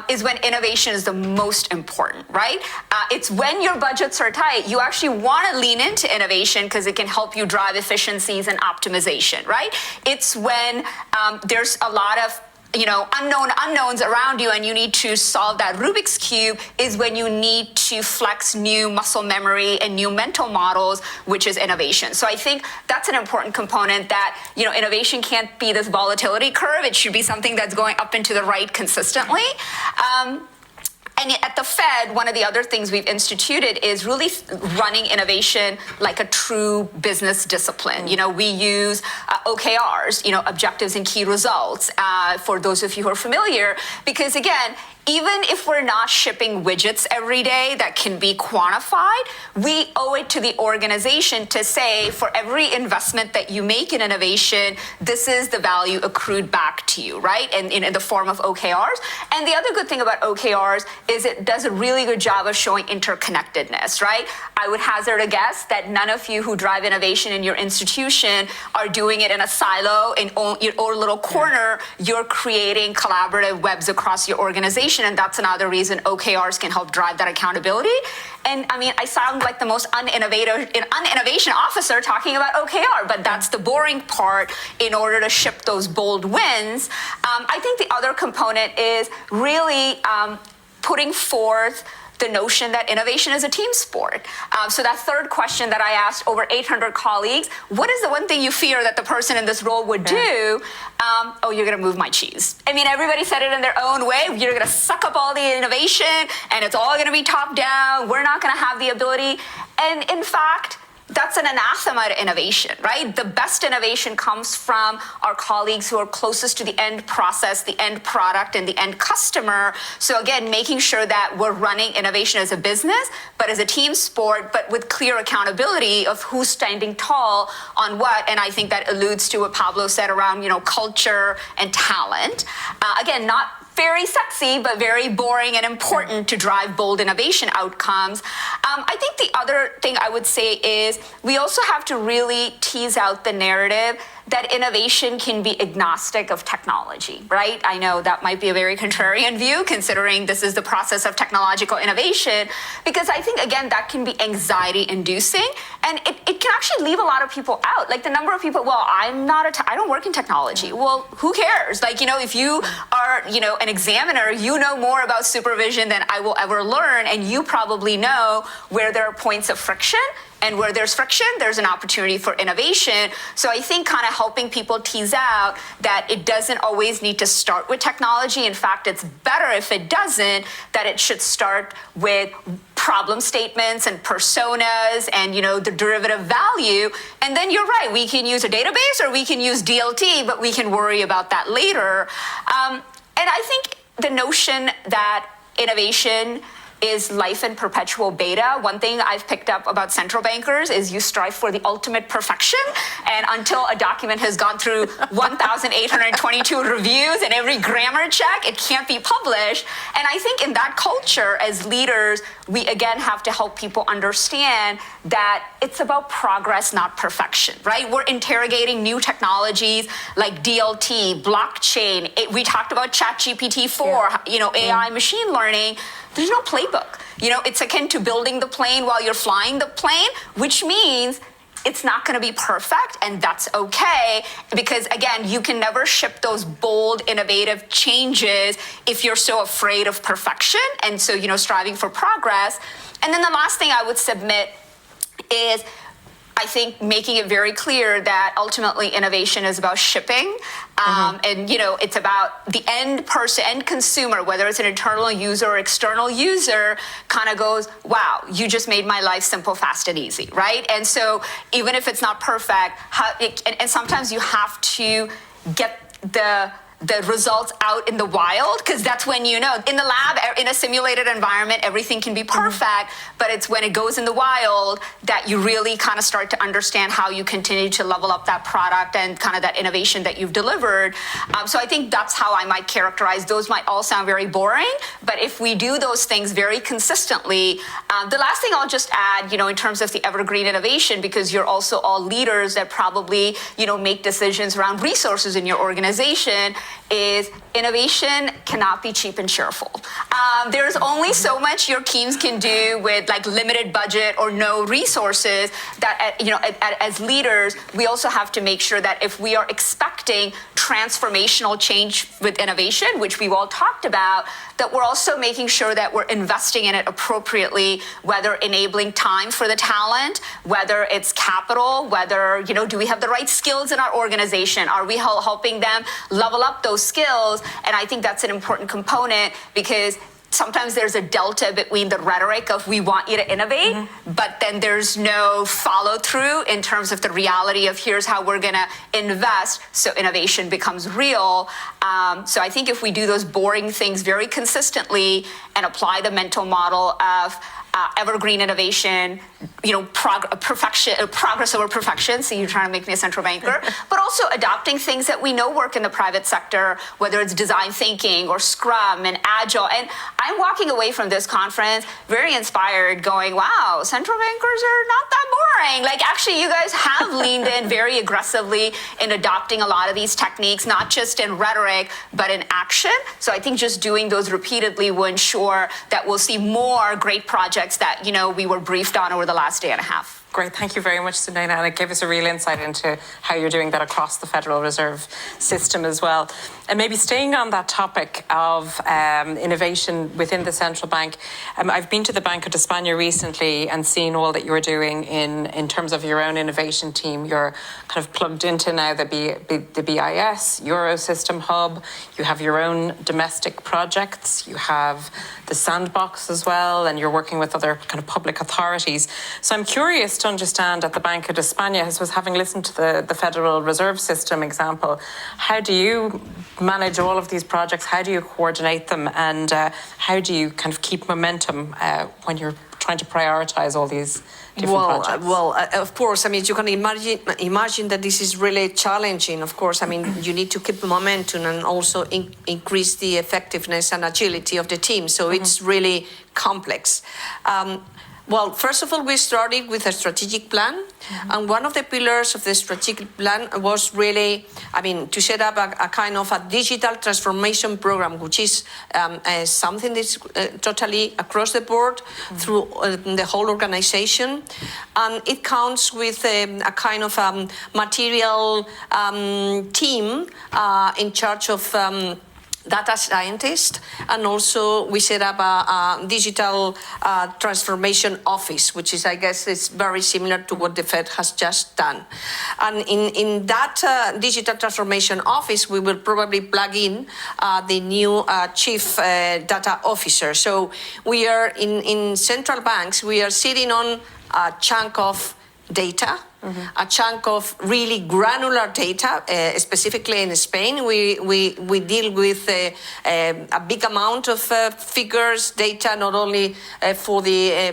is when innovation is the most important, right? It's when your budgets are tight, you actually want to lean into innovation because it can help you drive efficiencies and optimization, right? It's when there's a lot of unknown unknowns around you and you need to solve that Rubik's Cube, is when you need to flex new muscle memory and new mental models, which is innovation. So I think that's an important component, that, innovation can't be this volatility curve. It should be something that's going up and to the right consistently. And at the Fed, one of the other things we've instituted is really running innovation like a true business discipline. We use OKRs, objectives and key results, for those of you who are familiar, because again, even if we're not shipping widgets every day that can be quantified, we owe it to the organization to say, for every investment that you make in innovation, this is the value accrued back to you, right? And in the form of OKRs. And the other good thing about OKRs is it does a really good job of showing interconnectedness, right? I would hazard a guess that none of you who drive innovation in your institution are doing it in a silo in your own little corner. You're creating collaborative webs across your organization. And that's another reason OKRs can help drive that accountability. And I mean, I sound like the most uninnovation officer talking about OKR, but that's the boring part in order to ship those bold wins. I think the other component is really putting forth the notion that innovation is a team sport. So that third question that I asked over 800 colleagues, what is the one thing you fear that the person in this role would do? Oh, you're going to move my cheese. I mean, everybody said it in their own way. You're going to suck up all the innovation and it's all going to be top down. We're not going to have the ability. And in fact, that's an anathema to innovation, right? The best innovation comes from our colleagues who are closest to the end process, the end product, and the end customer. So again, making sure that we're running innovation as a business, but as a team sport, but with clear accountability of who's standing tall on what. And I think that alludes to what Pablo said around, culture and talent. Again, not very sexy, but very boring and important to drive bold innovation outcomes. I think the other thing I would say is we also have to really tease out the narrative that innovation can be agnostic of technology, right? I know that might be a very contrarian view considering this is the process of technological innovation, because I think, again, that can be anxiety inducing and it can actually leave a lot of people out. Like the number of people, well, I don't work in technology. Well, who cares? Like, if you are, an examiner, you know more about supervision than I will ever learn, and you probably know where there are points of friction. And where there's friction, there's an opportunity for innovation. So I think kind of helping people tease out that it doesn't always need to start with technology. In fact, it's better if it doesn't, that it should start with problem statements and personas and, the derivative value. And then you're right, we can use a database or we can use DLT, but we can worry about that later. And I think the notion that innovation is life in perpetual beta. One thing I've picked up about central bankers is you strive for the ultimate perfection. And until a document has gone through 1,822 reviews and every grammar check, it can't be published. And I think in that culture, as leaders, we again have to help people understand that it's about progress, not perfection, right? We're interrogating new technologies like DLT, blockchain. We talked about ChatGPT-4, AI, machine learning. There's no playbook. It's akin to building the plane while you're flying the plane, which means it's not going to be perfect, and that's okay, because again, you can never ship those bold, innovative changes if you're so afraid of perfection, and so, striving for progress. And then the last thing I would submit is, I think making it very clear that ultimately innovation is about shipping. And, it's about the end person, end consumer, whether it's an internal user or external user, kind of goes, wow, you just made my life simple, fast, and easy, right? And so even if it's not perfect, and sometimes you have to get the results out in the wild, because that's when in the lab, in a simulated environment, everything can be perfect, but it's when it goes in the wild that you really kind of start to understand how you continue to level up that product and kind of that innovation that you've delivered. So I think that's how I might characterize. Those might all sound very boring, but if we do those things very consistently, the last thing I'll just add, in terms of the evergreen innovation, because you're also all leaders that probably, make decisions around resources in your organization, is innovation cannot be cheap and cheerful. There's only so much your teams can do with limited budget or no resources. That as leaders, we also have to make sure that if we are expecting transformational change with innovation, which we've all talked about, that we're also making sure that we're investing in it appropriately, whether enabling time for the talent, whether it's capital, whether, do we have the right skills in our organization? Are we helping them level up those skills? And I think that's an important component, because sometimes there's a delta between the rhetoric of we want you to innovate, but then there's no follow through in terms of the reality of here's how we're going to invest so innovation becomes real. So I think if we do those boring things very consistently and apply the mental model of evergreen innovation, progress over perfection. So you're trying to make me a central banker, but also adopting things that we know work in the private sector, whether it's design thinking or Scrum and Agile. And I'm walking away from this conference very inspired, going, wow, central bankers are not that boring. Actually, you guys have leaned in very aggressively in adopting a lot of these techniques, not just in rhetoric, but in action. So I think just doing those repeatedly will ensure that we'll see more great projects that, we were briefed on over the last day and a half. Great, thank you very much, Sunayana, and it gave us a real insight into how you're doing that across the Federal Reserve System as well. And maybe staying on that topic of innovation within the central bank, I've been to the Banco de España recently and seen all that you're doing in terms of your own innovation team. You're kind of plugged into now the BIS, Eurosystem Hub, you have your own domestic projects, you have the sandbox as well, and you're working with other kind of public authorities. So I'm curious to understand at the Banco de España, as was having listened to the Federal Reserve System example, how do you manage all of these projects? How do you coordinate them? And how do you kind of keep momentum when you're trying to prioritize all these different projects? Of course, I mean, you can imagine that this is really challenging. Of course, I mean, you need to keep the momentum and also increase the effectiveness and agility of the team. So it's really complex. Well, first of all, we started with a strategic plan. And one of the pillars of the strategic plan was really, I mean, to set up a kind of a digital transformation program, which is something that's totally across the board through the whole organization. And it counts with a kind of material team in charge of data scientist, and also we set up a digital transformation office, which is, I guess, is very similar to what the Fed has just done. And in that digital transformation office, we will probably plug in the new chief data officer. So we are in central banks, we are sitting on a chunk of data, a chunk of really granular data, specifically in Spain. We deal with a big amount of figures, data, not only for the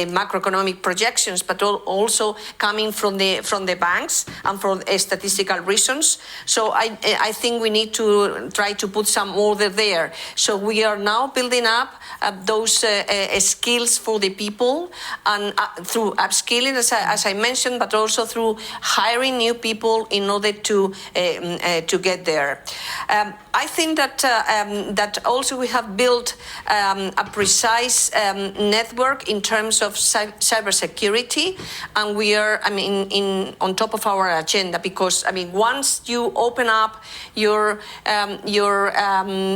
macroeconomic projections, but also coming from the banks and for statistical reasons. So I think we need to try to put some order there. So we are now building up those skills for the people, and through upskilling, as I mentioned, but also through hiring new people in order to get there. I think that also we have built a precise network in terms of cybersecurity, and we are, I mean, on top of our agenda, because I mean, once you open up your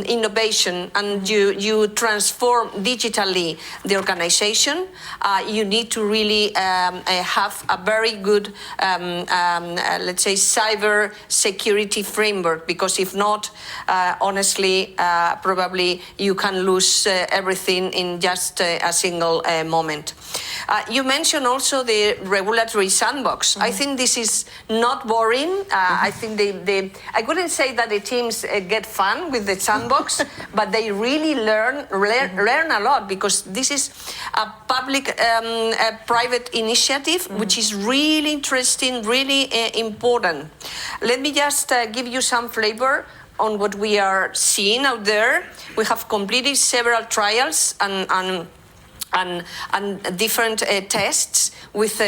innovation and you transform digitally the organization, you need to really have a very good, let's say, cyber security framework, because if not, honestly, probably you can lose everything in just a single moment. You mentioned also the regulatory sandbox. I think this is not boring. I think I wouldn't say that the teams get fun with the sandbox, but they really learn a lot, because this is a public-private initiative, which is really interesting, really important. Let me just give you some flavor on what we are seeing out there. We have completed several trials and different tests with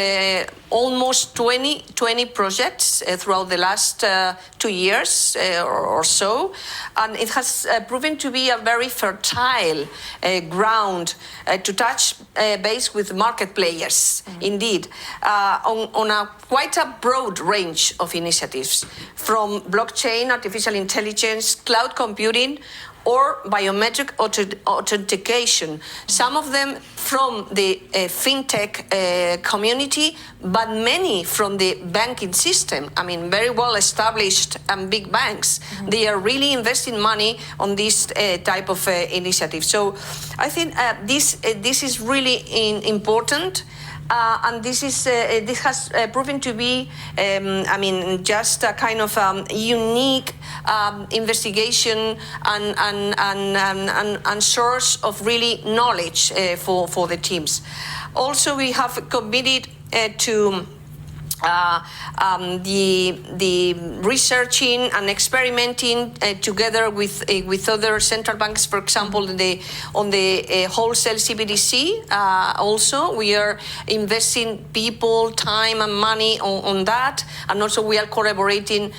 almost 20 projects throughout the last 2 years or so. And it has proven to be a very fertile ground to touch base with market players, indeed, on quite a broad range of initiatives, from blockchain, artificial intelligence, cloud computing, or biometric authentication. Some of them from the fintech community, but many from the banking system. I mean, very well established and big banks. They are really investing money on this type of initiative. So I think this is really important. And this has proven to be, I mean, just a kind of unique investigation and source of really knowledge for the teams. Also, we have committed to the researching and experimenting together with other central banks, for example, on the wholesale CBDC. Also, we are investing people, time, and money on that, and also we are collaborating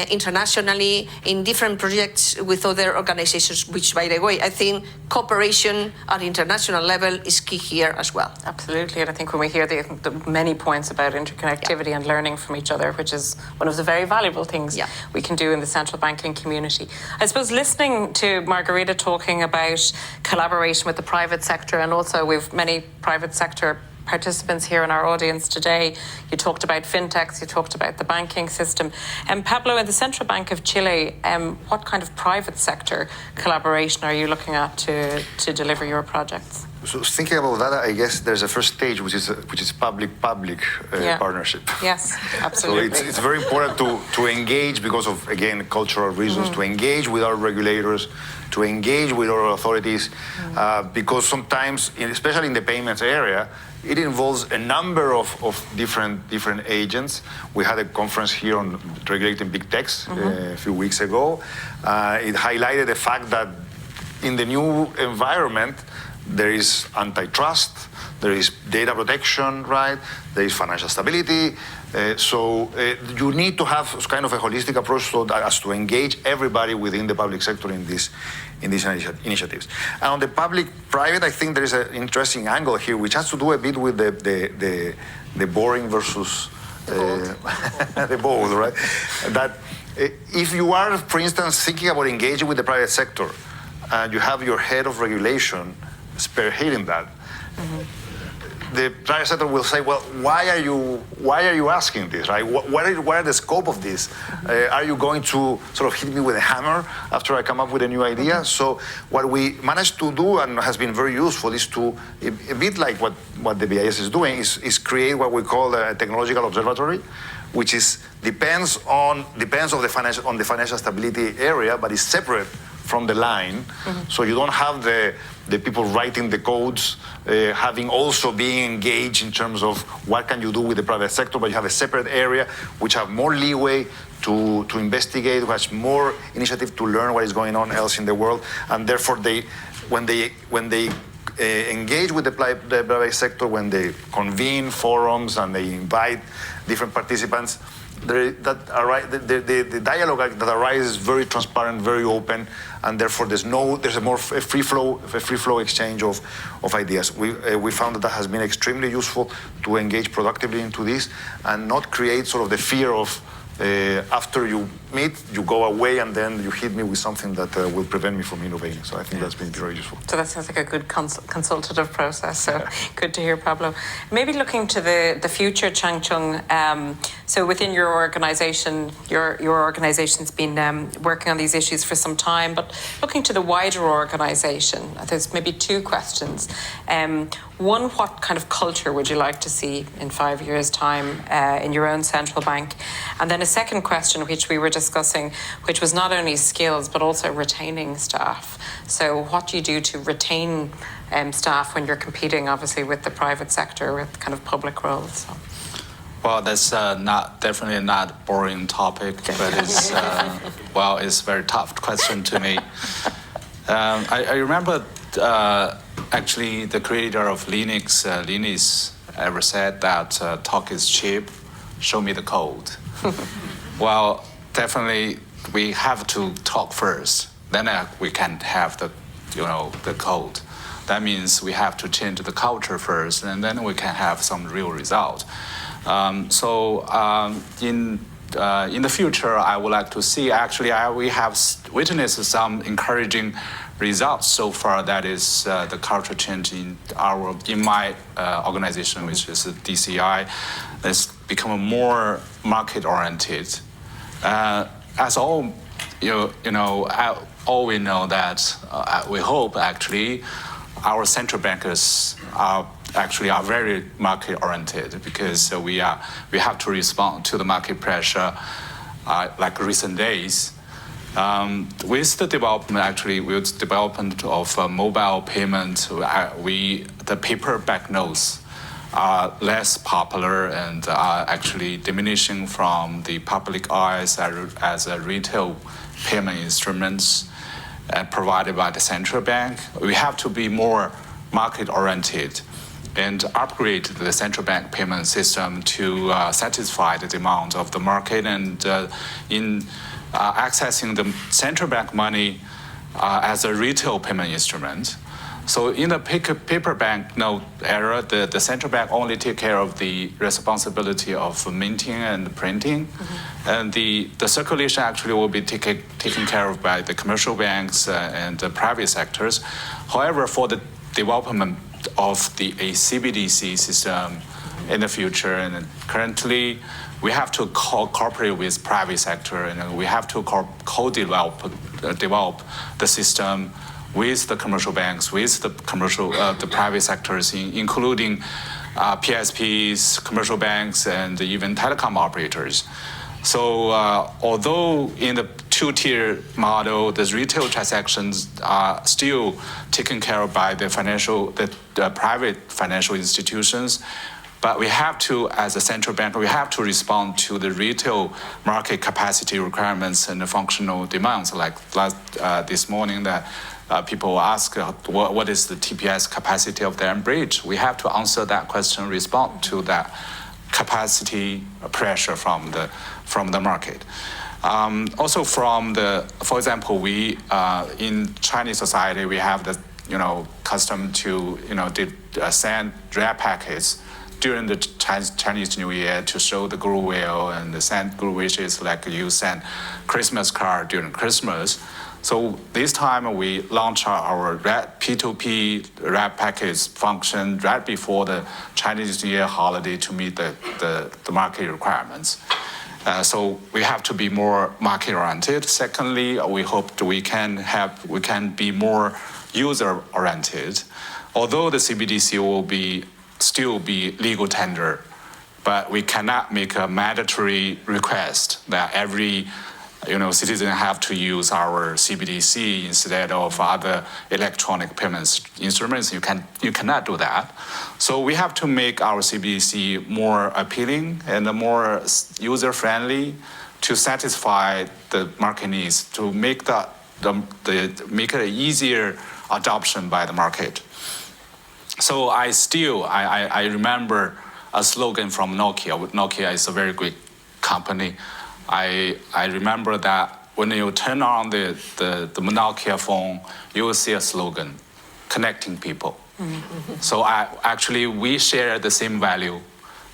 internationally in different projects with other organizations. Which, by the way, I think cooperation at international level is key here as well. Absolutely, and I think when we hear the many points about interconnectivity and learning from each other, which is one of the very valuable things we can do in the central banking community. I suppose listening to Margarita talking about collaboration with the private sector, and also we've many private sector participants here in our audience today. You talked about fintechs, you talked about the banking system. And Pablo, in the Central Bank of Chile, what kind of private sector collaboration are you looking at to deliver your projects? So thinking about that, I guess there's a first stage, which is public-public partnership. Yes, absolutely. So it's very important to engage because of, again, cultural reasons, to engage with our regulators, to engage with our authorities, because sometimes, especially in the payments area, it involves a number of different agents. We had a conference here on regulating big techs a few weeks ago. It highlighted the fact that in the new environment, there is antitrust, there is data protection, right? There is financial stability. So you need to have kind of a holistic approach so as to engage everybody within the public sector in these initiatives. And on the public-private, I think there is an interesting angle here, which has to do a bit with the boring versus the bold, right? That if you are, for instance, thinking about engaging with the private sector, and you have your head of regulation spearheading that, the private sector will say, well, why are you asking this, right? What are the scope of this? Are you going to sort of hit me with a hammer after I come up with a new idea? So what we managed to do, and has been very useful, is to, a bit like what the BIS is doing, is create what we call a technological observatory, which depends on the financial stability area, but is separate from the line. So you don't have the people writing the codes, having also being engaged in terms of what can you do with the private sector, but you have a separate area which have more leeway to investigate, who has more initiative to learn what is going on else in the world, and therefore when they engage with the private sector, when they convene forums and they invite different participants, the dialogue that arises is very transparent, very open, and therefore there's a more free flow exchange of ideas. We found that has been extremely useful to engage productively into this and not create sort of the fear of after you meet, you go away and then you hit me with something that will prevent me from innovating. So I think that's been very useful. So that sounds like a good consultative process. So good to hear, Pablo. Maybe looking to the future, Chang Chung. So within your organization, your organization's been working on these issues for some time, but looking to the wider organization, there's maybe two questions. One, what kind of culture would you like to see in 5 years' time in your own central bank? And then a second question, which we were discussing, which was not only skills, but also retaining staff. So what do you do to retain staff when you're competing, obviously, with the private sector, with kind of public roles? So. Well, that's definitely not a boring topic, but it's, it's a very tough question to me. I remember actually the creator of Linux, Linus, ever said that talk is cheap, show me the code. Well, definitely we have to talk first, then we can have the code. That means we have to change the culture first, and then we can have some real result. In the future, I would like to see, actually, we have witnessed some encouraging results so far. That is the culture change in my organization, which is DCI, has become more market-oriented. As all all we know that we hope actually our central bankers are very market-oriented, because we have to respond to the market pressure like recent days. With the development of mobile payment, the paper banknotes are less popular and are actually diminishing from the public eyes as a retail payment instruments provided by the central bank. We have to be more market-oriented and upgrade the central bank payment system to satisfy the demand of the market, and in accessing the central bank money as a retail payment instrument. So in the paper banknote era, the central bank only take care of the responsibility of minting and printing, and the circulation actually will be taken care of by the commercial banks and the private sectors. However, for the development of the CBDC system in the future, and currently we have to cooperate with private sector, and we have to co-develop the system with the commercial banks, with the private sectors, including PSPs, commercial banks, and even telecom operators. So although in the two-tier model, the retail transactions are still taken care of by the private financial institutions, but we have to, as a central bank, we have to respond to the retail market capacity requirements and the functional demands. Like this morning, that people ask, what is the TPS capacity of the bridge? We have to answer that question, respond to that capacity pressure from the market. Also, for example, we in Chinese society, we have the custom to send rare packets during the Chinese New Year to show the goodwill and send good wishes, like you send Christmas card during Christmas. So this time we launched our P2P wrap package function right before the Chinese New Year holiday to meet the market requirements. So we have to be more market-oriented. Secondly, we hope we can be more user-oriented. Although the CBDC will still be legal tender, but we cannot make a mandatory request that every citizen have to use our CBDC instead of other electronic payments instruments. You cannot do that. So we have to make our CBDC more appealing and more user-friendly to satisfy the market needs, to make make it easier adoption by the market. So I remember a slogan from Nokia. Nokia is a very great company. I remember that when you turn on the Nokia phone, you will see a slogan, connecting people. So we share the same value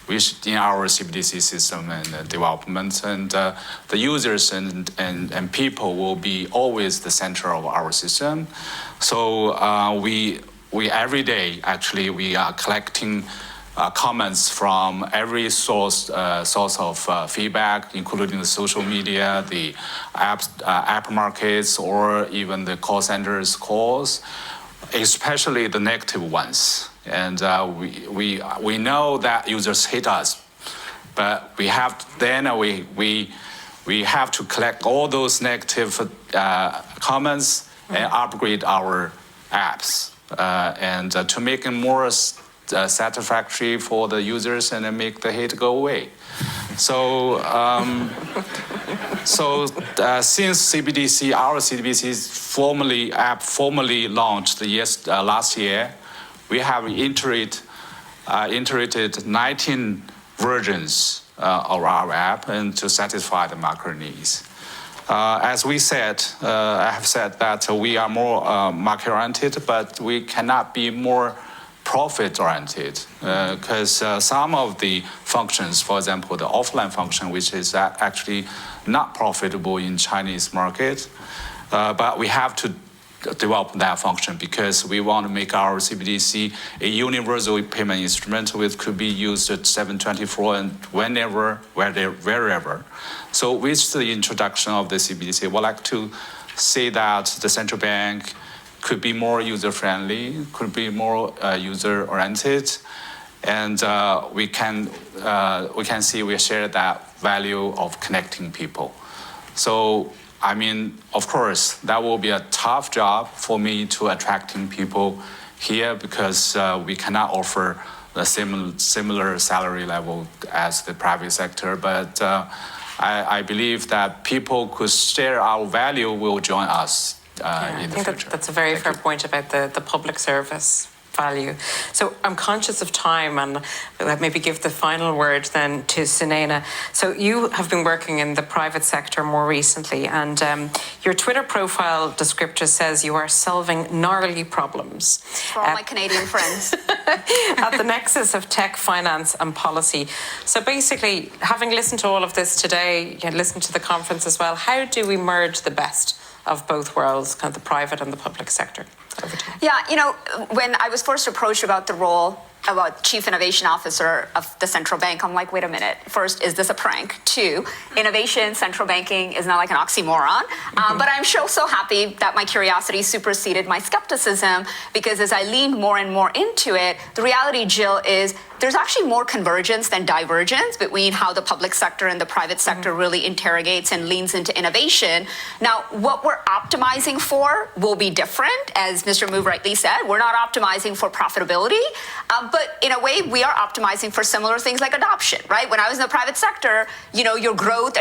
in our CBDC system and development, and the users and people will be always the center of our system. So we every day actually we are collecting comments from every source of feedback, including the social media, the app markets, or even the call centers calls, especially the negative ones. And we know that users hate us, but we have to collect all those negative comments and upgrade our apps and to make it more satisfactory for the users and then make the hate go away. So, since our CBDC formally launched last year, we have iterated 19 versions of our app and to satisfy the market needs. As we said, I have said that we are more market-oriented, but we cannot be more profit-oriented because some of the functions, for example, the offline function, which is actually not profitable in Chinese market, but we have to develop that function because we want to make our CBDC a universal payment instrument which could be used at 7/24 and whenever, wherever. So with the introduction of the CBDC, I would like to say that the central bank could be more user-friendly, could be more user-oriented, and we can share that value of connecting people. So, I mean, of course, that will be a tough job for me to attracting people here because we cannot offer the similar salary level as the private sector. But I believe that people who share our value will join us in the future. I think that's a very fair point about the public service value. So I'm conscious of time, and I'll maybe give the final word then to Sunaina. So you have been working in the private sector more recently, and your Twitter profile descriptor says you are solving gnarly problems. For all my Canadian friends. At the nexus of tech, finance and policy. So basically, having listened to all of this today, you listened to the conference as well, how do we merge the best of both worlds, kind of the private and the public sector? Yeah, you know, when I was first approached about the role about Chief Innovation Officer of the central bank, I'm like, wait a minute. First, is this a prank? Two, innovation, central banking is not like an oxymoron. But I'm so happy that my curiosity superseded my skepticism, because as I leaned more and more into it, the reality, Jill, is there's actually more convergence than divergence between how the public sector and the private sector really interrogates and leans into innovation. Now, what we're optimizing for will be different. As Mr. Move rightly said, we're not optimizing for profitability, but in a way, we are optimizing for similar things like adoption, right? When I was in the private sector, you know, your growth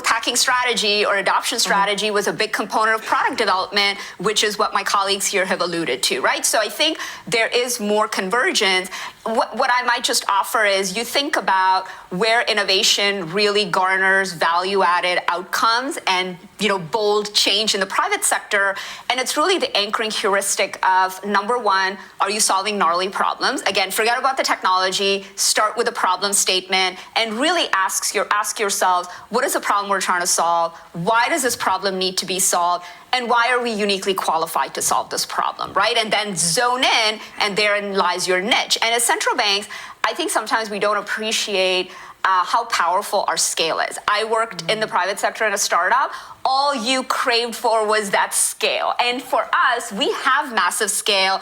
hacking strategy or adoption strategy was a big component of product development, which is what my colleagues here have alluded to, right? So I think there is more convergence. What I might just offer is you think about where innovation really garners value-added outcomes and, you know, bold change in the private sector. And it's really the anchoring heuristic of, number one, are you solving gnarly problems? Again, forget about the technology, start with a problem statement, and really ask yourselves, what is the problem we're trying to solve? Why does this problem need to be solved? And why are we uniquely qualified to solve this problem, right? And then zone in, and therein lies your niche. And as central banks, I think sometimes we don't appreciate how powerful our scale is. I worked in the private sector in a startup. All you craved for was that scale. And for us, we have massive scale.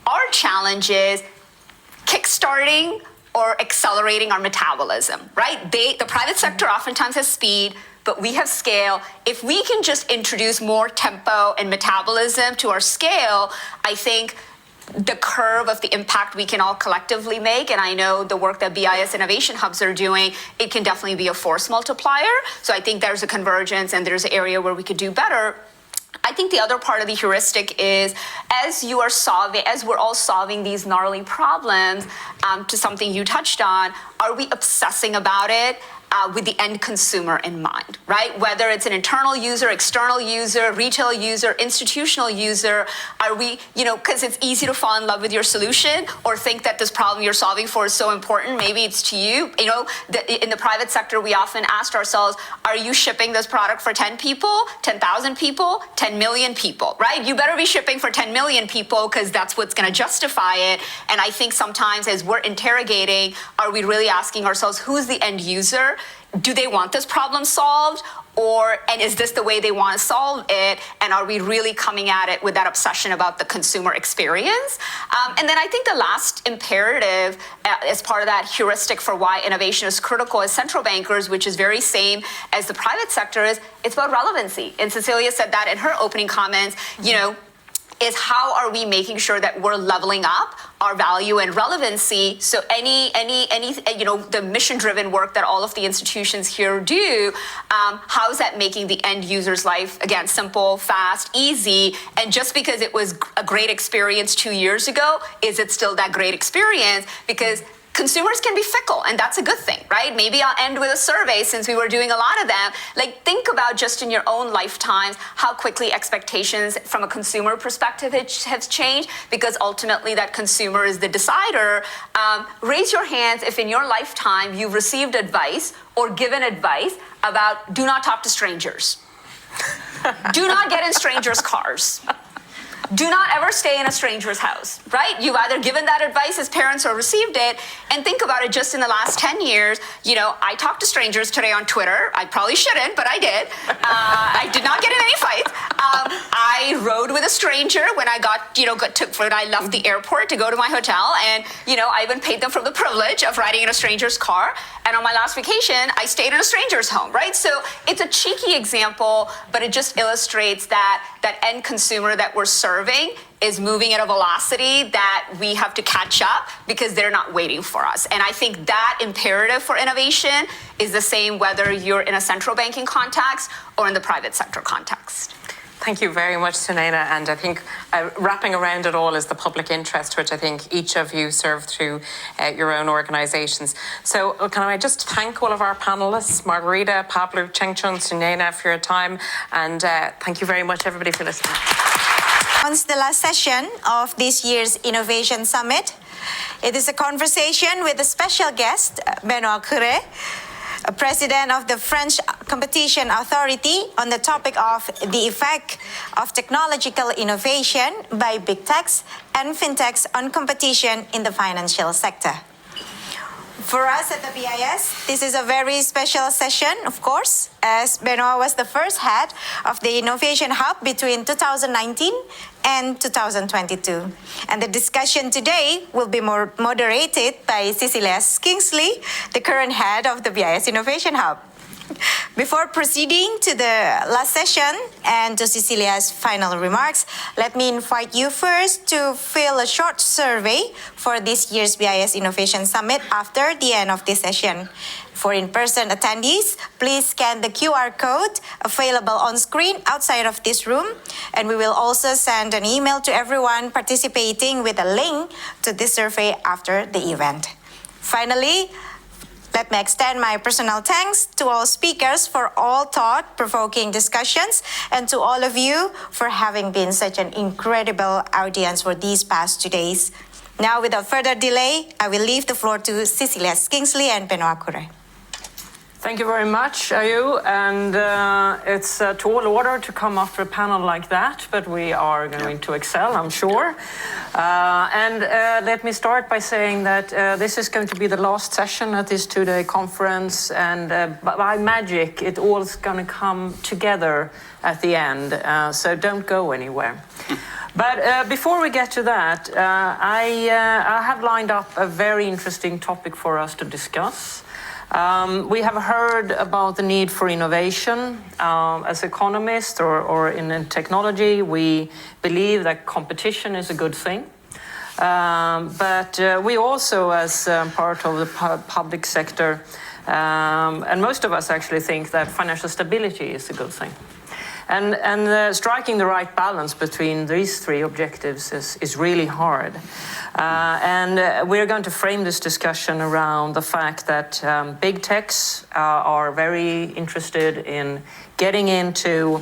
Our challenge is kickstarting or accelerating our metabolism, right? The private sector oftentimes has speed, but we have scale. If we can just introduce more tempo and metabolism to our scale, I think the curve of the impact we can all collectively make, and I know the work that BIS Innovation Hubs are doing, it can definitely be a force multiplier. So I think there's a convergence and there's an area where we could do better. I think the other part of the heuristic is, as we're all solving these gnarly problems, to something you touched on, are we obsessing about it with the end consumer in mind, right? Whether it's an internal user, external user, retail user, institutional user, are we, you know, because it's easy to fall in love with your solution or think that this problem you're solving for is so important, maybe it's to you. You know, in the private sector, we often asked ourselves, are you shipping this product for 10 people, 10,000 people, 10 million people, right? You better be shipping for 10 million people because that's what's going to justify it. And I think sometimes as we're interrogating, are we really asking ourselves, who's the end user? Do they want this problem solved? And is this the way they want to solve it? And are we really coming at it with that obsession about the consumer experience? And then I think the last imperative as part of that heuristic for why innovation is critical as central bankers, which is very same as the private sector, is it's about relevancy. And Cecilia said that in her opening comments, you know, is how are we making sure that we're leveling up our value and relevancy? So any you know, the mission-driven work that all of the institutions here do, how is that making the end user's life, again, simple, fast, easy? And just because it was a great experience 2 years ago, is it still that great experience? Because consumers can be fickle, and that's a good thing, right? Maybe I'll end with a survey, since we were doing a lot of them. Like, think about just in your own lifetimes how quickly expectations from a consumer perspective have changed, because ultimately that consumer is the decider. Raise your hands if in your lifetime you've received advice or given advice about do not talk to strangers. Do not get in strangers' cars. Do not ever stay in a stranger's house, right? You've either given that advice as parents or received it. And think about it, just in the last 10 years, you know, I talked to strangers today on Twitter. I probably shouldn't, but I did. I did not get in any fights. I rode with a stranger when I when I left the airport to go to my hotel. And, you know, I even paid them for the privilege of riding in a stranger's car. And on my last vacation, I stayed in a stranger's home, right? So it's a cheeky example, but it just illustrates that end consumer that we're serving observing is moving at a velocity that we have to catch up because they're not waiting for us. And I think that imperative for innovation is the same whether you're in a central banking context or in the private sector context. Thank you very much, Sunaina. And I think wrapping around it all is the public interest, which I think each of you serve through your own organisations. So can I just thank all of our panellists, Margarita, Pablo, Chengchun, Sunaina, for your time. And thank you very much, everybody, for listening. It's the last session of this year's Innovation Summit. It is a conversation with a special guest, Benoît Cœuré, President of the French Competition Authority, on the topic of the effect of technological innovation by big techs and fintechs on competition in the financial sector. For us at the BIS, this is a very special session, of course, as Benoît was the first head of the Innovation Hub between 2019 and 2022. And the discussion today will be moderated by Cecilia Kingsley, the current head of the BIS Innovation Hub. Before proceeding to the last session and to Cecilia's final remarks, let me invite you first to fill a short survey for this year's BIS Innovation Summit after the end of this session. For in-person attendees, please scan the QR code available on screen outside of this room, and we will also send an email to everyone participating with a link to this survey after the event. Finally, let me extend my personal thanks to all speakers for all thought-provoking discussions and to all of you for having been such an incredible audience for these past 2 days. Now, without further delay, I will leave the floor to Cecilia Kingsley and Benoît Cœuré. Thank you very much, Ayu, and it's a tall order to come after a panel like that, but we are going to excel, I'm sure. And let me start by saying that this is going to be the last session at this 2-day conference, and by magic, it all's going to come together at the end, so don't go anywhere. But before we get to that, I have lined up a very interesting topic for us to discuss. We have heard about the need for innovation. As economists or in technology, we believe that competition is a good thing. But we also, as part of the public sector, and most of us actually think that financial stability is a good thing. And striking the right balance between these three objectives is really hard. And we're going to frame this discussion around the fact that big techs are very interested in getting into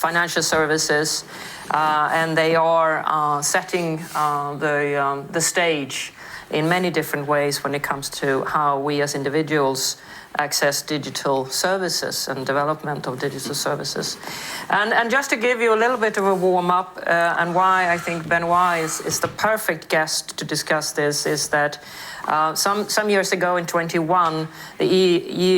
financial services, and they are setting the stage in many different ways when it comes to how we as individuals access digital services and development of digital services. And just to give you a little bit of a warm-up and why I think Benoît is the perfect guest to discuss this is that some years ago in 2021, the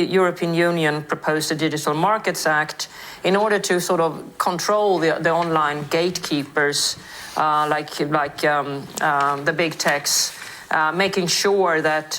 European Union proposed a Digital Markets Act in order to sort of control the online gatekeepers like the big techs, making sure that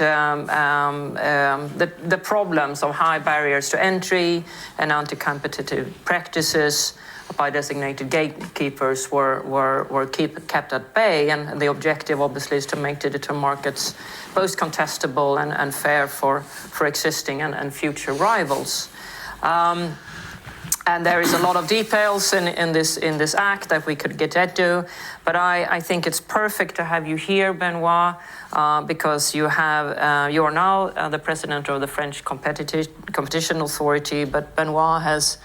the problems of high barriers to entry and anti-competitive practices by designated gatekeepers were kept at bay. And the objective, obviously, is to make digital markets both contestable and fair for existing and future rivals. And there is a lot of details in this act that we could get into, but I think it's perfect to have you here, Benoît, because you are now the president of the French Competition Authority. But Benoît has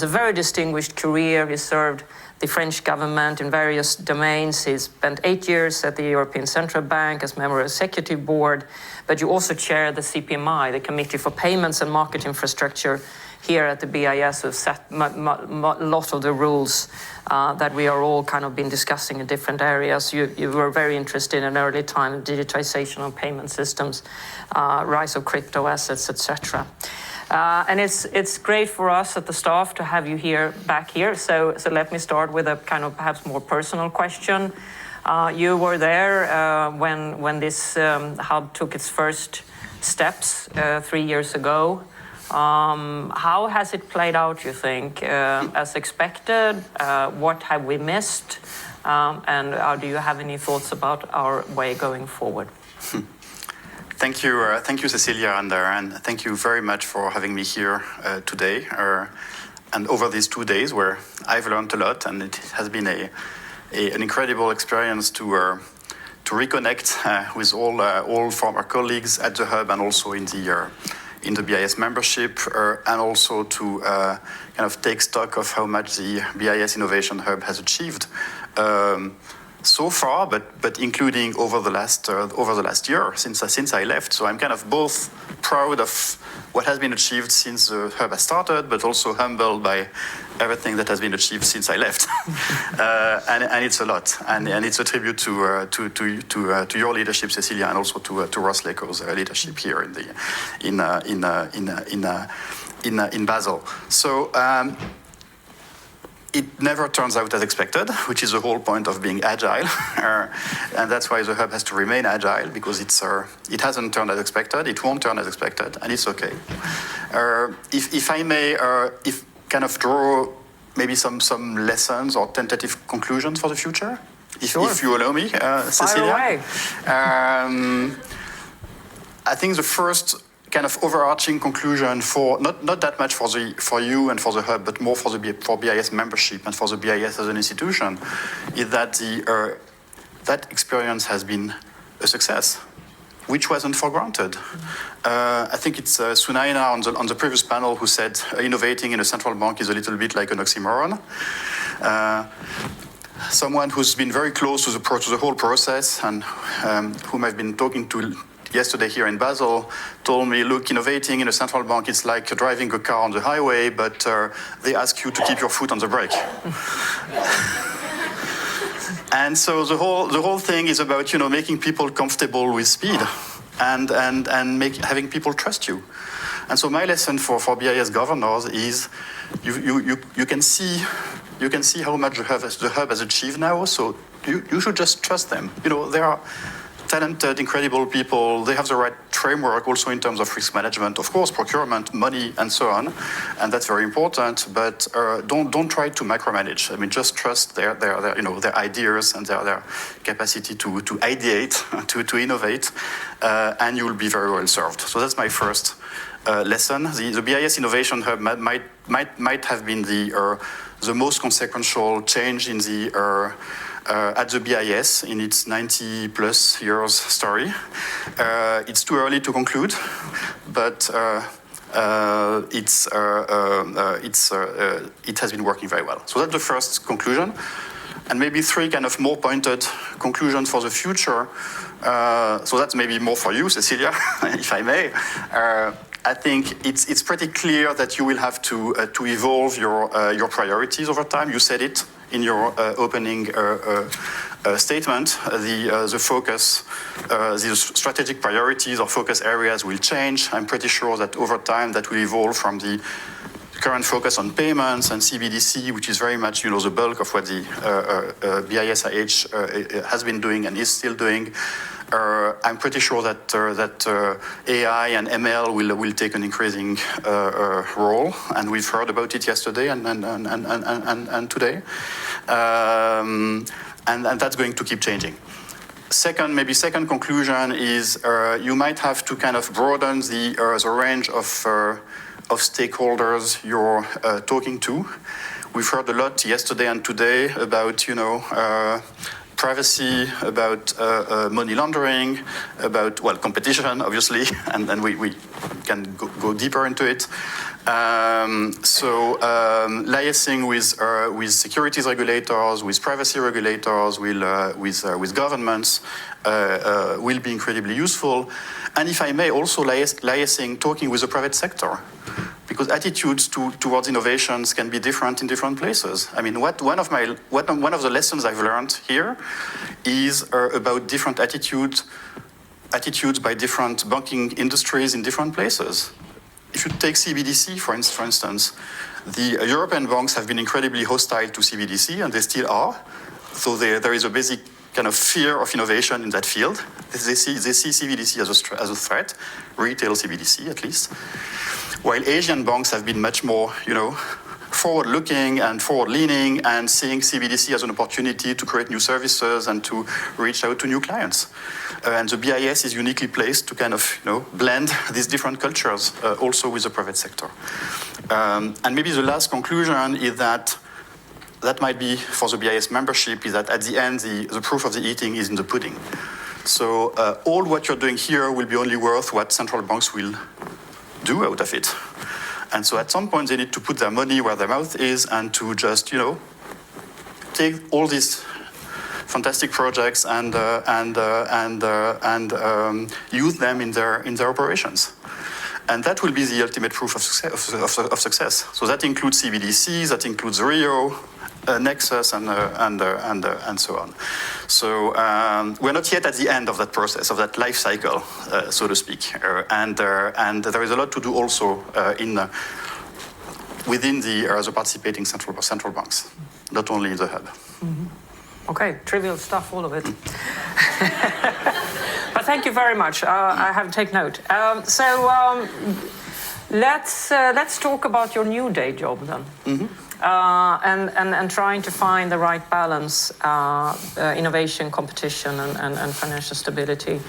a very distinguished career. He served the French government in various domains. He spent 8 years at the European Central Bank as member of the Executive Board, but you also chair the CPMI, the Committee for Payments and Market Infrastructure, here at the BIS. We've set a lot of the rules that we are all kind of been discussing in different areas. You were very interested in early time in digitization of payment systems, rise of crypto assets, etc. And it's great for us at the staff to have you back here. So let me start with a kind of perhaps more personal question. You were there when this hub took its first steps 3 years ago. How has it played out, you think, as expected? What have we missed? And do you have any thoughts about our way going forward? Thank you, Cecilia, and thank you very much for having me here today. And over these 2 days, where I've learned a lot, and it has been an incredible experience to reconnect with all former colleagues at the Hub and also in the BIS membership, and also to kind of take stock of how much the BIS Innovation Hub has achieved so far, but including over the last year since I left. So I'm kind of both proud of what has been achieved since the Hub has started, but also humbled by everything that has been achieved since I left. And it's a lot, and it's a tribute to your leadership, Cecilia, and also to Ross Laco's leadership here in Basel. So. It never turns out as expected, which is the whole point of being agile, and that's why the Hub has to remain agile, because it hasn't turned as expected, it won't turn as expected, and it's okay. If I may, kind of draw maybe some lessons or tentative conclusions for the future, if you allow me, Cecilia. Fire away. I think the first kind of overarching conclusion for not that much for you and for the Hub, but more for BIS membership and for the BIS as an institution, is that that experience has been a success, which wasn't for granted. I think it's Sunaina on the previous panel who said innovating in a central bank is a little bit like an oxymoron. Someone who's been very close to the whole process and whom I've been talking to yesterday here in Basel told me, look, innovating in a central bank, it's like driving a car on the highway, but they ask you to keep your foot on the brake. And so the whole thing is about, making people comfortable with speed and having people trust you. And so my lesson for BIS governors is you can see how much the Hub has achieved now, so you should just trust them. They are talented, incredible people. They have the right framework also in terms of risk management, of course, procurement, money, and so on. And that's very important, but don't try to micromanage. I mean, just trust their ideas and their capacity to ideate, to innovate, and you will be very well served. So that's my first lesson. The BIS Innovation Hub might have been the most consequential change in at the BIS in its 90-plus years story. It's too early to conclude, but it has been working very well. So that's the first conclusion. And maybe 3 kind of more pointed conclusions for the future. So that's maybe more for you, Cecilia, if I may. I think it's pretty clear that you will have to evolve your priorities over time. You said it in your opening statement. The focus, the strategic priorities or focus areas will change. I'm pretty sure that over time that will evolve from the current focus on payments and CBDC, which is very much, the bulk of what the BISIH has been doing and is still doing. I'm pretty sure that AI and ML will take an increasing role, and we've heard about it yesterday and today, and that's going to keep changing. Second conclusion is you might have to kind of broaden the range of stakeholders you're talking to. We've heard a lot yesterday and today about privacy, about money laundering, about competition, obviously, and then we can go deeper into it. Liaising with securities regulators, with privacy regulators, with governments will be incredibly useful. And if I may, also liaising, talking with the private sector, because attitudes towards innovations can be different in different places. I mean, one of the lessons I've learned here is about different attitudes by different banking industries in different places. If you take CBDC, for instance, the European banks have been incredibly hostile to CBDC, and they still are. So there is a basic kind of fear of innovation in that field. They see CBDC as a threat, retail CBDC at least. while Asian banks have been much more, forward-looking and forward-leaning and seeing CBDC as an opportunity to create new services and to reach out to new clients. And the BIS is uniquely placed to kind of, blend these different cultures also with the private sector. And maybe the last conclusion is that might be for the BIS membership is that at the end, the proof of the eating is in the pudding. So all what you're doing here will be only worth what central banks will do out of it. And so at some point, they need to put their money where their mouth is and to just, take all these fantastic projects and use them in their operations. And that will be the ultimate proof of success. So that includes CBDCs, that includes Rio, Nexus, and so on. So we're not yet at the end of that process, of that life cycle, so to speak. And there is a lot to do also within the participating central banks, not only in the hub. Mm-hmm. Okay, trivial stuff, all of it. But thank you very much. I have to take note. Let's talk about your new day job then. Mm-hmm. And trying to find the right balance, innovation, competition, and financial stability.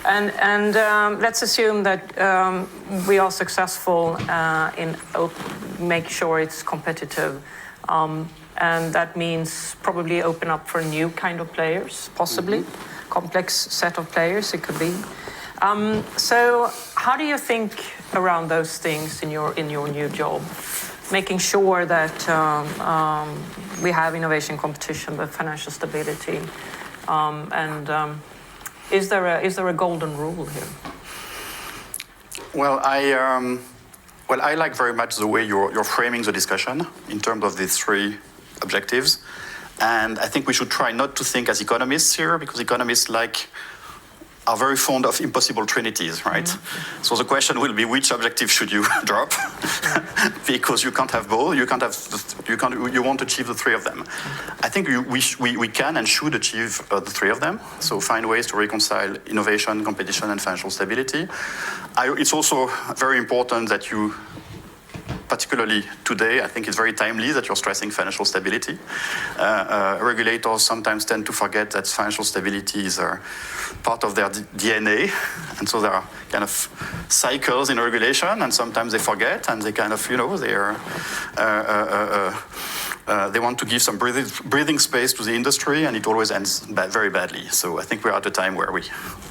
Let's assume that we are successful in make sure it's competitive. And that means probably open up for new kind of players, possibly. Mm-hmm. Complex set of players, it could be. So how do you think around those things in your new job? Making sure that we have innovation, competition, but financial stability. Is there a golden rule here? Well, I like very much the way you're framing the discussion in terms of these three objectives. And I think we should try not to think as economists here, because economists are very fond of impossible trinities, right? Mm-hmm. So the question will be, which objective should you drop? Because you can't have both. You won't achieve the three of them. I think we can and should achieve the three of them. So find ways to reconcile innovation, competition, and financial stability. It's also very important that you, particularly today, I think it's very timely that you're stressing financial stability. Regulators sometimes tend to forget that financial stability is part of their DNA, and so there are kind of cycles in regulation, and sometimes they forget, and they kind of, they want to give some breathing space to the industry, and it always ends very badly. So I think we're at a time where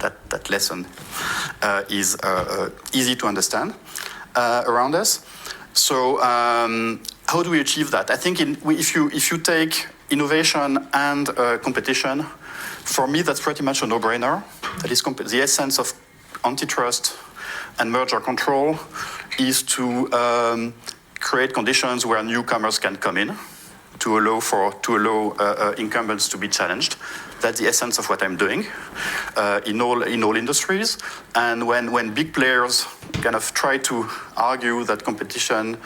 that lesson is easy to understand around us. So how do we achieve that? I think if you take innovation and competition, for me that's pretty much a no-brainer. That is the essence of antitrust and merger control is to create conditions where newcomers can come in to allow incumbents to be challenged. That's the essence of what I'm doing in all industries. And when big players kind of try to argue that competition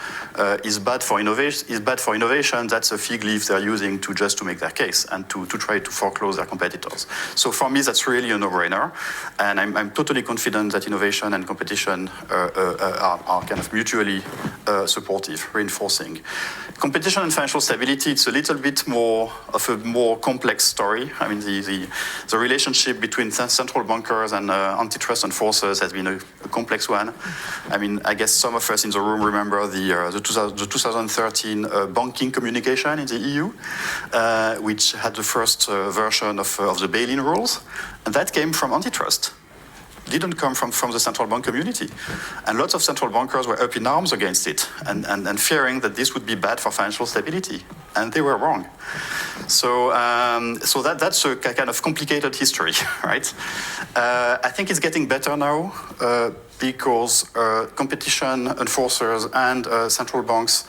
is bad for innovation, that's a fig leaf they're using to make their case and to try to foreclose their competitors. So for me, that's really a no-brainer. And I'm totally confident that innovation and competition are kind of mutually supportive, reinforcing. Competition and financial stability, it's a little bit more of a more complex story. I mean, the relationship between central bankers and antitrust enforcers has been a complex one. I mean, I guess some of us in the room remember the 2013 banking communication in the EU, which had the first version of the bail-in rules, and that came from antitrust. Didn't come from the central bank community. And lots of central bankers were up in arms against it and fearing that this would be bad for financial stability. And they were wrong. So that's a kind of complicated history, right? I think it's getting better now because competition enforcers and central banks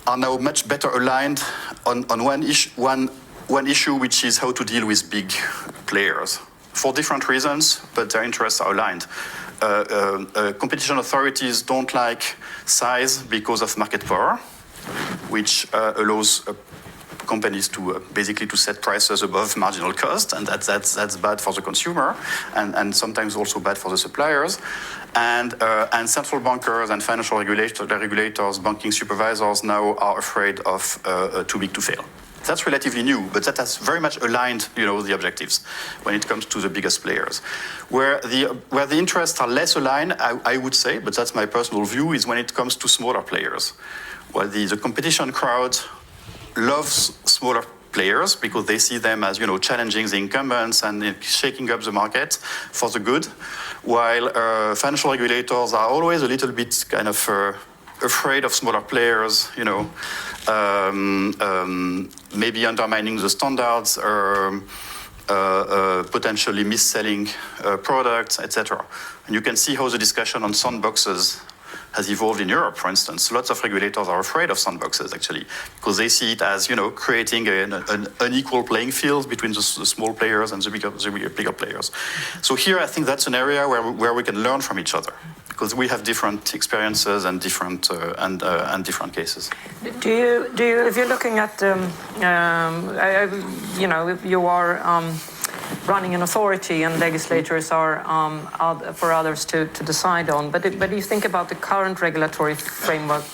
are now much better aligned on one issue, which is how to deal with big players. For different reasons, but their interests are aligned. Competition authorities don't like size because of market power, which allows companies to basically to set prices above marginal cost, and that's bad for the consumer, and sometimes also bad for the suppliers. And central bankers and financial regulators, banking supervisors now are afraid of too big to fail. That's relatively new, but that has very much aligned, the objectives when it comes to the biggest players. Where the interests are less aligned, I would say, but that's my personal view, is when it comes to smaller players. Well, the competition crowd loves smaller players because they see them as, challenging the incumbents and shaking up the market for the good, while financial regulators are always a little bit kind of afraid of smaller players, maybe undermining the standards, potentially mis-selling products, etc. And you can see how the discussion on sandboxes has evolved in Europe, for instance. Lots of regulators are afraid of sandboxes, actually, because they see it as, creating an unequal playing field between the small players and the bigger players. So here, I think that's an area where we can learn from each other, because we have different experiences and different cases. Do you, if you're looking at, if you are running an authority and legislators are for others to decide on, but you think about the current regulatory framework,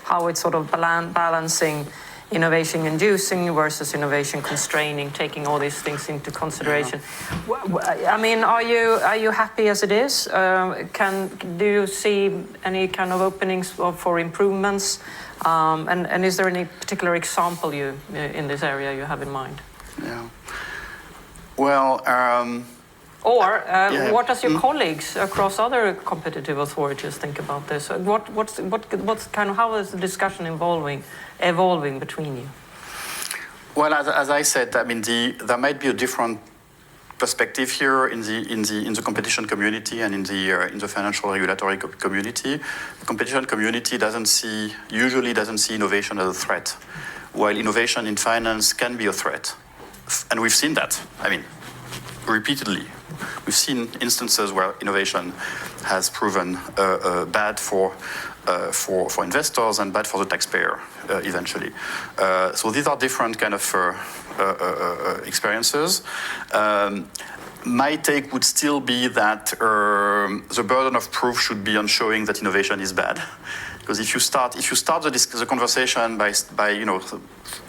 how it's sort of balancing innovation inducing versus innovation constraining, taking all these things into consideration. I mean, are you happy as it is? Do you see any kind of openings for improvements? And is there any particular example in this area you have in mind? Yeah. Well, what does your colleagues across other competitive authorities think about this? What's kind of, how is the discussion evolving between you? Well, as I said, I mean, there might be a different perspective here in the competition community and in the financial regulatory community. The competition community usually doesn't see innovation as a threat, while innovation in finance can be a threat. And we've seen that, I mean, repeatedly. We've seen instances where innovation has proven bad for investors and bad for the taxpayer eventually. So these are different kind of experiences. My take would still be that the burden of proof should be on showing that innovation is bad. Because if you start the conversation by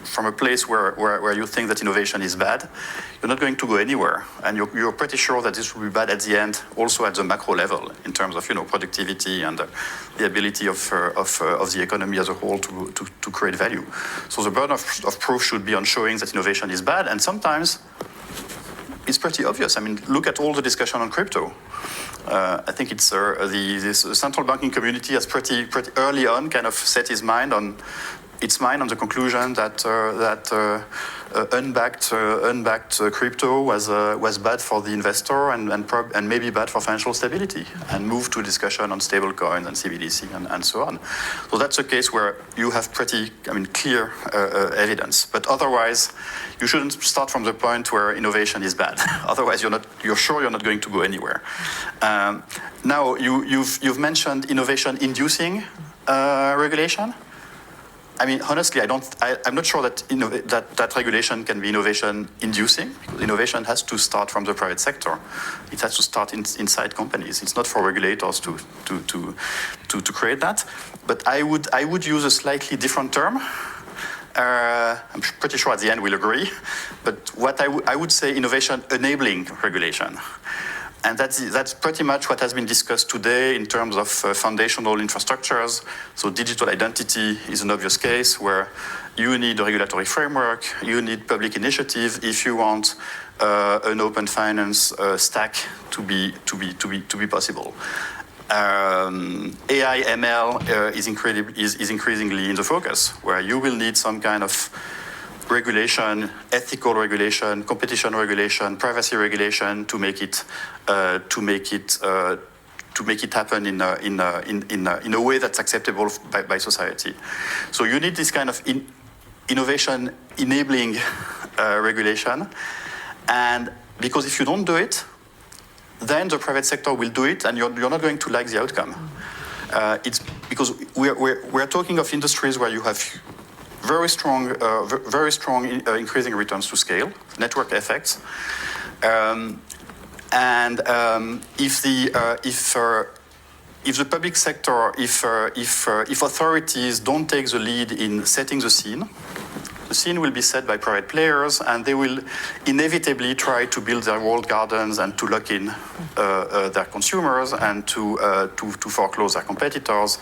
from a place where you think that innovation is bad, you're not going to go anywhere, and you're pretty sure that this will be bad at the end, also at the macro level in terms of productivity and the ability of the economy as a whole to create value. So the burden of proof should be on showing that innovation is bad, and sometimes it's pretty obvious. I mean, look at all the discussion on crypto. I think it's this central banking community has pretty early on kind of set its mind on the conclusion that unbacked crypto was bad for the investor and maybe bad for financial stability, and moved to a discussion on stable coins and CBDC and so on. So that's a case where you have pretty, clear evidence. But otherwise, you shouldn't start from the point where innovation is bad. Otherwise, you're sure you're not going to go anywhere. Now, you've mentioned innovation-inducing regulation. I mean, honestly, I'm not sure that that regulation can be innovation-inducing, because innovation has to start from the private sector. It has to start inside companies. It's not for regulators to create that. But I would use a slightly different term. I'm pretty sure at the end we'll agree. But what I would say, innovation-enabling regulation. And that's pretty much what has been discussed today in terms of foundational infrastructures. So digital identity is an obvious case where you need a regulatory framework, you need public initiative if you want an open finance stack to be possible. AI, ML is increasingly in the focus, where you will need some kind of regulation, ethical regulation, competition regulation, privacy regulation to make it happen in a way that's acceptable by society. So you need this kind of innovation enabling regulation, and because if you don't do it, then the private sector will do it, and you're not going to like the outcome. It's because we're talking of industries where you have very strong increasing returns to scale, network effects. If the public sector, if authorities don't take the lead in setting the scene will be set by private players, and they will inevitably try to build their walled gardens and to lock in their consumers and to foreclose their competitors,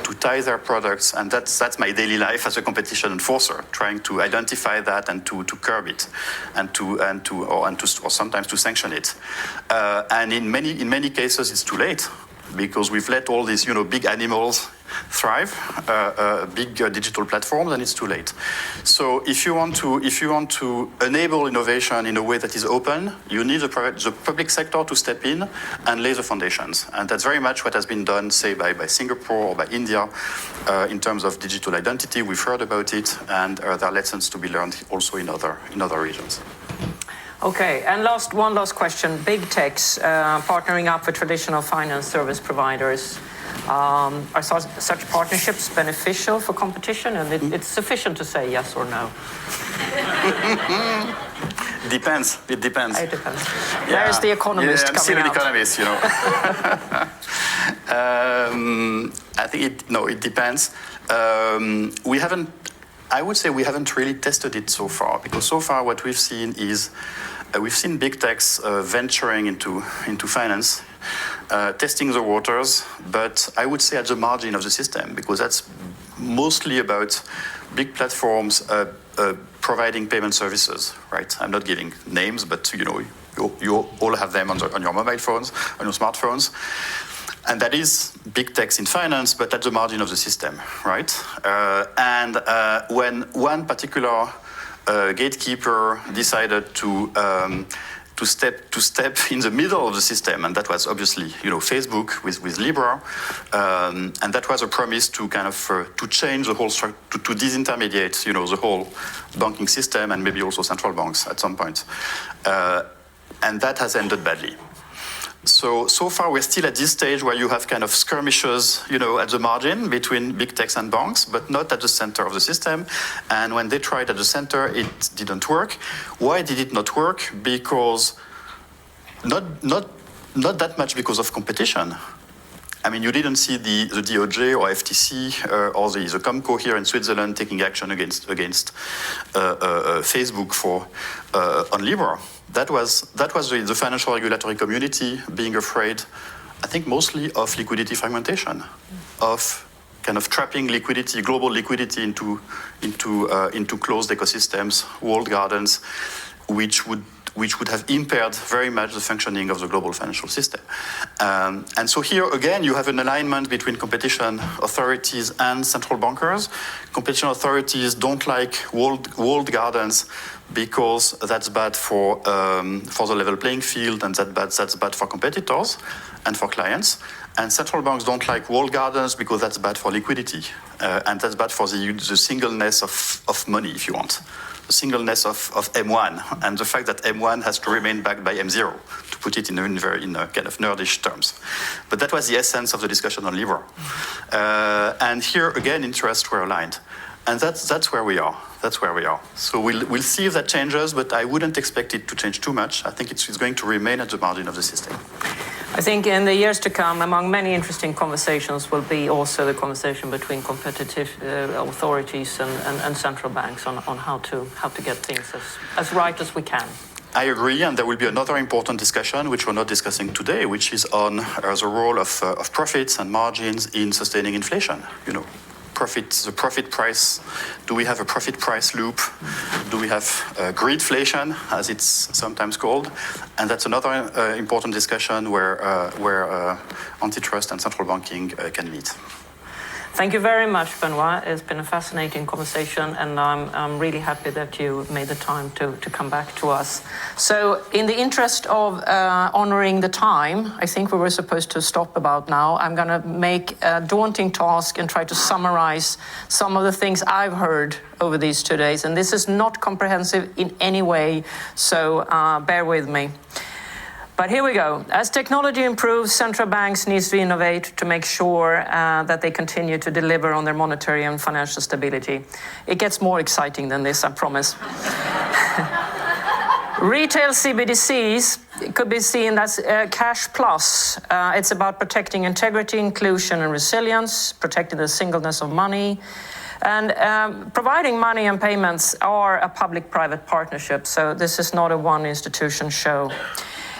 to tie their products, and that's my daily life as a competition enforcer, trying to identify that and to curb it, or sometimes to sanction it. And in many cases, it's too late, because we've let all these big animals thrive, big digital platforms, and it's too late. So if you want to enable innovation in a way that is open, you need the public sector to step in and lay the foundations. And that's very much what has been done, say, by Singapore or by India in terms of digital identity. We've heard about it, and there are lessons to be learned also in other regions. Okay, and one last question. Big techs partnering up with traditional finance service providers. Are such partnerships beneficial for competition? And it's sufficient to say yes or no. Depends. It depends. It depends. Yeah. There's the economist I'm coming still an out. economist, I think it depends. I would say we haven't really tested it so far, because so far what we've seen is we've seen big techs venturing into finance, testing the waters, but I would say at the margin of the system, because that's mostly about big platforms providing payment services, right? I'm not giving names, but you all have them on your mobile phones, on your smartphones. And that is big techs in finance, but at the margin of the system, right? When one particular gatekeeper decided to step in the middle of the system, and that was obviously Facebook with Libra, and that was a promise to kind of to change the whole structure, to disintermediate the whole banking system and maybe also central banks at some point, and that has ended badly. So far we're still at this stage where you have kind of skirmishes, at the margin between big techs and banks, but not at the center of the system. And when they tried at the center, it didn't work. Why did it not work? Because not that much because of competition. I mean, you didn't see the DOJ or FTC or the Comco here in Switzerland taking action against Facebook on Libra. That was the financial regulatory community being afraid, I think, mostly of liquidity fragmentation, of kind of trapping liquidity, global liquidity into closed ecosystems, walled gardens, which would have impaired very much the functioning of the global financial system. And so here, again, you have an alignment between competition authorities and central bankers. Competition authorities don't like walled gardens because that's bad for the level playing field, and that's bad for competitors and for clients. And central banks don't like walled gardens because that's bad for liquidity, and that's bad for the singleness of money, if you want. The singleness of M1, and the fact that M1 has to remain backed by M0, to put it in kind of nerdish terms. But that was the essence of the discussion on Libra. And here, again, interests were aligned. And that's where we are. That's where we are. So we'll see if that changes, but I wouldn't expect it to change too much. I think it's going to remain at the margin of the system. I think in the years to come, among many interesting conversations, will be also the conversation between competitive authorities and central banks on how to get things as right as we can. I agree, and there will be another important discussion, which we're not discussing today, which is on the role of profits and margins in sustaining inflation. The profit price. Do we have a profit price loop? Do we have greedflation, as it's sometimes called? And that's another important discussion where antitrust and central banking can meet. Thank you very much, Benoit. It's been a fascinating conversation, and I'm really happy that you made the time to come back to us. So in the interest of honoring the time, I think we were supposed to stop about now. I'm going to make a daunting task and try to summarize some of the things I've heard over these 2 days. And this is not comprehensive in any way, so bear with me. But here we go. As technology improves, central banks need to innovate to make sure that they continue to deliver on their monetary and financial stability. It gets more exciting than this, I promise. Retail CBDCs could be seen as cash plus. It's about protecting integrity, inclusion, and resilience, protecting the singleness of money. And providing money and payments are a public-private partnership, so this is not a one institution show.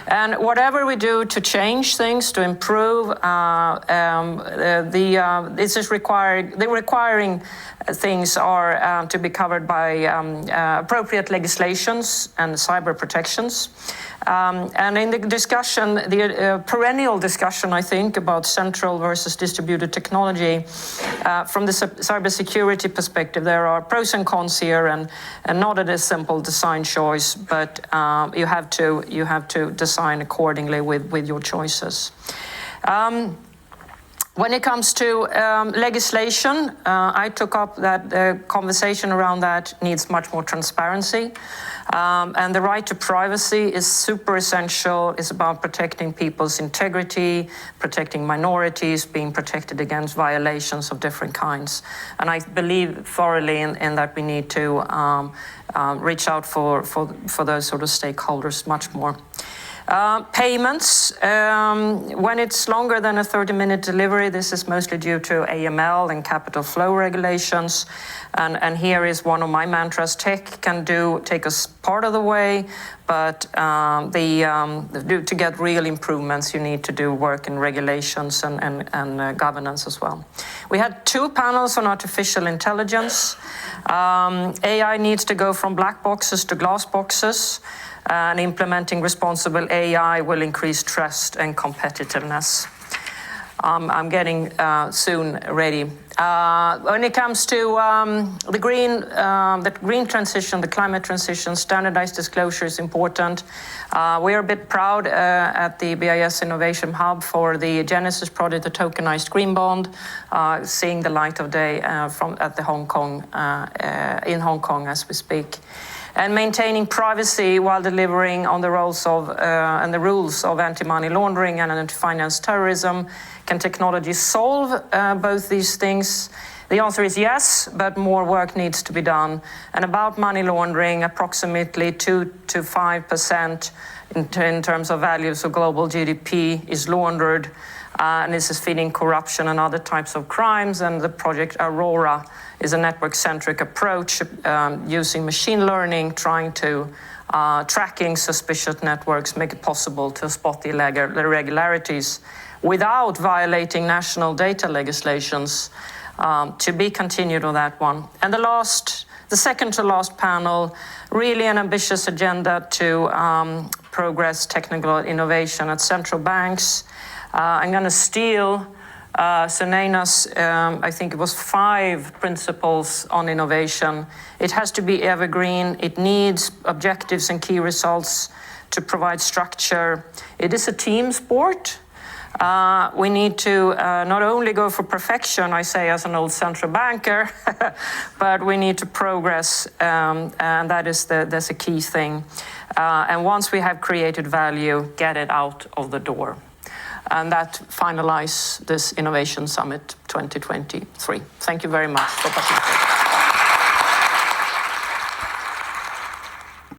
And whatever we do to change things, to improve, this is requiring things are to be covered by appropriate legislations and cyber protections. And in the discussion, the perennial discussion, I think, about central versus distributed technology, from the cybersecurity perspective, there are pros and cons here, and not a simple design choice, but you have to design accordingly with your choices. When it comes to legislation, I took up that the conversation around that needs much more transparency. And the right to privacy is super essential. It's about protecting people's integrity, protecting minorities, being protected against violations of different kinds. And I believe thoroughly in that we need to reach out for those sort of stakeholders much more. Payments, when it's longer than a 30-minute delivery, this is mostly due to AML and capital flow regulations. And here is one of my mantras: tech can take us part of the way, but to get real improvements, you need to do work in regulations and governance as well. We had 2 panels on artificial intelligence. AI needs to go from black boxes to glass boxes. And implementing responsible AI will increase trust and competitiveness. I'm getting soon ready. When it comes to the green transition, the climate transition, standardized disclosure is important. We are a bit proud at the BIS Innovation Hub for the Genesis project, the tokenized green bond, seeing the light of day at the in Hong Kong as we speak. And maintaining privacy while delivering on the roles of and the rules of anti-money laundering and anti-finance terrorism. Can technology solve both these things? The answer is yes, but more work needs to be done. And about money laundering, approximately 2 to 5% in terms of values of global GDP is laundered. And this is feeding corruption and other types of crimes. And the project Aurora is a network-centric approach using machine learning, trying to tracking suspicious networks, make it possible to spot the irregularities without violating national data legislations. To be continued on that one. And the second to last panel, really an ambitious agenda to progress technical innovation at central banks. I'm going to steal Sunaina's, I think it was 5 principles on innovation. It has to be evergreen. It needs objectives and key results to provide structure. It is a team sport. We need to not only go for perfection, I say as an old central banker, but we need to progress, and that's a key thing. And once we have created value, get it out of the door. And that finalizes this Innovation Summit 2023. Thank you very much for participating.